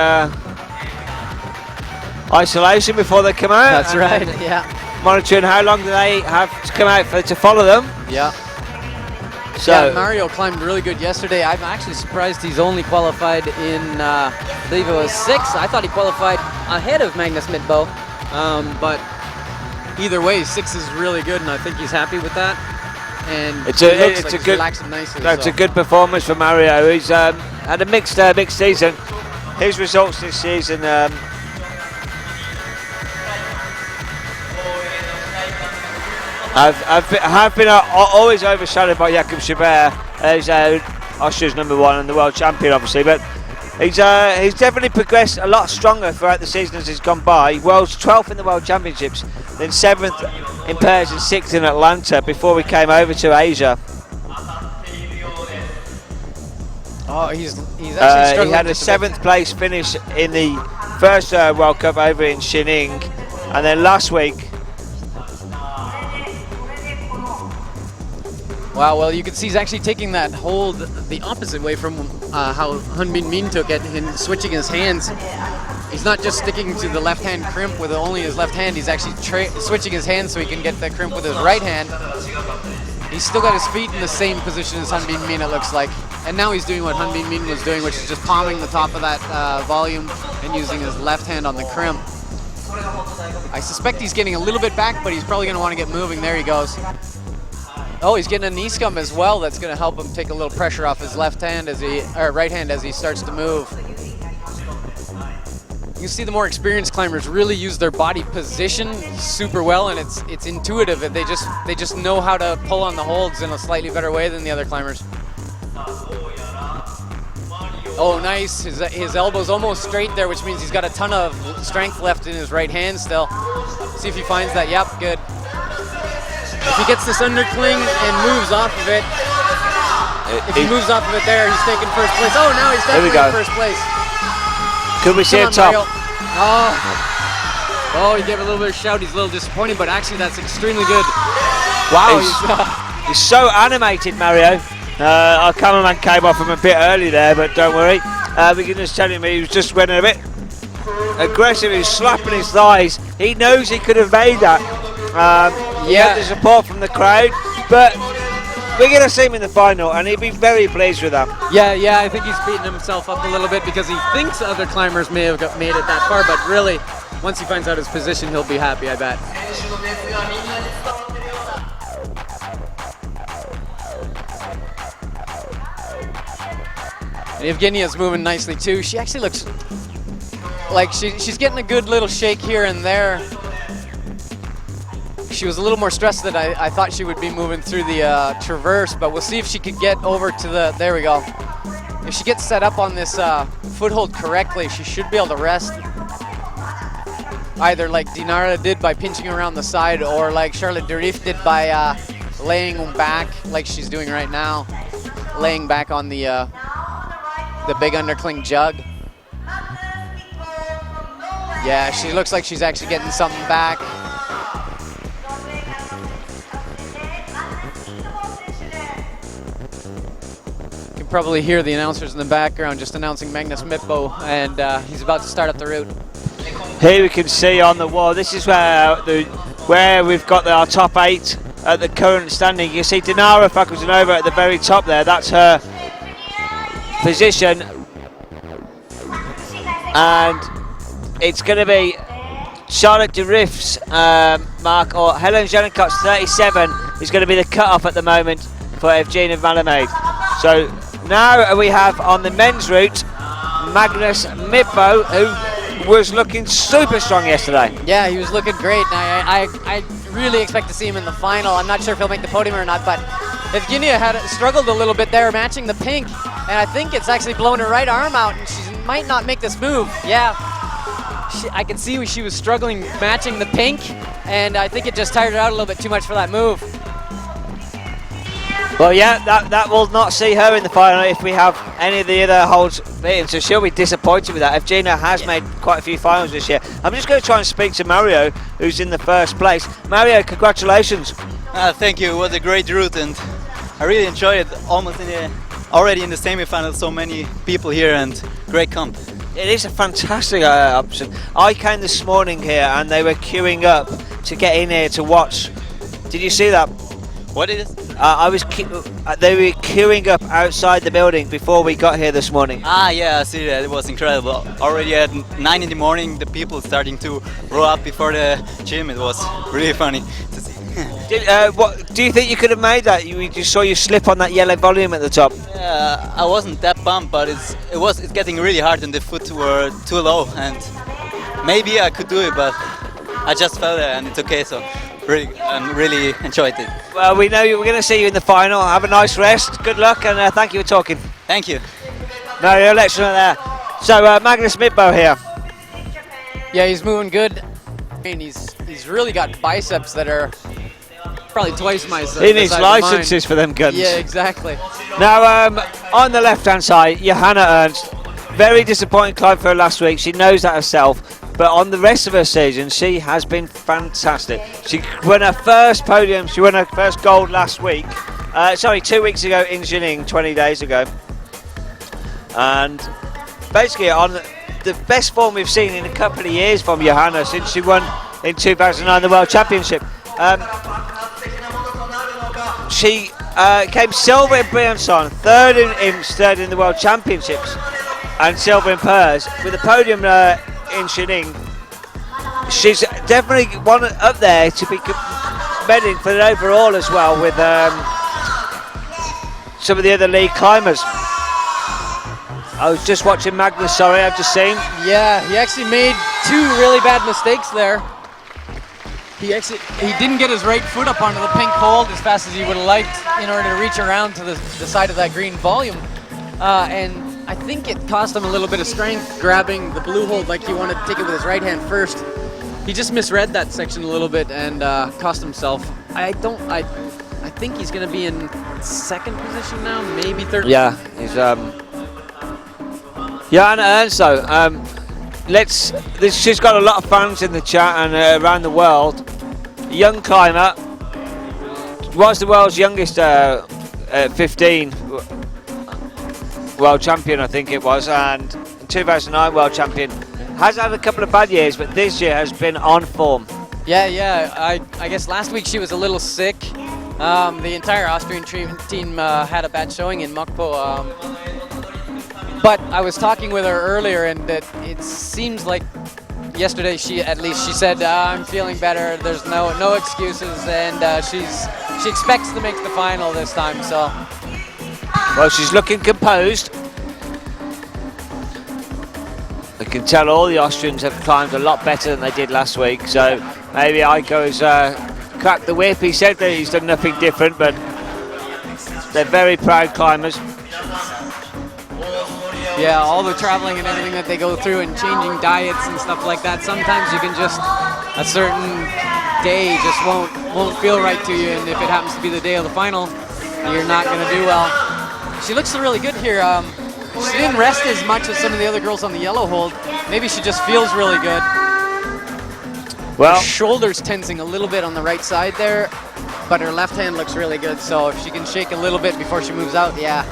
isolation before they come out. That's right, yeah. Monitoring how long do they have to come out to follow them. Yeah. So yeah, Mario climbed really good yesterday. I'm actually surprised he's only qualified in, I believe it was 6. I thought he qualified ahead of Magnus Midtbo, but either way, 6 is really good, and I think he's happy with that. And it's he's a good, relaxing nicely. That's a good performance for Mario. He's had a mixed season. His results this season have been always overshadowed by Jakub Schubert, who's Austria's #1 and the world champion, obviously. But he's definitely progressed a lot stronger throughout the season as he's gone by. World's 12th in the World Championships, then 7th in pairs and 6th in Atlanta before we came over to Asia. Oh, he's actually struggling. He had a 7th place finish in the first World Cup over in Xining, and then last week. Wow, well, you can see he's actually taking that hold the opposite way from how Hunbin Min took it, and switching his hands. He's not just sticking to the left-hand crimp with only his left hand, he's actually switching his hands so he can get the crimp with his right hand. He's still got his feet in the same position as Hunbin Min, it looks like. And now he's doing what Hunbin Min was doing, which is just palming the top of that volume and using his left hand on the crimp. I suspect he's getting a little bit back, but he's probably going to want to get moving. There he goes. Oh, he's getting a knee scum as well. That's going to help him take a little pressure off his left hand right hand as he starts to move. You see the more experienced climbers really use their body position super well, and it's intuitive. They just know how to pull on the holds in a slightly better way than the other climbers. Oh, nice. His elbow's almost straight there, which means he's got a ton of strength left in his right hand still. See if he finds that. Yep, good. If he gets this undercling and moves off of it, if he moves off of it there, he's taking first place. Oh, now he's definitely in first place. Could we see a top? Oh, he gave a little bit of a shout. He's a little disappointed, but actually that's extremely good. Wow, he's so animated, Mario. Our cameraman came off him a bit early there, but don't worry. We can just tell him he was just running a bit aggressive. He's slapping his thighs. He knows he could have made that. He had the support from the crowd, but we're going to see him in the final, and he'd be very pleased with that. Yeah, I think he's beating himself up a little bit because he thinks other climbers may have made it that far, but really, once he finds out his position, he'll be happy, I bet. And Evgenia's moving nicely too. She actually looks like she's getting a good little shake here and there. She was a little more stressed than I thought she would be moving through the traverse, but we'll see if she could get over to the, there we go. If she gets set up on this foothold correctly, she should be able to rest. Either like Dinara did by pinching around the side, or like Charlotte Derif did by laying back like she's doing right now. Laying back on the big undercling jug. Yeah, she looks like she's actually getting something back. You can probably hear the announcers in the background just announcing Magnus Midtbo, and he's about to start up the route. Here we can see on the wall, this is where we've got our top 8 at the current standing. You see Dinara Fakultanova at the very top there, that's her position. And it's going to be Charlotte de Riff's mark, or Helen Janikot's 37, is going to be the cut-off at the moment for Evgenia Malamaid. So now we have on the men's route Magnus Midbo, who was looking super strong yesterday. Yeah, he was looking great. And I really expect to see him in the final. I'm not sure if he'll make the podium or not, but Evgenia had struggled a little bit there matching the pink, and I think it's actually blown her right arm out, and she might not make this move. Yeah, I can see she was struggling matching the pink, and I think it just tired her out a little bit too much for that move. Well, yeah, that will not see her in the final if we have any of the other holds beaten, so she'll be disappointed with that. Evgenia has made quite a few finals this year. I'm just going to try and speak to Mario, who's in the first place. Mario, congratulations. Thank you. It was a great route, and I really enjoyed it. Already in the semi-finals, so many people here, and great comp. It is a fantastic option. I came this morning here, and they were queuing up to get in here to watch. Did you see that? What is it? They were queuing up outside the building before we got here this morning. Yeah, I see that. It was incredible. Already at 9 in the morning, the people starting to roll up before the gym. It was really funny to see. What do you think you could have made that? You just saw you slip on that yellow volume at the top. I wasn't that pumped, but it's getting really hard, and the foot were too low, and maybe I could do it, but I just fell there, and it's okay. So. Really enjoyed it. Well, we know we're going to see you in the final. Have a nice rest. Good luck, and thank you for talking. Thank you. Mario Lecturer there. So Magnus Midbo here. Yeah, he's moving good. I mean, he's really got biceps that are probably twice my size. He needs licenses for them guns. Yeah, exactly. Now on the left-hand side, Johanna Ernst. Very disappointing climb for her last week. She knows that herself. But on the rest of her season, she has been fantastic. She won her first podium, she won her first gold last week. 2 weeks ago in Jining, 20 days ago. And basically on the best form we've seen in a couple of years from Johanna since she won in 2009 the World Championship. She came silver in Briançon, third in IMS, third in the World Championships, and silver in Purs. With a podium in Jining, she's definitely one up there to be competing for the overall as well with some of the other league climbers. I was just watching Magnus, sorry, I've just seen. Yeah, he actually made two really bad mistakes there. He didn't get his right foot up onto the pink hold as fast as he would have liked in order to reach around to the side of that green volume. And I think it cost him a little bit of strength grabbing the blue hold like he wanted to take it with his right hand first. He just misread that section a little bit and cost himself. I think he's going to be in second position now, maybe third. Yeah, he's Johanna Ernst though. She's got a lot of fans in the chat and around the world. Young climber, was the world's youngest 15 world champion, I think it was, and in 2009 world champion. Has had a couple of bad years, but this year has been on form. Yeah. I guess last week she was a little sick. The entire Austrian team had a bad showing in Mokpo. But I was talking with her earlier, and it seems like yesterday she said, I'm feeling better. There's no excuses, and she expects to make the final this time. So. Well, she's looking composed. I can tell all the Austrians have climbed a lot better than they did last week. So maybe Aiko has cracked the whip. He said that he's done nothing different, but they're very proud climbers. Yeah, all the traveling and everything that they go through and changing diets and stuff like that. Sometimes you can just, a certain day just won't feel right to you, and if it happens to be the day of the final, you're not going to do well. She looks really good here. She didn't rest as much as some of the other girls on the yellow hold. Maybe she just feels really good. Well, her shoulder's tensing a little bit on the right side there, but her left hand looks really good. So if she can shake a little bit before she moves out, yeah.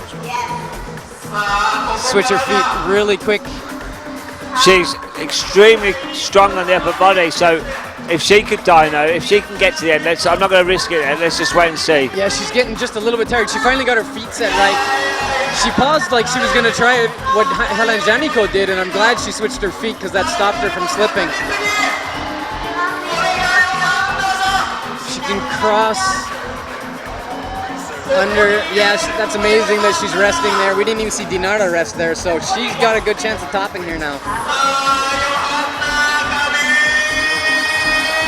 Switch her feet really quick. She's extremely strong on the upper body, so if she could dyno, if she can get to the end, I'm not going to risk it, let's just wait and see. Yeah, she's getting just a little bit tired. She finally got her feet set right. She paused like she was going to try what Helen Janiko did, and I'm glad she switched her feet because that stopped her from slipping. cross. Under, yeah, that's amazing that she's resting there. We didn't even see Dinara rest there, so she's got a good chance of topping here now.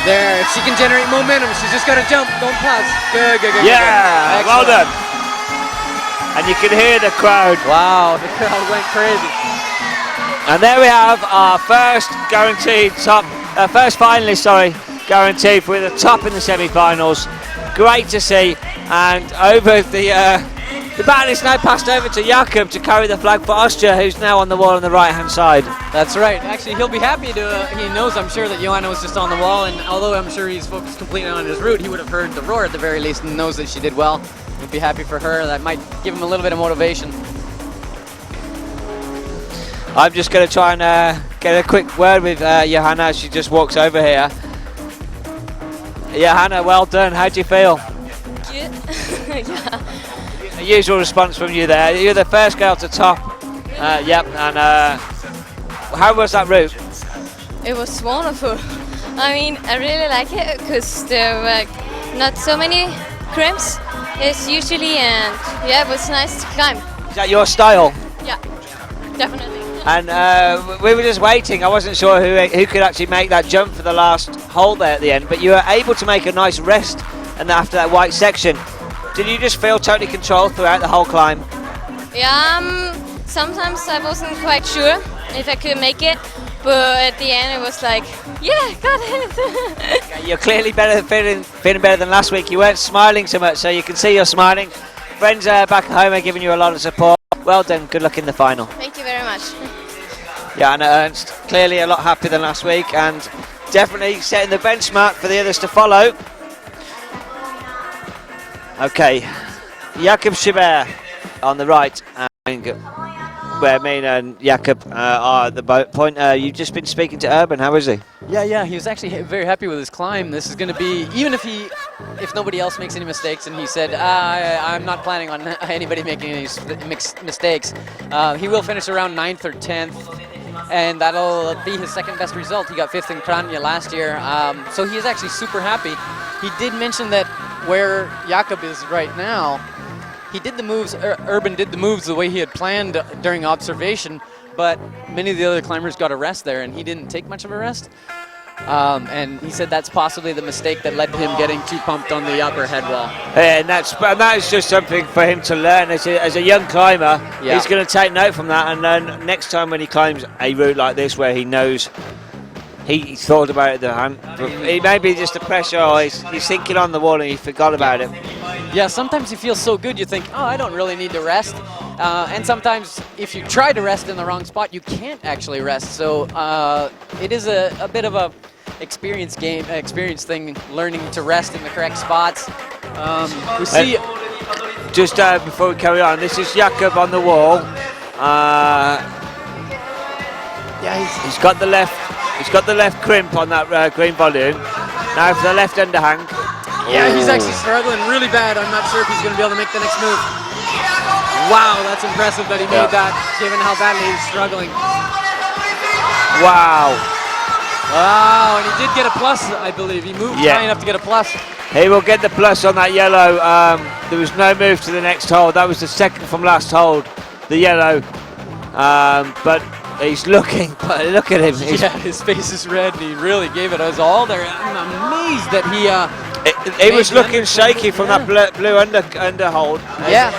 There, if she can generate momentum, she's just got to jump, don't pause. Good, good, good. Yeah, good. well done. And you can hear the crowd. Wow, the crowd went crazy. And there we have our first guaranteed top, first finalist, sorry, guaranteed for the top in the semi-finals. Great to see. And over the baton is now passed over to Jakob to carry the flag for Austria, who's now on the wall on the right-hand side. That's right. Actually, he'll be happy to. He knows, I'm sure, that Johanna was just on the wall, and although I'm sure he's focused completely on his route, he would have heard the roar at the very least and knows that she did well. He'll be happy for her. That might give him a little bit of motivation. I'm just going to try and get a quick word with Johanna as she just walks over here. Johanna, well done. How do you feel? Good. Yeah. A usual response from you there. You're the first girl to top. Yep. And how was that route? It was wonderful. I mean, I really like it because there were not so many crimps as usually, and yeah, it was nice to climb. Is that your style? Yeah, definitely. And we were just waiting. I wasn't sure who could actually make that jump for the last hole there at the end, but you were able to make a nice rest and after that white section. Did you just feel totally controlled throughout the whole climb? Yeah, sometimes I wasn't quite sure if I could make it, but at the end it was like, yeah, got it. You're clearly feeling better than last week. You weren't smiling so much, so you can see you're smiling. Friends back at home are giving you a lot of support. Well done, good luck in the final. Thank you very much. Johanna Ernst, clearly a lot happier than last week and definitely setting the benchmark for the others to follow. Okay, Jakob Schibert on the right, and where Mina and Jakob are at the point. You've just been speaking to Urban, how is he? Yeah, he was actually very happy with his climb. This is going to be, even if nobody else makes any mistakes, and he said, I'm not planning on anybody making any mistakes. He will finish around 9th or 10th, and that'll be his second best result. He got 5th in Kranja last year, so he is actually super happy. He did mention that where Jakob is right now, he did the moves, Urban did the moves the way he had planned during observation, but many of the other climbers got a rest there, and he didn't take much of a rest. And he said that's possibly the mistake that led to him getting too pumped on the upper head wall. Yeah, and that is just something for him to learn as a young climber. Yeah. He's going to take note from that, and then next time when he climbs a route like this where he knows he thought about it, it may be just the pressure, or he's thinking on the wall and he forgot about it. Yeah, sometimes you feel so good you think, oh, I don't really need to rest. And sometimes if you try to rest in the wrong spot, you can't actually rest. So it is a bit of a experience thing, learning to rest in the correct spots. We see... Just before we carry on, this is Jakob on the wall. Yeah, he's got the left crimp on that green volume. Now for the left underhang. Yeah, he's actually struggling really bad. I'm not sure if he's going to be able to make the next move. Wow, that's impressive that he made that, given how badly he's struggling. Wow. Wow, and he did get a plus, I believe. He moved high enough to get a plus. He will get the plus on that yellow. There was no move to the next hole. That was the second from last hole, the yellow. But he's looking, but look at him. His face is red, and he really gave it his all there. I'm amazed that he was looking shaky from that blue underhold. Yeah.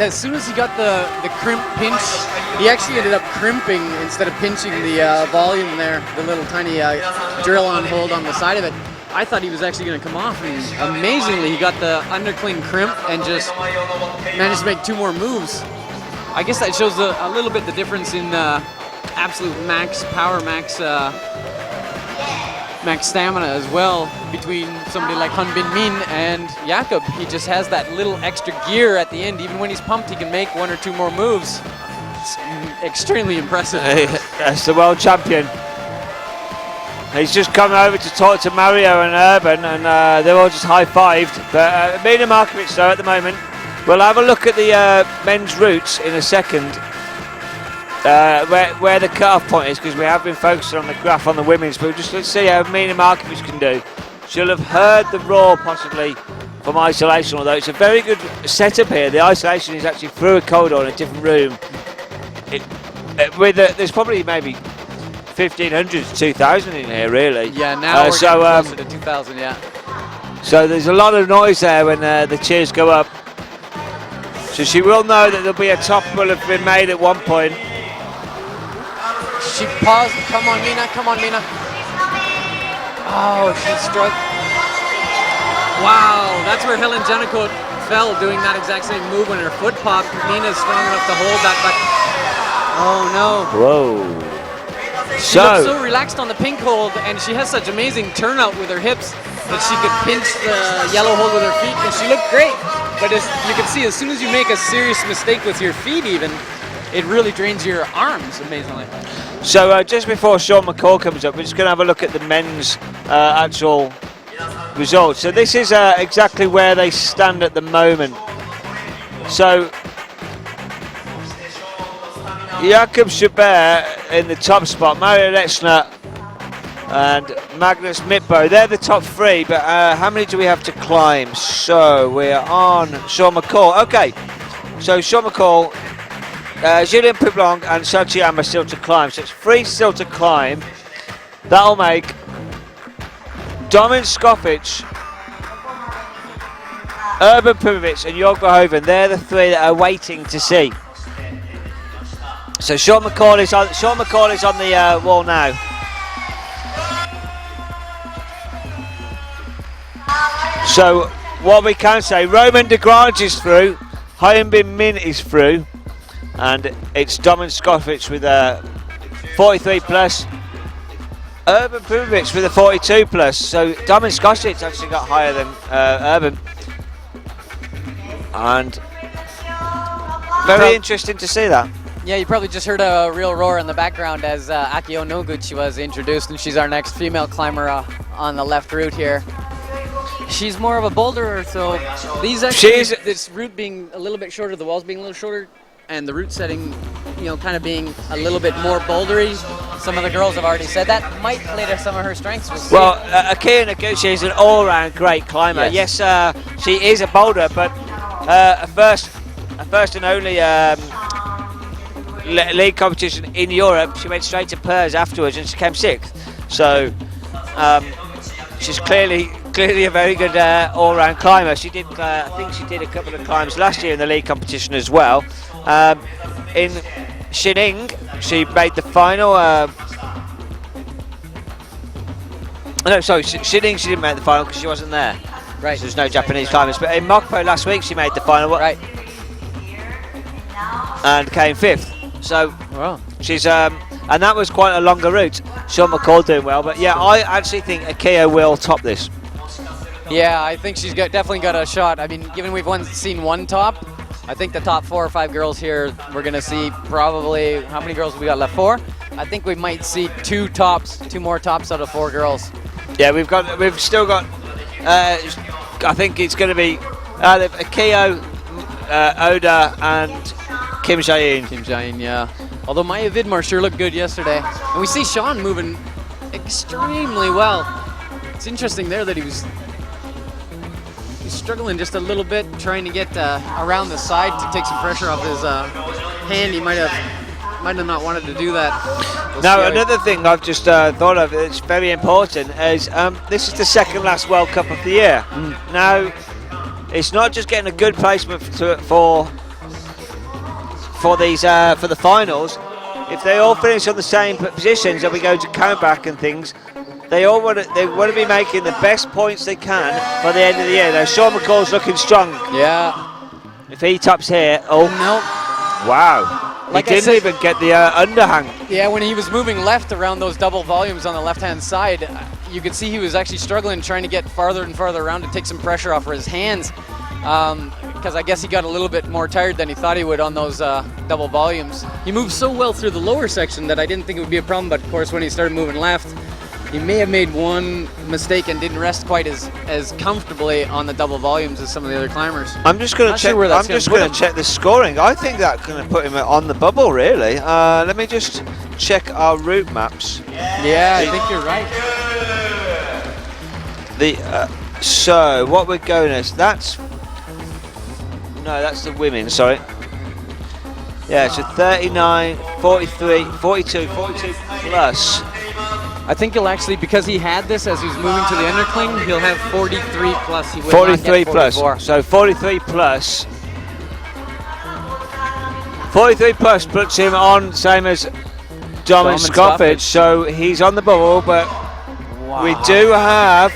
As soon as he got the crimp pinch, he actually ended up crimping instead of pinching the volume there, the little tiny drill-on hold on the side of it. I thought he was actually going to come off, and amazingly, he got the undercling crimp and just managed to make 2 more moves. I guess that shows a little bit the difference in absolute max power, max stamina as well between somebody like Han Bin Min and Jakob. He just has that little extra gear at the end. Even when he's pumped, he can make 1 or 2 more moves. It's extremely impressive. That's the world champion. He's just come over to talk to Mario and Urban, and they're all just high-fived. But Mina Markovic, though, at the moment. We'll have a look at the men's routes in a second, where the cut-off point is, because we have been focusing on the graph on the women's, but let's see how Mina Markovic can do. She'll have heard the roar possibly from isolation, although it's a very good setup here. The isolation is actually through a corridor in a different room. There's probably maybe 1,500 to 2,000 in here, really. Yeah, now we're getting closer to 2,000, yeah. So there's a lot of noise there when the cheers go up. So she will know that there'll be a top will have been made at one point. She paused. Come on, Mina. Come on, Mina. Oh, she struck. Wow, that's where Helen Janicoat fell doing that exact same move when her foot popped. Mina's strong enough to hold that, but oh no. Whoa. She looks so relaxed on the pink hold, and she has such amazing turnout with her hips that she could pinch the yellow hold with her feet, and she looked great. But as you can see, as soon as you make a serious mistake with your feet even, it really drains your arms, amazingly. So just before Sean McCall comes up, we're just going to have a look at the men's actual results. So this is exactly where they stand at the moment. So Jakob Schubert in the top spot, Mario Lechner and Magnus Mitbo, they're the top three, but how many do we have to climb? So we're on Sean McCall. Okay, so Sean McCall, Julien Poublon and Sochiam are still to climb, so it's 3 still to climb. That'll make Domin Skofic, Urban Pubovic and Jörg Verhoeven, they're the 3 that are waiting to see. So Sean McCall is on the wall now. So what we can say, Roman de Grange is through, Hyunbin Min is through, and it's Domin Skofic with a 43 plus, Urban Pubovic with a 42 plus. So Domin Skofic actually got higher than Urban, and very interesting to see that. Yeah, you probably just heard a real roar in the background as Akio Noguchi was introduced, and she's our next female climber on the left route here. She's more of a boulderer, so these actually, this route being a little bit shorter, the walls being a little shorter, and the route setting, you know, kind of being a little bit more bouldery. Some of the girls have already said that might play to some of her strengths. Well, Akio Noguchi is an all-round great climber. Yes, she is a boulder, but a first and only league competition in Europe, she went straight to Purs afterwards and she came 6th. So she's clearly a very good all-round climber. She did, I think she did a couple of climbs last year in the league competition as well. In Xining, she made the final. No, sorry, Xining she didn't make the final because she wasn't there. Right. So there's no Japanese climbers. But in Mokpo last week, she made the final. Right. And came 5th. So wow. She's and that was quite a longer route. Sean McCall doing well, but yeah, I actually think Akio will top this. Yeah, I think she's definitely got a shot. I mean, given we've seen one top, I think the top 4 or 5 girls here, we're going to see probably, how many girls have we got left? 4? I think we might see 2 more tops out of 4 girls. Yeah, we've still got, I think it's going to be Akio, Oda and Kim Jae-in. Kim Jae-in, yeah. Although Maya Vidmar sure looked good yesterday. And we see Sean moving extremely well. It's interesting there that he's struggling just a little bit, trying to get around the side to take some pressure off his hand. He might have not wanted to do that. Now, another thing I've just thought of that's very important is this is the second last World Cup of the year. Now, it's not just getting a good placement for the finals. If they all finish on the same positions and we go to comeback and things, they want to be making the best points they can by the end of the year. Now Sean McCall's looking strong. Yeah. If he tops here, oh no! Wow. Like he didn't even get the underhang. Yeah, when he was moving left around those double volumes on the left-hand side, you could see he was actually struggling, trying to get farther and farther around to take some pressure off his hands. Because I guess he got a little bit more tired than he thought he would on those double volumes. He moved so well through the lower section that I didn't think it would be a problem, but of course when he started moving left, he may have made one mistake and didn't rest quite as comfortably on the double volumes as some of the other climbers. I'm just going to check. I'm just going to check the scoring. I think that's going to put him on the bubble, really. Let me just check our route maps. Yeah, I think you're right. So what we're going as, that's the women, sorry. Yeah, so 39, 43, 42 plus. I think he'll actually, because he had this as he's moving to the undercling, he'll have 43 plus. He will 43 not get plus. 44. So 43 plus. 43 plus puts him on same as Dom Scofford, so he's on the bubble, but we do have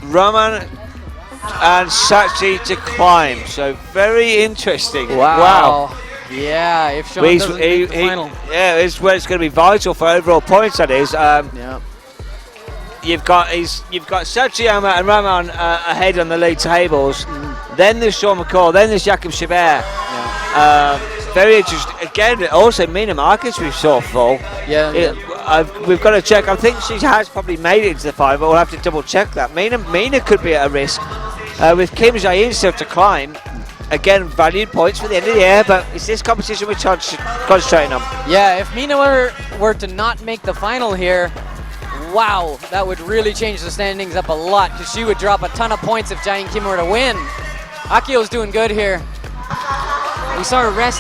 Roman and Sachi to climb, so very interesting. Wow. Yeah, if Sean doesn't make the final. Yeah, it's where it's going to be vital for overall points, that is. Yeah. You've got Satsuyama and Rahman ahead on the league tables. Then there's Sean McCall. Then there's Jakob Chabert. Yeah. Very interesting. Again, also Mina Marcus we saw fall. Yeah. We've got to check. I think she has probably made it into the final, but we'll have to double check that. Mina could be at a risk. With Kim Jae-in still to climb. Again, valued points for the end of the year, but it's this competition we're concentrating on. Yeah, if Mina were to not make the final here, wow, that would really change the standings up a lot, because she would drop a ton of points if Jae-in Kim were to win. Akio's doing good here. We saw her rest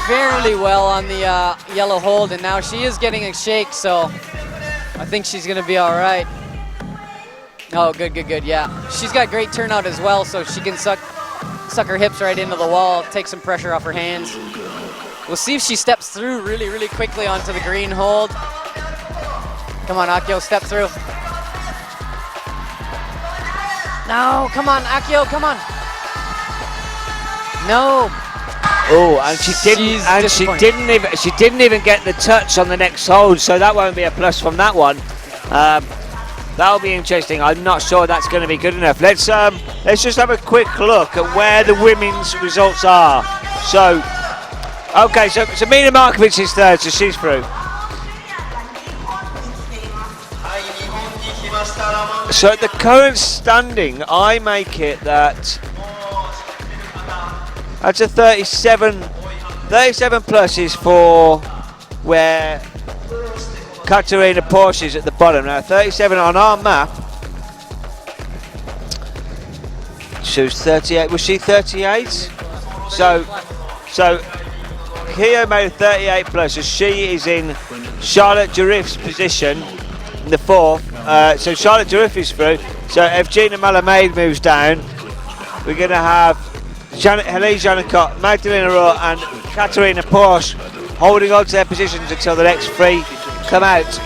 fairly well on the yellow hold, and now she is getting a shake, so I think she's going to be all right. Oh, good, yeah. She's got great turnout as well, so she can suck her hips right into the wall, take some pressure off her hands. We'll see if she steps through really, really quickly onto the green hold. Come on, Akio, step through. No, come on, Akio, come on. No. Oh, and she didn't even get the touch on the next hold, so that won't be a plus from that one. That'll be interesting. I'm not sure that's going to be good enough. Let's just have a quick look at where the women's results are. So, okay, so Mina Markovic is third, so she's through. So at the current standing, I make it that that's a 37 plus is for where Katarina Porsche is at the bottom. Now 37 on our map shows 38. Was she 38? So Kyo made a 38 plus, so she is in Charlotte Jarif's position in the fourth. So Charlotte Jarif is through. So if Gina Malamade moves down, we're going to have Helene Janicot, Magdalena Rowe and Katarina Porsche holding on to their positions until the next three come out.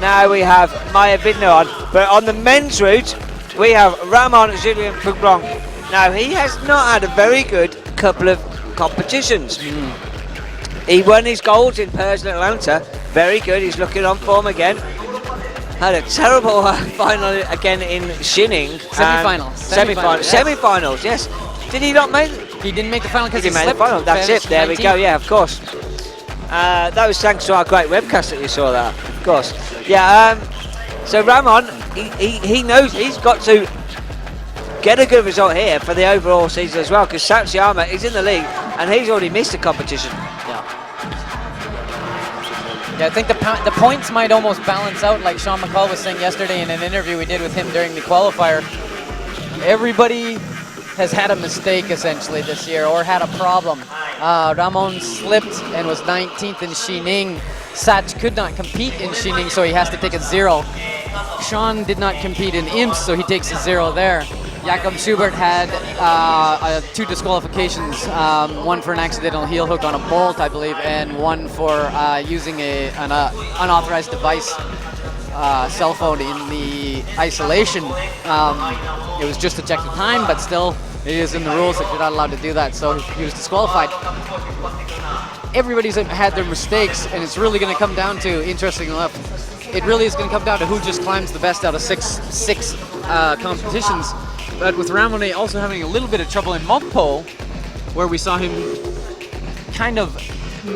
Now we have Maya Vidno on, but on the men's route we have Ramon Julien Pouglon. Now he has not had a very good couple of competitions. He won his gold in Pairs in Atlanta, very good, he's looking on form again. Had a terrible final again in Shining. Semi-finals, yes. Did he not make it? He didn't make the final because he made slipped. the final. That's it, there 19th. We go, yeah, of course. That was thanks to our great webcast that you saw that, of course. Yeah, so Ramon, he knows he's got to get a good result here for the overall season as well, because Satsuyama is in the league and he's already missed a competition. Yeah, I think the points might almost balance out, like Sean McCall was saying yesterday in an interview we did with him during the qualifier. Everybody has had a mistake essentially this year, or had a problem. Ramon slipped and was 19th in Xining. Sach could not compete in Xining, so he has to take a 0. Sean did not compete in IMS, so he takes a 0 there. Jakob Schubert had 2 disqualifications, one for an accidental heel hook on a bolt, I believe, and one for using an unauthorized device, cell phone in the isolation. It was just to check the time, but still, it is in the rules that you're not allowed to do that, so he was disqualified. Everybody's had their mistakes, and it's really going to come down to, interesting enough, it really is going to come down to who just climbs the best out of six competitions. But with Ramone also having a little bit of trouble in Mokpo, where we saw him kind of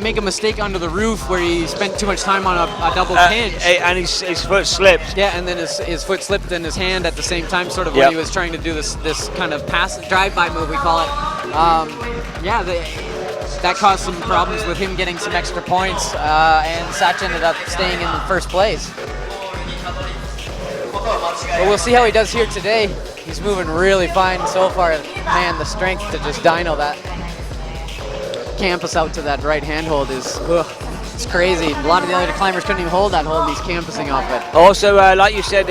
make a mistake under the roof where he spent too much time on a double pinch. And his foot slipped. Yeah, and then his foot slipped in his hand at the same time, sort of when he was trying to do this kind of drive-by move, we call it. That caused some problems with him getting some extra points, and Sach ended up staying in first place. But we'll see how he does here today. He's moving really fine so far. Man, the strength to just dyno that campus out to that right hand hold is, it's crazy. A lot of the other climbers couldn't even hold that hold. He's campusing off it. Also, like you said,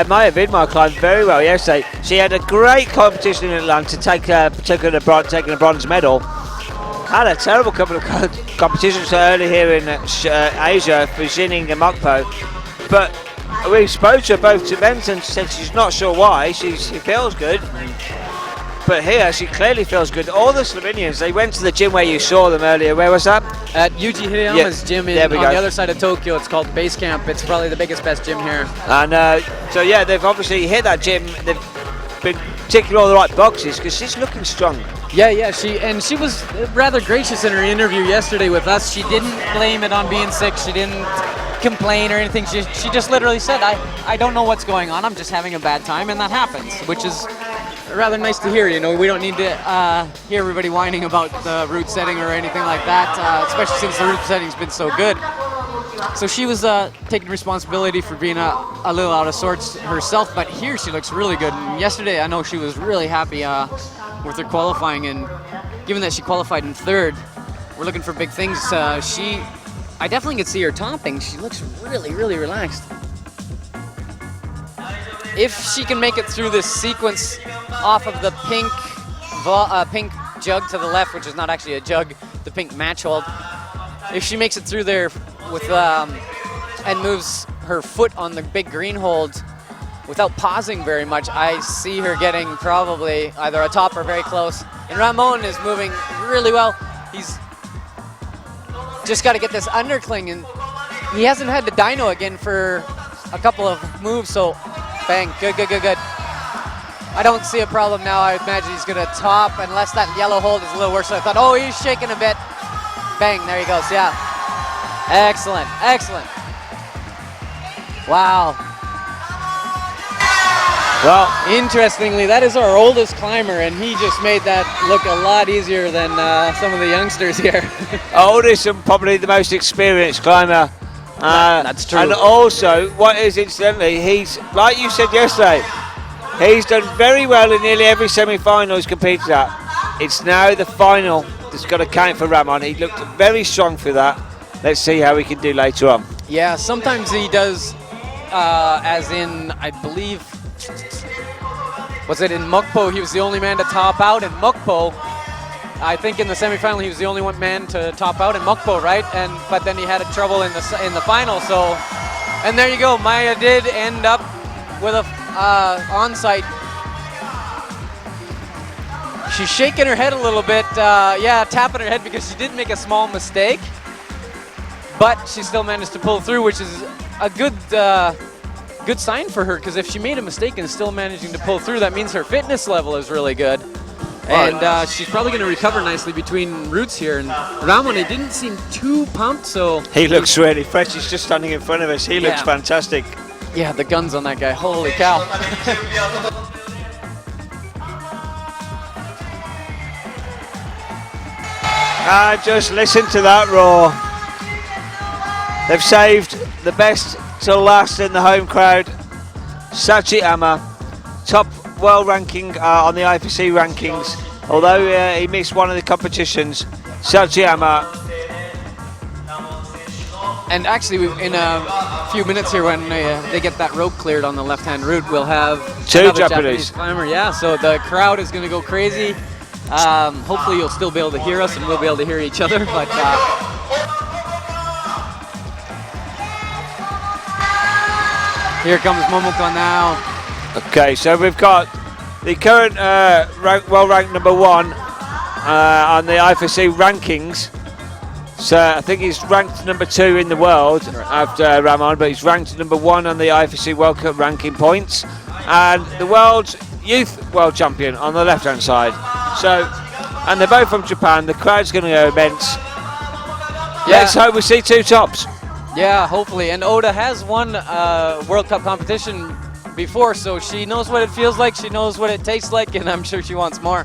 Maya Vidmar climbed very well yesterday. She had a great competition in Atlanta, taking a bronze medal. Had a terrible couple of competitions early here in Asia for Jining and Mokpo. But we spoke to her both events and said she's not sure why. She feels good. But here, she clearly feels good. All the Slovenians, they went to the gym where you saw them earlier. Where was that? At Yuji Hirayama's gym on the other side of Tokyo. It's called Base Camp. It's probably the biggest, best gym here. And so, yeah, they've obviously hit that gym. They've been ticking all the right boxes because she's looking strong. Yeah, she was rather gracious in her interview yesterday with us. She didn't blame it on being sick. She didn't complain or anything. She just literally said, I don't know what's going on. I'm just having a bad time, and that happens, which is rather nice to hear. You know, we don't need to hear everybody whining about the route setting or anything like that, especially since the route setting's been so good. So she was taking responsibility for being a little out of sorts herself, but here she looks really good. And yesterday, I know she was really happy with her qualifying, and given that she qualified in third, we're looking for big things. I definitely could see her topping. She looks really, really relaxed. If she can make it through this sequence off of the pink jug to the left, which is not actually a jug, the pink match hold, if she makes it through there with and moves her foot on the big green hold without pausing very much, I see her getting probably either a top or very close. And Ramon is moving really well. He's just got to get this undercling, and he hasn't had to dyno again for a couple of moves, so bang, good. I don't see a problem now. I imagine he's going to top, unless that yellow hold is a little worse. So I thought, oh, he's shaking a bit. Bang, there he goes, yeah. Excellent. Wow. Well, interestingly, that is our oldest climber, and he just made that look a lot easier than some of the youngsters here. Oldest and probably the most experienced climber. That's true. And also, what is incidentally, he's, like you said yesterday, he's done very well in nearly every semi-final he's competed at. It's now the final that's got to count for Ramon. He looked very strong for that. Let's see how he can do later on. Yeah, sometimes he does, as in, I believe, was it in Mokpo, he was the only man to top out in Mokpo. I think in the semifinal he was the only one man to top out in Mokpo, right? But then he had trouble in the final. So, and there you go. Maya did end up with a onsite. She's shaking her head a little bit. Tapping her head because she did make a small mistake, but she still managed to pull through, which is a good sign for her, because if she made a mistake and is still managing to pull through, that means her fitness level is really good. And she's probably going to recover nicely between routes here. And Ramon, he didn't seem too pumped, so... He looks really fresh. He's just standing in front of us. He looks fantastic. Yeah, the guns on that guy. Holy cow. Just listen to that roar. They've saved the best till last in the home crowd. Sachiyama, top world ranking on the IFSC rankings. Although he missed one of the competitions, Sachiyama. And actually, in a few minutes here, when they get that rope cleared on the left-hand route, we'll have two Japanese climber. Yeah, so the crowd is going to go crazy. Hopefully, you'll still be able to hear us, and we'll be able to hear each other. But here comes Momoko now. Okay, so we've got the current world rank number 1 on the IFSC rankings. So I think he's ranked number 2 in the world after Ramon, but he's ranked number 1 on the IFSC World Cup ranking points, and the world's youth world champion on the left-hand side. So, and they're both from Japan. The crowd's going to go immense. Yeah. Let's hope we see 2 tops. Yeah, hopefully. And Oda has won World Cup competition before, so she knows what it feels like, she knows what it tastes like, and I'm sure she wants more.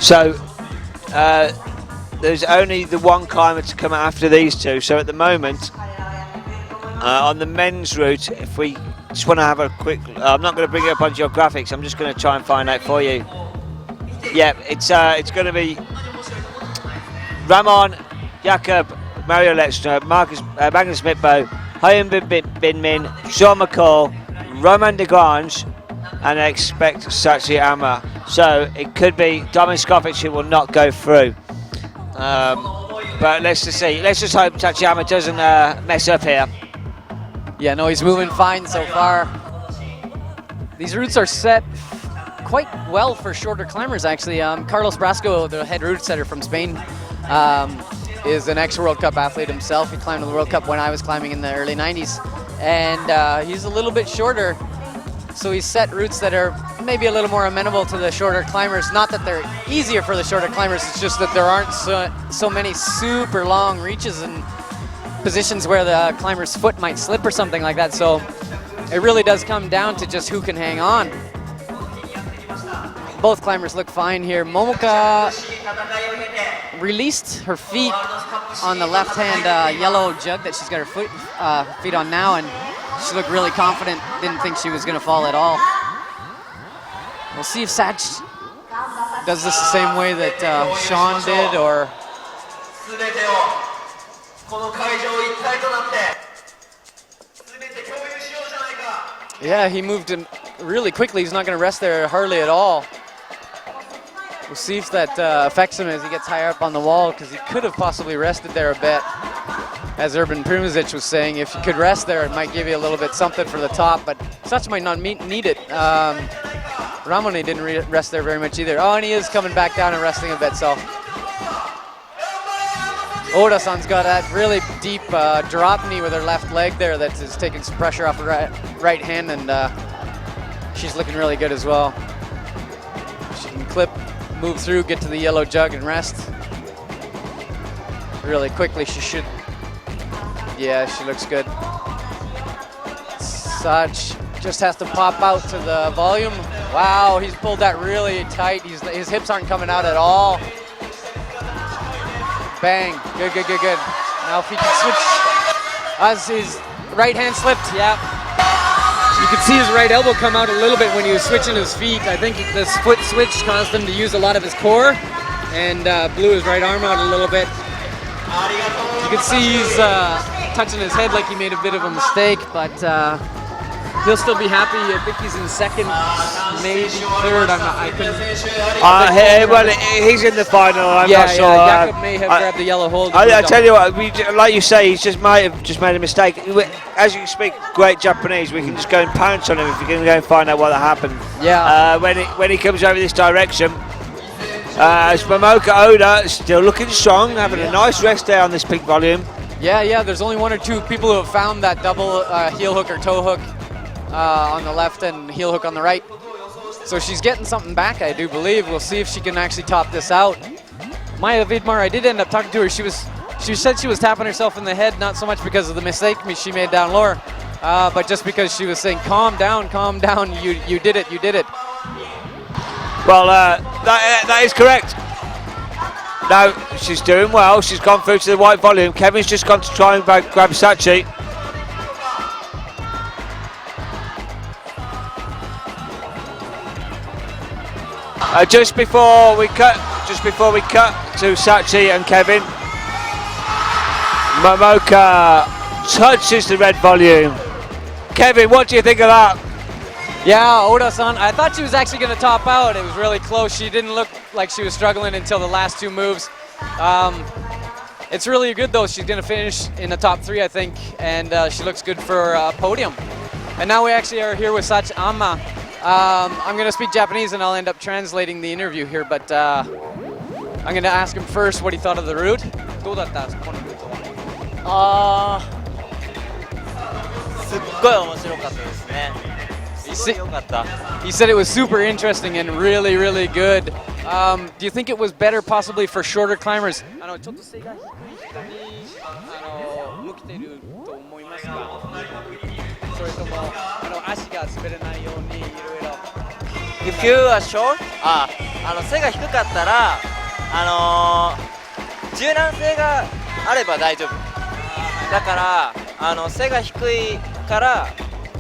So there's only the one climber to come after these two. So at the moment, on the men's route, if we just want to have a quick, I'm not going to bring it up on your graphics. I'm just going to try and find out for you. Yeah, it's going to be Ramon, Jakob, Mario Lechner, Magnus Mitbo, Hyun Bin Min, Sean McCall, Roman de Grange, and I expect Sachi Ama. So it could be Domin Skovic who will not go through. But let's just see. Let's just hope Tachiyama doesn't mess up here. Yeah, no, he's moving fine so far. These routes are set quite well for shorter climbers, actually. Carlos Brasco, the head route setter from Spain, is an ex-World Cup athlete himself. He climbed in the World Cup when I was climbing in the early 90s. And he's a little bit shorter, so he's set routes that are maybe a little more amenable to the shorter climbers. Not that they're easier for the shorter climbers, it's just that there aren't so many super long reaches and positions where the climber's foot might slip or something like that. So it really does come down to just who can hang on. Both climbers look fine here. Momoka released her feet on the left-hand yellow jug that she's got her feet on now, and she looked really confident. Didn't think she was going to fall at all. We'll see if Sach does this the same way that Sean did, or yeah, he moved in really quickly. He's not going to rest there hardly at all. We'll see if that affects him as he gets higher up on the wall, because he could have possibly rested there a bit. As Urban Primozic was saying, if you could rest there, it might give you a little bit something for the top, but Sach might not need it. Ramone didn't rest there very much either. Oh, and he is coming back down and resting a bit, so. Oda-san's got that really deep drop knee with her left leg there that is taking some pressure off her right hand, and she's looking really good as well. She can clip, move through, get to the yellow jug and rest. Really quickly, she should. Yeah, she looks good. Sach just has to pop out to the volume. Wow, he's pulled that really tight. His hips aren't coming out at all. Bang, good, good, good, good. Now if he can switch, as his right hand slipped, yeah. You could see his right elbow come out a little bit when he was switching his feet. I think this foot switch caused him to use a lot of his core and blew his right arm out a little bit. You can see he's touching his head like he made a bit of a mistake, but he'll still be happy. I think he's in second, maybe third. I couldn't. Well, he's in the final. I'm not sure. Yeah, Jakob may have grabbed the yellow hold. I tell you what, like you say, he's just might have just made a mistake. As you speak great Japanese, we can just go and pounce on him if you can go and find out what happened. Yeah. When he comes over this direction. As Momoka Oda still looking strong, having a nice rest there on this peak volume. Yeah, there's only one or two people who have found that double heel hook or toe hook on the left and heel hook on the right. So she's getting something back, I do believe. We'll see if she can actually top this out. Maya Vidmar, I did end up talking to her. She said she was tapping herself in the head, not so much because of the mistake she made down lower, but just because she was saying, calm down, you did it, you did it. Well, that is correct. No, she's doing well. She's gone through to the white volume. Kevin's just gone to try and grab Sachi. Just before we cut to Sachi and Kevin, Momoka touches the red volume. Kevin, what do you think of that? Yeah, Oda-san, I thought she was actually going to top out. It was really close. She didn't look like she was struggling until the last two moves. It's really good, though. She's going to finish in the top three, I think, and she looks good for a podium. And now we actually are here with Sach Amma. I'm going to speak Japanese, and I'll end up translating the interview here, but I'm going to ask him first what he thought of the route. He said it was super interesting and really, really good. Do you think it was better possibly for shorter climbers? If you are short, 背が低かったら柔軟性があれば大丈夫だから背が低いから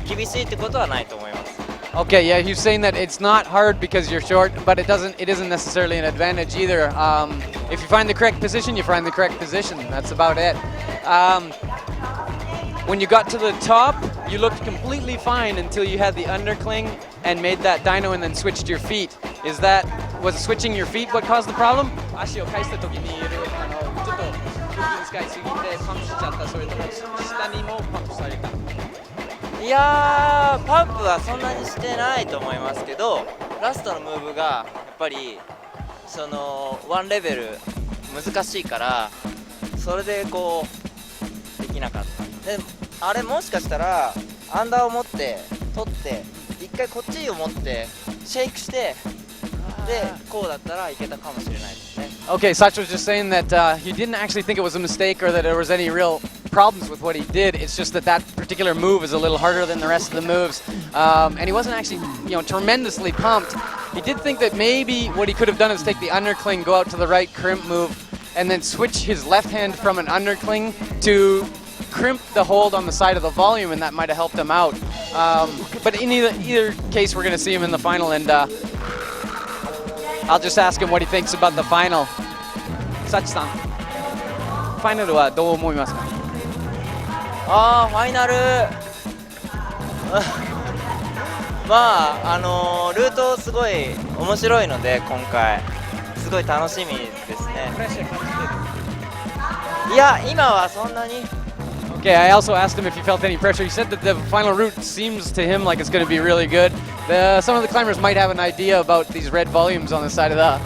厳しいってことはないと思います。 Okay, yeah, he's saying that it's not hard because you're short, but it isn't necessarily an advantage either. If you find the correct position, you find the correct position. That's about it. When you got to the top, you looked completely fine until you had the undercling and made that dyno and then switched your feet. Was switching your feet what caused the problem? 足を返した時にちょっと腹筋使いすぎてパンプしちゃった。それとも下にもパンプされた。いやーパンプはそんなにしてないと思いますけど、ラストのムーブがやっぱりそのワンレベル難しいからそれでこうできなかった。であれもしかしたらアンダーを持って取って一回こっちを持ってシェイクしてでこうだったらいけたかもしれないですね。 Okay, Sacho was just saying that he didn't actually think it was a mistake or that there was any real problems with what he did. It's just that that particular move is a little harder than the rest of the moves. And he wasn't actually, tremendously pumped. He did think that maybe what he could have done is take the undercling, go out to the right crimp move, and then switch his left hand from an undercling to crimp the hold on the side of the volume, and that might have helped him out. But in either case, we're going to see him in the final, and I'll just ask him what he thinks about the final. Sachi-san, ファイナルはどう思いますか？ファイナルまあルートすごい面白いので今回すごい楽しみですね。いや今はそんなに。 Okay, I also asked him if he felt any pressure. He said that the final route seems to him like it's going to be really good. Some of the climbers might have an idea about these red volumes on the side of the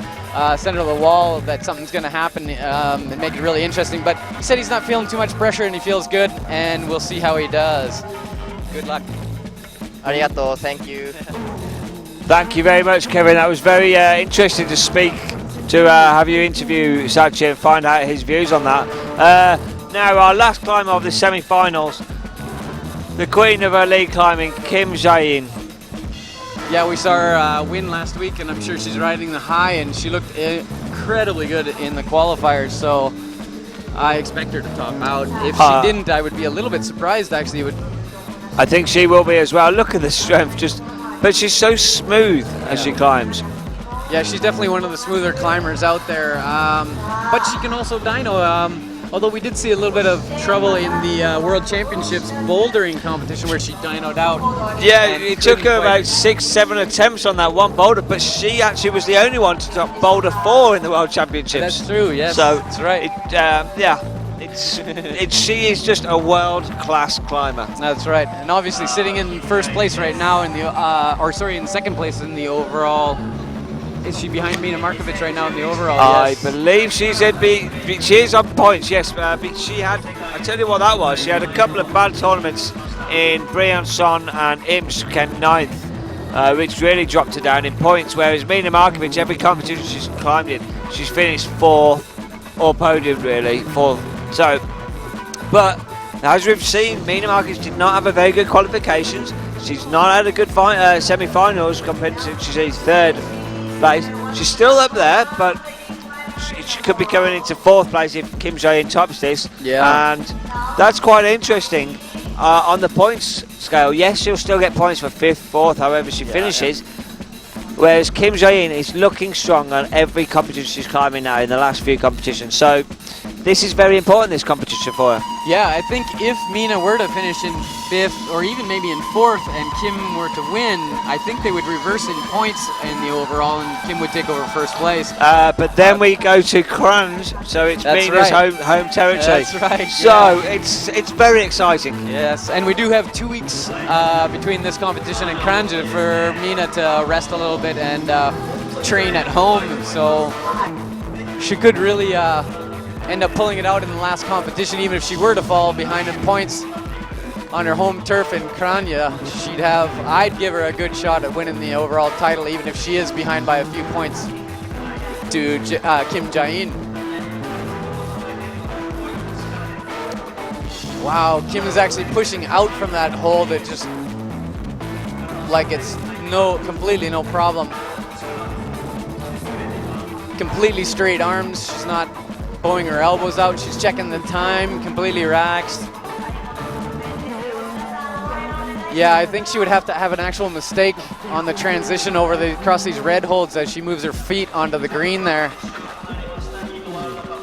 center of the wall, that something's going to happen and make it really interesting. But he said he's not feeling too much pressure and he feels good, and we'll see how he does. Good luck. ありがとう Thank you. Thank you very much, Kevin. That was very interesting to speak to have you interview Sachi and find out his views on that. Now our last climber of the semi-finals, the queen of her league climbing, Kim Jae-in. Yeah, we saw her win last week, and I'm sure she's riding the high, and she looked incredibly good in the qualifiers, so I expect her to top out. If she didn't, I would be a little bit surprised, actually. I think she will be as well. Look at the strength, but she's so smooth as she climbs. Yeah, she's definitely one of the smoother climbers out there, but she can also dyno. Although we did see a little bit of trouble in the World Championships bouldering competition where she dynoed out. Yeah, it took her about 6-7 attempts on that one boulder, but she actually was the only one to top boulder 4 in the World Championships. That's true, yes, so that's right. She is just a world-class climber. That's right, and obviously sitting in first place right now in the, in second place in the overall. Is she behind Mina Markovic right now in the overall? I Yes. believe she's she is on points, yes. She had, I tell you what that was, she had a couple of bad tournaments in Briançon and Imsk, came 9th, which really dropped her down in points, whereas Mina Markovic, every competition she's climbed in, she's finished 4th or podium really, 4th. So, but as we've seen, Mina Markovic did not have a very good qualifications. She's not had a good semi-finals compared to she's 3rd. Place. She's still up there, but she could be going into 4th place if Kim Jae-in tops this. Yeah. And that's quite interesting. On the points scale, yes, she'll still get points for 5th, 4th, however she finishes. Whereas Kim Jae-in is looking strong on every competition she's climbing now in the last few competitions. So this is very important, this competition for her. Yeah, I think if Mina were to finish in 5th or even maybe in 4th and Kim were to win, I think they would reverse in points in the overall and Kim would take over first place. But then we go to Kranj, so it's Mina's home territory. That's right. So it's very exciting. Yes, and we do have 2 weeks between this competition and Kranj for Mina to rest a little bit and train at home. So she could really end up pulling it out in the last competition. Even if she were to fall behind in points on her home turf in Kranja, I'd give her a good shot at winning the overall title, even if she is behind by a few points to Kim Jae-in. Wow, Kim is actually pushing out from that hole that just like it's completely no problem. completely straight arms. She's not bowing her elbows out. She's checking the time, completely relaxed. Yeah, I think she would have to have an actual mistake on the transition across these red holds as she moves her feet onto the green there.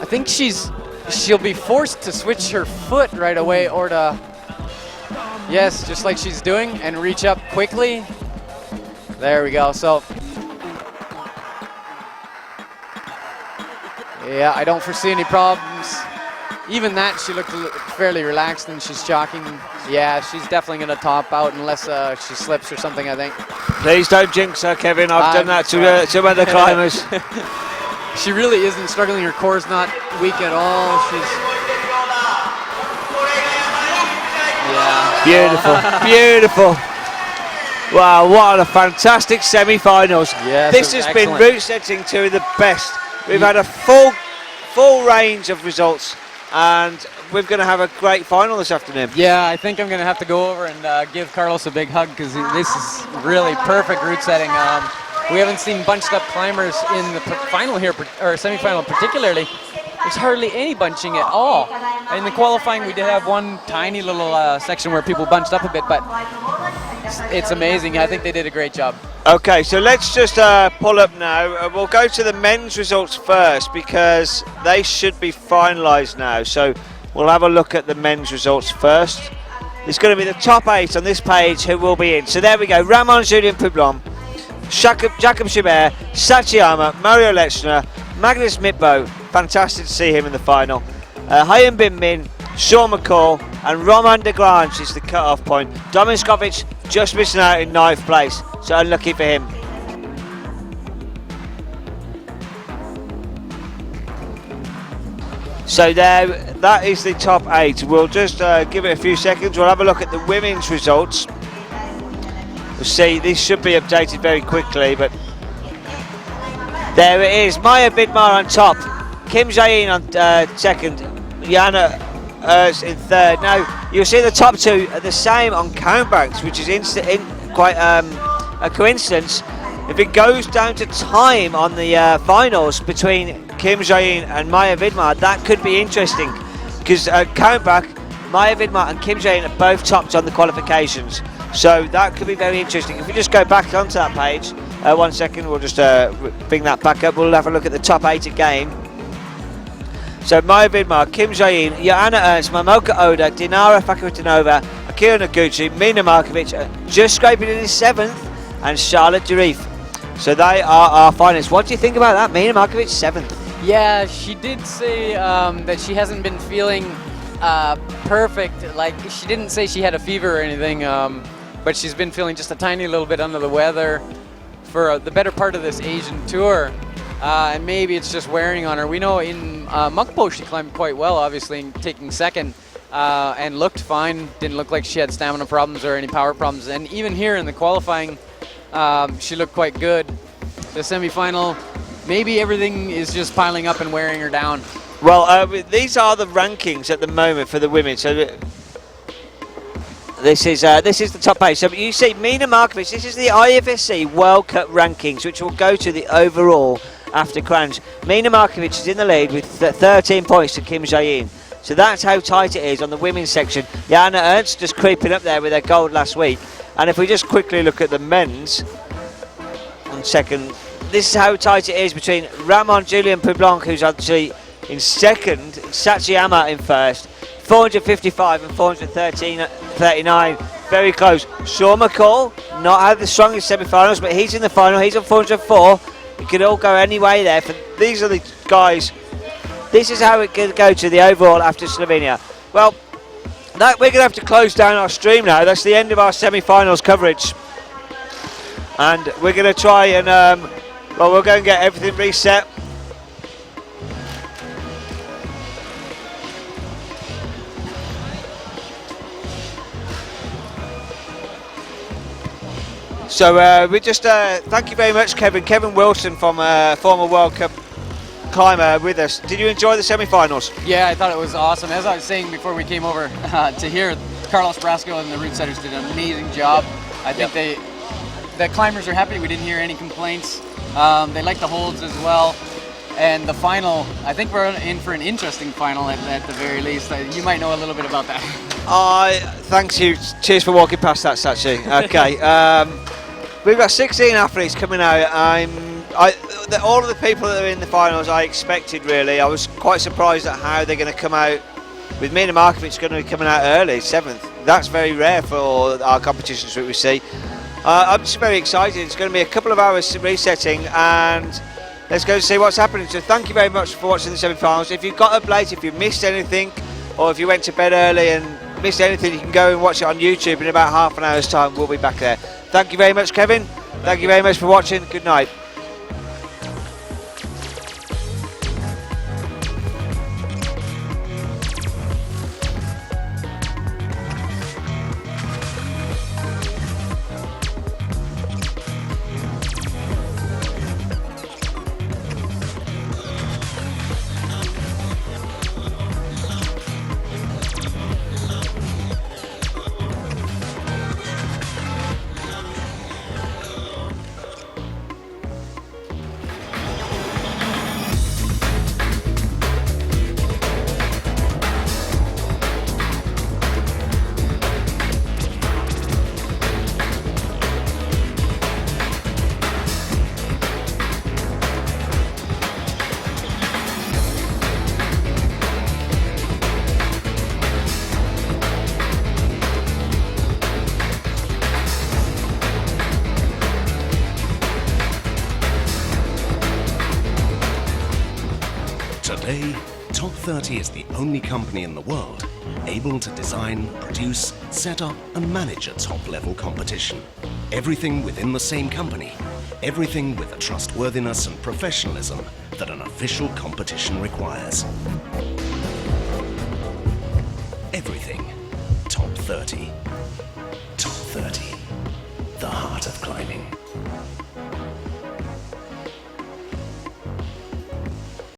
I think she'll be forced to switch her foot right away or to, yes, just like she's doing, and reach up quickly. There we go. So, yeah, I don't foresee any problems. Even that, she looked fairly relaxed, and she's chalking. Yeah, she's definitely going to top out unless she slips or something, I think. Please don't jinx her, Kevin. I've done that to some other climbers. She really isn't struggling. Her core's not weak at all. Yeah. Beautiful. Wow, what a fantastic semi-finals. Yes, this has been route setting to the best. We've had a full range of results, and we're going to have a great final this afternoon. Yeah, I think I'm going to have to go over and give Carlos a big hug, because this is really perfect route setting. We haven't seen bunched up climbers in the final here, or semi-final particularly. There's hardly any bunching at all. In the qualifying, we did have one tiny little section where people bunched up a bit, but it's amazing. I think they did a great job. Okay, so let's just pull up now. We'll go to the men's results first, because they should be finalised now. So we'll have a look at the men's results first. There's going to be the top 8 on this page who will be in. So there we go. Ramon Julien Poublon, Jacob Schibert, Sachiyama, Mario Lechner, Magnus Mitbo. Fantastic to see him in the final. Hyun Bin Min, Sean McCall, and Roman de Grange is the cut-off point. Dominskovic just missing out in 9th place, so unlucky for him. So there, that is the top 8. We'll just give it a few seconds. We'll have a look at the women's results. We'll see, these should be updated very quickly, but there it is. Maya Vidmar on top, Kim Jae-in on second, Jana in third. Now, you'll see the top 2 are the same on countbacks, which is quite a coincidence. If it goes down to time on the finals between Kim Jae-in and Maya Vidmar, that could be interesting, because countback, Maya Vidmar and Kim Jae-in are both topped on the qualifications. So that could be very interesting. If we just go back onto that page, 1 second, we'll just bring that back up. We'll have a look at the top 8 again. So Maya Vidmar, Kim Jae-in, Joanna Ernst, Mamoka Oda, Dinara Fakuritanova, Akira Noguchi, Mina Markovic, just scraping in his 7th, and Charlotte Durif. So they are our finalists. What do you think about that? Mina Markovic 7th. Yeah, she did say that she hasn't been feeling perfect. Like, she didn't say she had a fever or anything, but she's been feeling just a tiny little bit under the weather for the better part of this Asian tour. And maybe it's just wearing on her. We know in Mukpo she climbed quite well, obviously, taking second, and looked fine. Didn't look like she had stamina problems or any power problems. And even here in the qualifying, she looked quite good. The semi-final, maybe everything is just piling up and wearing her down. Well, these are the rankings at the moment for the women. So this is the top 8. So you see Mina Markovic, this is the IFSC World Cup rankings, which will go to the overall after Kranj. Mina Markovic is in the lead with 13 points to Kim Jae-in. So that's how tight it is on the women's section. Jana Ernst just creeping up there with their gold last week. And if we just quickly look at the men's, 1 second, this is how tight it is between Ramon Julien Poublon, who's actually in second, Sachiyama in first, 455 and 439, very close. Sean McCall, not had the strongest semi-finals, but he's in the final, he's on 404. It could all go any way there. These are the guys. This is how it could go to the overall after Slovenia. Well, we're going to have to close down our stream now. That's the end of our semi-finals coverage. And we're going to try and, well, we'll go and get everything reset. So we just thank you very much, Kevin. Kevin Wilson from former World Cup climber with us. Did you enjoy the semi-finals? Yeah, I thought it was awesome. As I was saying before we came over to here, Carlos Brasco and the route setters did an amazing job. I think the climbers are happy. We didn't hear any complaints. They like the holds as well. And the final, I think we're in for an interesting final at the very least. You might know a little bit about that. Thanks you. Cheers for walking past that, Sachi. Okay. We've got 16 athletes coming out. All of the people that are in the finals I expected, really. I was quite surprised at how they're going to come out. With Mina Markovic going to be coming out early, 7th. That's very rare for our competitions that we see. I'm just very excited. It's going to be a couple of hours resetting, and let's go and see what's happening. So thank you very much for watching the semi-finals. If you got up late, if you missed anything, or if you went to bed early and missed anything, you can go and watch it on YouTube in about half an hour's time. We'll be back there. Thank you very much, Kevin. Thank you very much for watching. Good night. Today, Top 30 is the only company in the world able to design, produce, set up and manage a top-level competition. Everything within the same company, everything with the trustworthiness and professionalism that an official competition requires. Everything Top 30. Top 30, the heart of climbing.